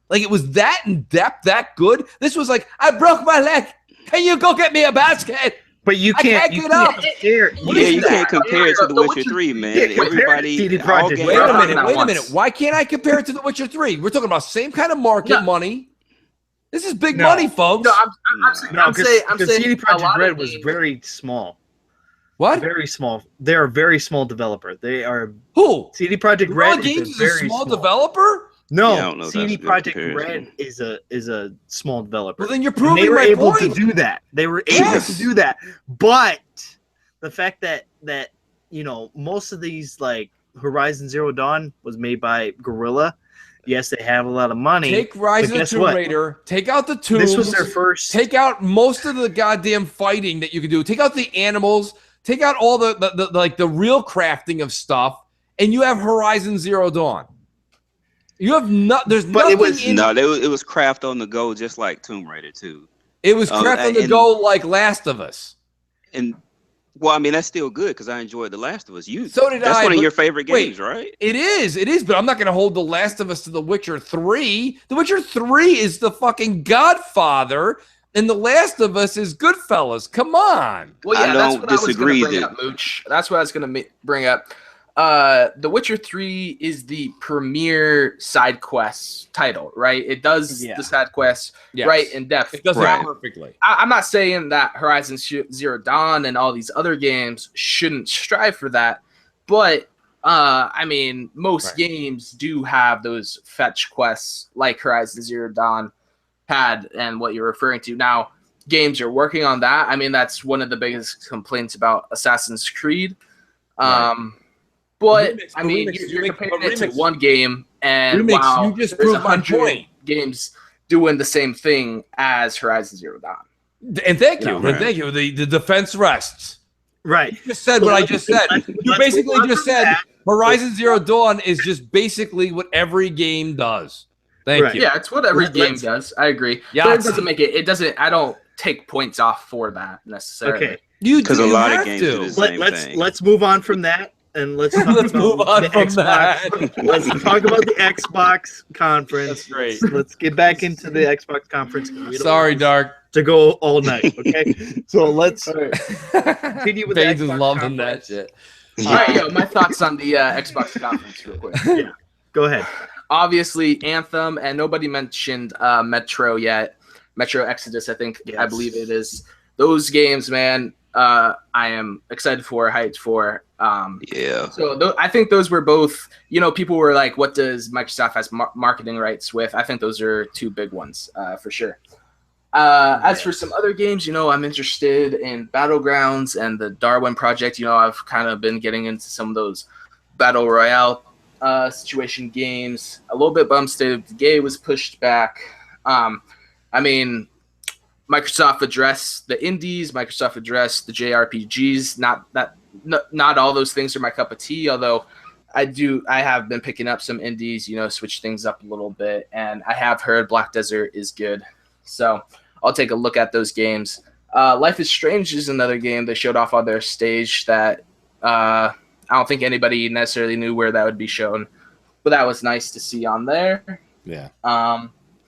Like, it was that in depth, that good? This was like, I broke my leg. Can you go get me a basket? But you I can't. can't You get can't up. compare. What Yeah, is you that? can't compare it to The Witcher 3, man. Yeah, compare it to Everybody, CD all Projekt games- Wait a minute. that Wait a once. minute. Why can't I compare it to The Witcher 3? We're talking about same kind of market No. money. This is big No. money, folks. No, I'm saying, No, I'm saying because CD a Projekt lot of Red was games- very small. What? Very small. They're a very small developer. They are Who? CD Projekt Guerrilla Red Games is is a a very small developer? No, Yeah, I don't know if CD that's a good Projekt comparison. Red is a small developer. Well, then you're And they proving were my able point. to do that. They were able Yes. to do that. But the fact that most of these, like Horizon Zero Dawn was made by Guerrilla. Yes, they have a lot of money. Take Rise of but the guess Tomb what? Raider. Take out the tombs. This was their first. Take out most of the goddamn fighting that you can do. Take out the animals. Take out all the real crafting of stuff, and you have Horizon Zero Dawn. You have there's But nothing it was- in it was craft on the go, just like Tomb Raider 2. it was crap on the and- go like Last of Us. And well, I mean, that's still good because I enjoyed The Last of Us. So did That's I, one of but- your favorite wait. games, right? It is, but I'm not going to hold The Last of Us to The Witcher 3. The Witcher 3 is the fucking Godfather, and The Last of Us is Goodfellas. Come on. Well, I yeah, that's don't what I was going disagree to bring that- up, Mooch. That's what I was going to bring up. The Witcher 3 is the premier side quest title, right? It does Yeah. the side quests Yes. right in depth. It does Right. it perfectly. I'm not saying that Horizon Zero Dawn and all these other games shouldn't strive for that, but I mean, most Right. games do have those fetch quests like Horizon Zero Dawn had and what you're referring to. Now, games are working on that. I mean, that's one of the biggest complaints about Assassin's Creed. Right. But Remix, I mean, remix, you're remix, comparing it to remix. one game, and Remix, wow, you just there's proved my 100 point. games doing the same thing as Horizon Zero Dawn. And thank you. Yeah, And right. thank you. The defense rests. Right. You just said what I just said. You basically just said Horizon Zero Dawn is just basically what every game does. Thank Right. you. Yeah, it's what every Let's- game does. I agree. Yeah, But it it's- doesn't make it. It doesn't. I don't take points off for that necessarily. Okay. You Because a you lot of have games to. do this. Same Let's thing. let's move on from that and let's talk Let's about move on the from Xbox. that. Let's talk about the Xbox conference. That's great. Let's get back into the Xbox conference. We don't Sorry, want Dark. to go all night. Okay, so let's continue with the Baines is Xbox loving that conference. shit. All right, yo, my thoughts on the Xbox conference, real quick. Go ahead. obviously Anthem, and nobody mentioned Metro yet. Metro Exodus, I think, I believe it is. Those games, man, I am excited for, hyped for. Yeah. So I think those were both, people were like, what does Microsoft has marketing rights with? I think those are two big ones for sure. As for some other games, I'm interested in Battlegrounds and the Darwin Project. I've kind of been getting into some of those Battle Royale situation games. A little bit bummed State of Decay was pushed back. I mean, Microsoft addressed the indies. Microsoft addressed the JRPGs. Not all those things are my cup of tea. Although I have been picking up some indies. Switch things up a little bit, and I have heard Black Desert is good. So I'll take a look at those games. Life is Strange is another game they showed off on their stage that I don't think anybody necessarily knew where that would be shown, but that was nice to see on there. Yeah.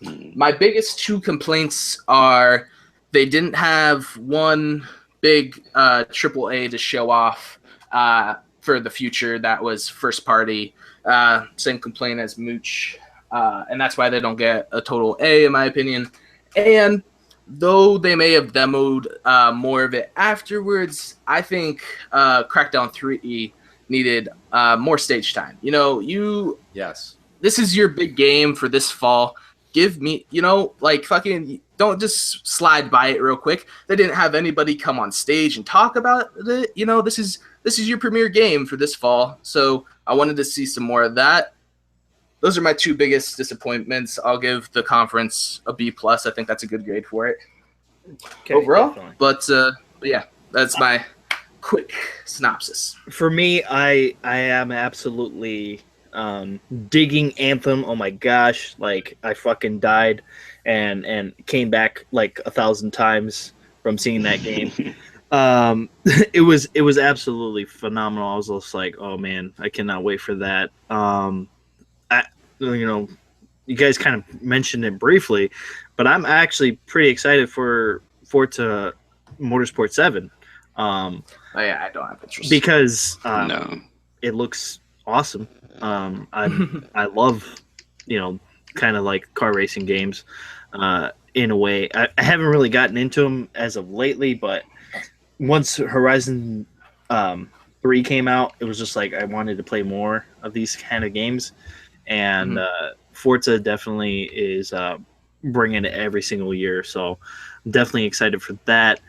My biggest two complaints are they didn't have one big AAA to show off for the future that was first party. Same complaint as Mooch, and that's why they don't get a total A in my opinion. And though they may have demoed more of it afterwards, I think Crackdown 3 needed more stage time. Yes. This is your big game for this fall. Give me, fucking don't just slide by it real quick. They didn't have anybody come on stage and talk about it. This is your premiere game for this fall. So I wanted to see some more of that. Those are my two biggest disappointments. I'll give the conference a B+. I think that's a good grade for it overall. Definitely. But yeah, that's my quick synopsis. For me, I am absolutely digging Anthem. Oh my gosh, like I fucking died and came back like 1,000 times from seeing that game. It was absolutely phenomenal. I was just like, oh man, I cannot wait for that. You guys kind of mentioned it briefly, but I'm actually pretty excited for Forza Motorsport 7. Oh yeah, I don't have interest because no, it looks awesome. I love kind of like car racing games in a way. I haven't really gotten into them as of lately, but once Horizon 3 came out, it was just like I wanted to play more of these kind of games. And Forza definitely is bringing it every single year, so I'm definitely excited for that.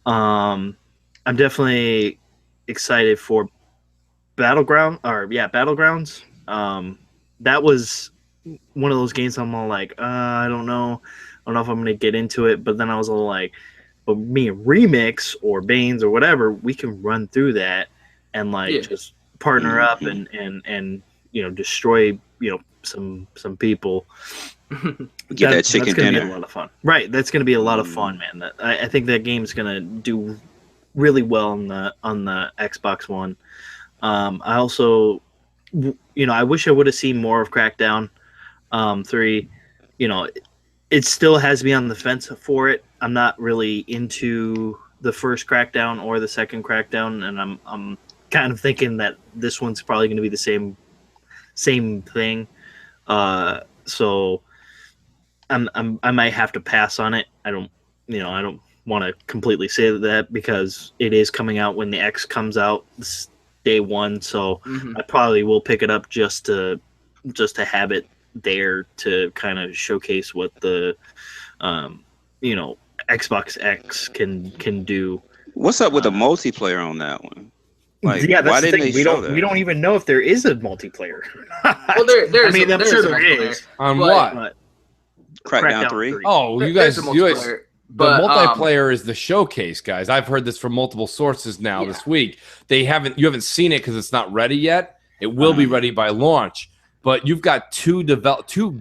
I'm definitely excited for Battlegrounds. That was one of those games I'm all like, I don't know if I'm gonna get into it. But then I was all like, but me and Remix or Baines or whatever, we can run through that and just partner up and destroy some people. Get that chicken that's gonna dinner. be a lot of fun, right? That's gonna be a lot of fun, man. I think that game's gonna do really well on the Xbox One. I also, I wish I would have seen more of Crackdown 3. It still has me on the fence for it. I'm not really into the first Crackdown or the second Crackdown, and I'm kind of thinking that this one's probably going to be the same thing. So I might have to pass on it. I don't want to completely say that because it is coming out when the X comes out day one. So I probably will pick it up just to have it there to kind of showcase what the Xbox X can do. What's up with the multiplayer on that one? Like, yeah, that's why the didn't thing. they show that? We don't even know if there is a multiplayer. Well, there's I'm sure there is. On what? Crackdown 3? Oh, you There's guys, a the but, multiplayer is the showcase, guys. I've heard this from multiple sources now this week. You haven't seen it because it's not ready yet. It will be ready by launch. But you've got two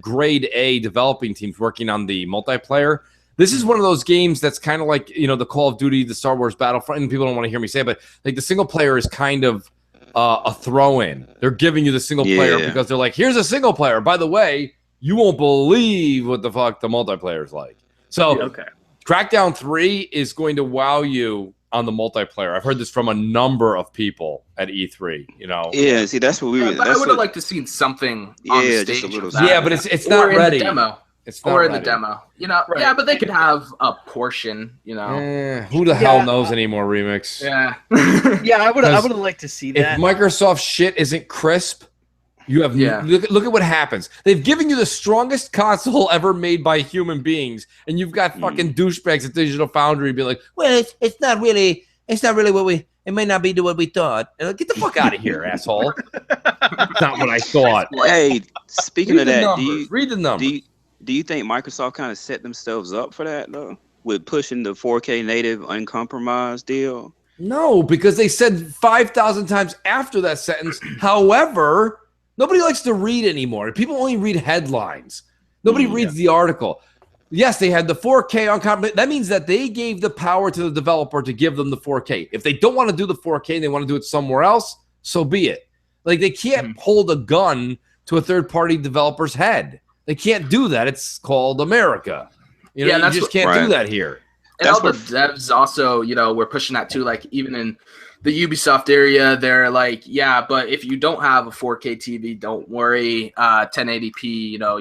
grade A developing teams working on the multiplayer. This is one of those games that's kind of like, the Call of Duty, the Star Wars Battlefront, and people don't want to hear me say it, but like the single player is kind of a throw-in. They're giving you the single player because they're like, here's a single player. By the way, you won't believe what the fuck the multiplayer is like. So Crackdown 3 is going to wow you on the multiplayer. I've heard this from a number of people at E3. You know. Yeah, see, that's what we. But I would have liked to seen something on the stage. just a little. Yeah, but it's not ready. In the demo. It's not or in ready. the demo. You know, Right. yeah, but they could have a portion. You know. Who the hell knows anymore? Remix. Yeah. Yeah, I would have liked to see If that. Microsoft shit isn't crisp, you have look at what happens. They've given you the strongest console ever made by human beings, and you've got fucking douchebags at Digital Foundry being like, "Well, it's not really what we. It may not be what we thought." And like, get the fuck out of here, asshole. That's not what I thought. Hey, speaking of that, read the numbers. Do you think Microsoft kind of set themselves up for that though, with pushing the 4K native uncompromised deal? No, because they said 5,000 times after that sentence. However, nobody likes to read anymore. People only read headlines. Nobody reads the article. Yes, they had the 4K uncompromised. That means that they gave the power to the developer to give them the 4K. If they don't want to do the 4K and they want to do it somewhere else, so be it. Like, they can't hold a gun to a third-party developer's head. They can't do that. It's called America. You know, you just can't do that here. And all the devs also, you know, we're pushing that too. Like, even in the Ubisoft area, they're like, yeah, but if you don't have a 4K TV, don't worry. 1080p, you know,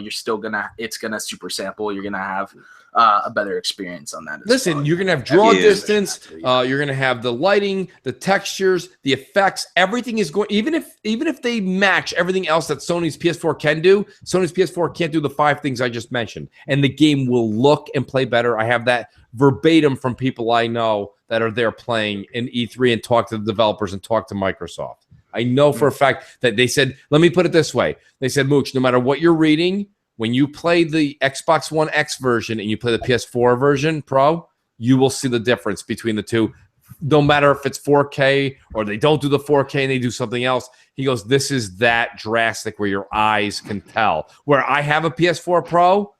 it's gonna super sample. You're gonna have a better experience on that. Listen, you're gonna have draw distance. You're gonna have the lighting, the textures, the effects. Everything is going. Even if they match everything else that Sony's PS4 can do, Sony's PS4 can't do the 5 things I just mentioned, and the game will look and play better. I have that verbatim from people I know that are there playing in E3 and talk to the developers and talk to Microsoft. I know for a fact that they said, let me put it this way. They said, Mooch, no matter what you're reading, when you play the Xbox One X version and you play the PS4 version Pro, you will see the difference between the two. No matter if it's 4K or they don't do the 4K and they do something else. He goes, this is that drastic where your eyes can tell. Where I have a PS4 Pro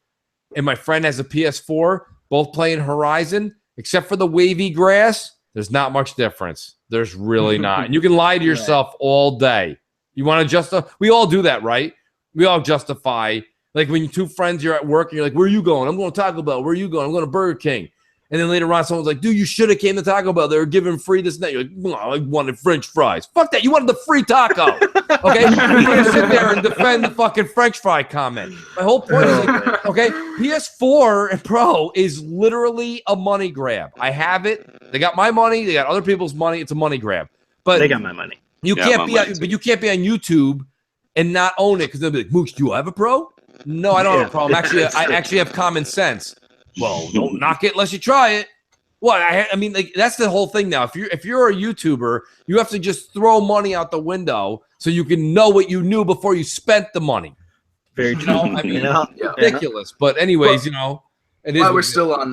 and my friend has a PS4, both playing Horizon, except for the wavy grass, there's not much difference. There's really not. And you can lie to yourself all day. You want to justify? We all do that, right? We all justify. Like when two friends, you're at work and you're like, where are you going? I'm going to Taco Bell. Where are you going? I'm going to Burger King. And then later on, someone's like, dude, you should have came to Taco Bell. They were giving free this and that. You're like, no, I wanted French fries. Fuck that. You wanted the free taco. Okay? You're going to sit there and defend the fucking French fry comment. My whole point is, like, okay, PS4 and Pro is literally a money grab. I have it. They got my money. They got other people's money. It's a money grab. But they got my money. You can't be on, but you can't be on YouTube and not own it because they'll be like, Mooch, do you have a Pro? No, I don't have a Pro. I actually have common sense. Well, don't knock it unless you try it. What? I mean, like, that's the whole thing now. If you're a YouTuber, you have to just throw money out the window so you can know what you knew before you spent the money. Very true. I mean, ridiculous. But anyways, you know, it is. While we're still on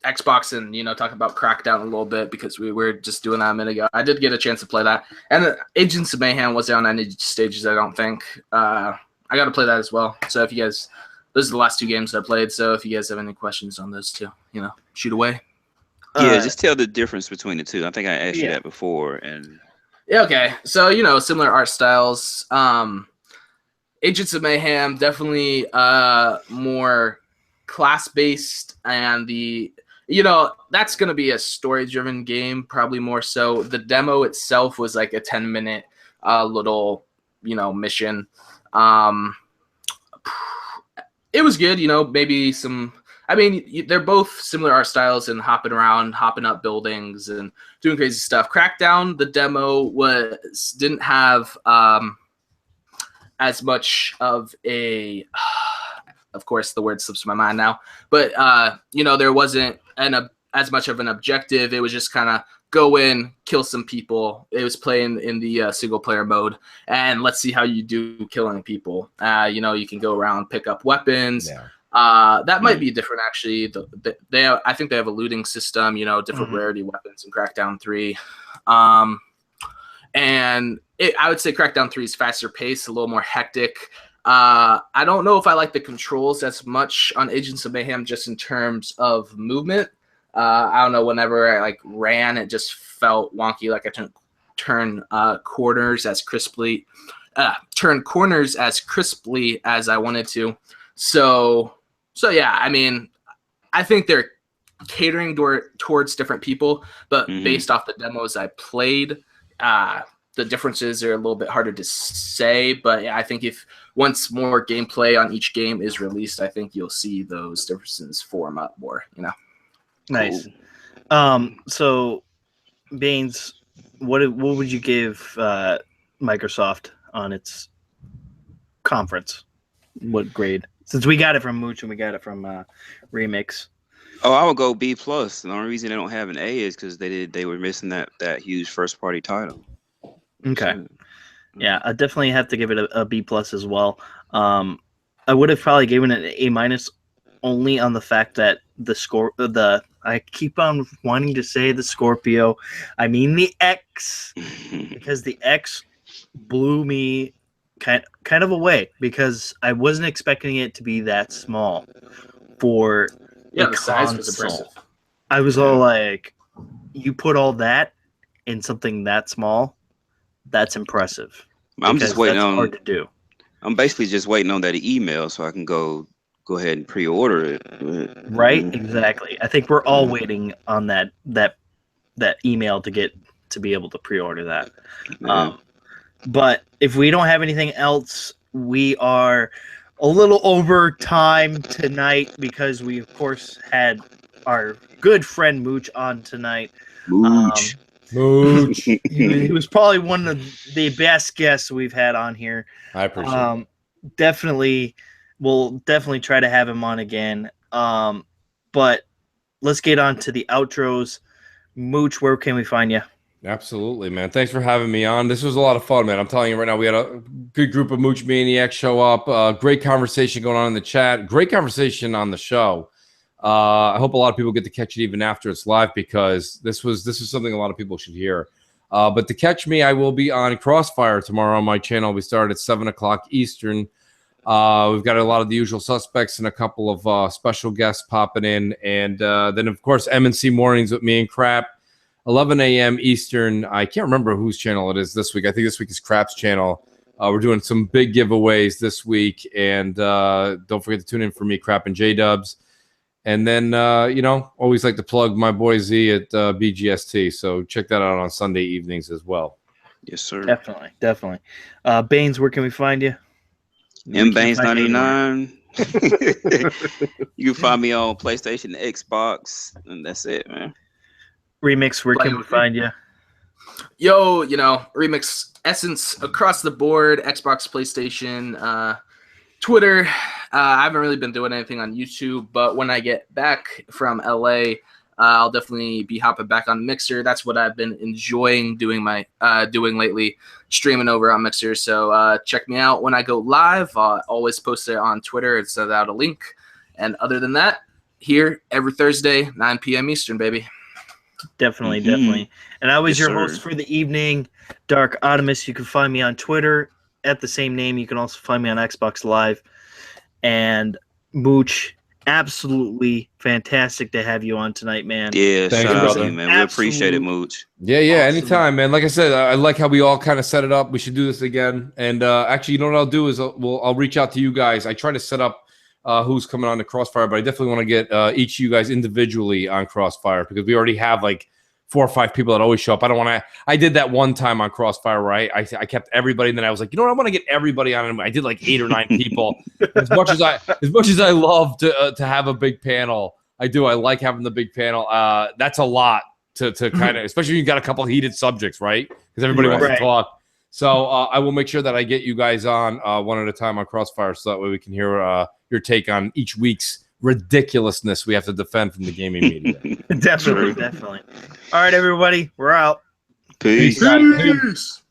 Xbox and, you know, talking about Crackdown a little bit because we were just doing that a minute ago. I did get a chance to play that, and Agents of Mayhem wasn't on any stages. I don't think. I got to play that as well. So if you guys. Those are the last 2 games I played, so if you guys have any questions on those 2, you know, shoot away. Yeah, just tell the difference between the 2. I think I asked you that before. And yeah, okay. So, you know, similar art styles. Agents of Mayhem, definitely more class-based, and you know, that's going to be a story-driven game, probably more so. The demo itself was like a 10-minute little, you know, mission. It was good, you know, maybe some, I mean, they're both similar art styles and hopping around, hopping up buildings and doing crazy stuff. Crackdown, the demo didn't have as much of a, of course, the word slips my mind now, but, you know, there wasn't as much of an objective. It was just kind of go in, kill some people. It was playing in the single player mode, and let's see how you do killing people. You know, you can go around, pick up weapons. Yeah. That might be different, actually. I think they have a looting system, you know, different rarity weapons in Crackdown 3. And I would say Crackdown 3 is faster paced, a little more hectic. I don't know if I like the controls as much on Agents of Mayhem just in terms of movement. I don't know, whenever I like ran, it just felt wonky, like I turn corners as crisply as I wanted to. So yeah, I mean, I think they're catering towards different people, but based off the demos I played, the differences are a little bit harder to say. But yeah, I think if once more gameplay on each game is released, I think you'll see those differences form up more. Nice. So, Baines, what would you give Microsoft on its conference? What grade? Since we got it from Mooch and we got it from Remix. Oh, I would go B plus. The only reason they don't have an A is because they were missing that huge first party title. Okay. Yeah, I definitely have to give it a B plus as well. I would have probably given it an A minus only on the fact that I keep on wanting to say the Scorpio. I mean the X, because the X blew me kind of away because I wasn't expecting it to be that small for the size was impressive. I was all like, you put all that in something that small, that's impressive. I'm just waiting on hard to do. I'm basically just waiting on that email so I can go ahead and pre-order it. Right? Exactly. I think we're all waiting on that email to be able to pre-order that. But if we don't have anything else, we are a little over time tonight because we of course had our good friend Mooch on tonight. Mooch. Mooch. He was probably one of the best guests we've had on here. I appreciate it. We'll definitely try to have him on again. But let's get on to the outros. Mooch, where can we find you? Absolutely, man. Thanks for having me on. This was a lot of fun, man. I'm telling you right now, we had a good group of Mooch Maniacs show up. Great conversation going on in the chat. Great conversation on the show. I hope a lot of people get to catch it even after it's live because this is something a lot of people should hear. But to catch me, I will be on Crossfire tomorrow on my channel. We start at 7 o'clock Eastern. We've got a lot of the usual suspects and a couple of special guests popping in. And then, of course, M&C Mornings with me and Crap, 11 a.m. Eastern. I can't remember whose channel it is this week. I think this week is Crap's channel. We're doing some big giveaways this week. And don't forget to tune in for me, Crap and J-Dubs. And then, always like to plug my boy Z at BGST. So check that out on Sunday evenings as well. Yes, sir. Definitely. Baines, where can we find you? Baines99. You can find me on PlayStation, Xbox, and that's it, man. Remix, where can we find you? Yo, Remix Essence across the board, Xbox, PlayStation, Twitter. I haven't really been doing anything on YouTube, but when I get back from LA, I'll definitely be hopping back on Mixer. That's what I've been enjoying doing lately, streaming over on Mixer. So check me out when I go live. I'll always post it on Twitter and send out a link. And other than that, here every Thursday, 9 p.m. Eastern, baby. Definitely. And I was your host for the evening, Dark Optimus. You can find me on Twitter at the same name. You can also find me on Xbox Live. And Mooch, absolutely fantastic to have you on tonight, man. Yeah, thank shout you, out brother. to you, man. We appreciate it, Mooch. Yeah, Awesome. anytime, man. Like I said, I like how we all kind of set it up. We should do this again. And actually, you know what I'll do is I'll reach out to you guys. I try to set up who's coming on to Crossfire, but I definitely want to get each of you guys individually on Crossfire because we already have like 4 or 5 people that always show up. I don't want to. I did that one time on Crossfire where I kept everybody, and then I was like, you know what, I want to get everybody on. And I did like 8 or 9 people. As much as I love to have a big panel, I do. I like having the big panel. That's a lot to kind of, especially when you got a couple of heated subjects, right? Because everybody wants to talk. So I will make sure that I get you guys on one at a time on Crossfire, so that way we can hear your take on each week's ridiculousness we have to defend from the gaming media. Definitely. All right, everybody, we're out. Peace. Peace.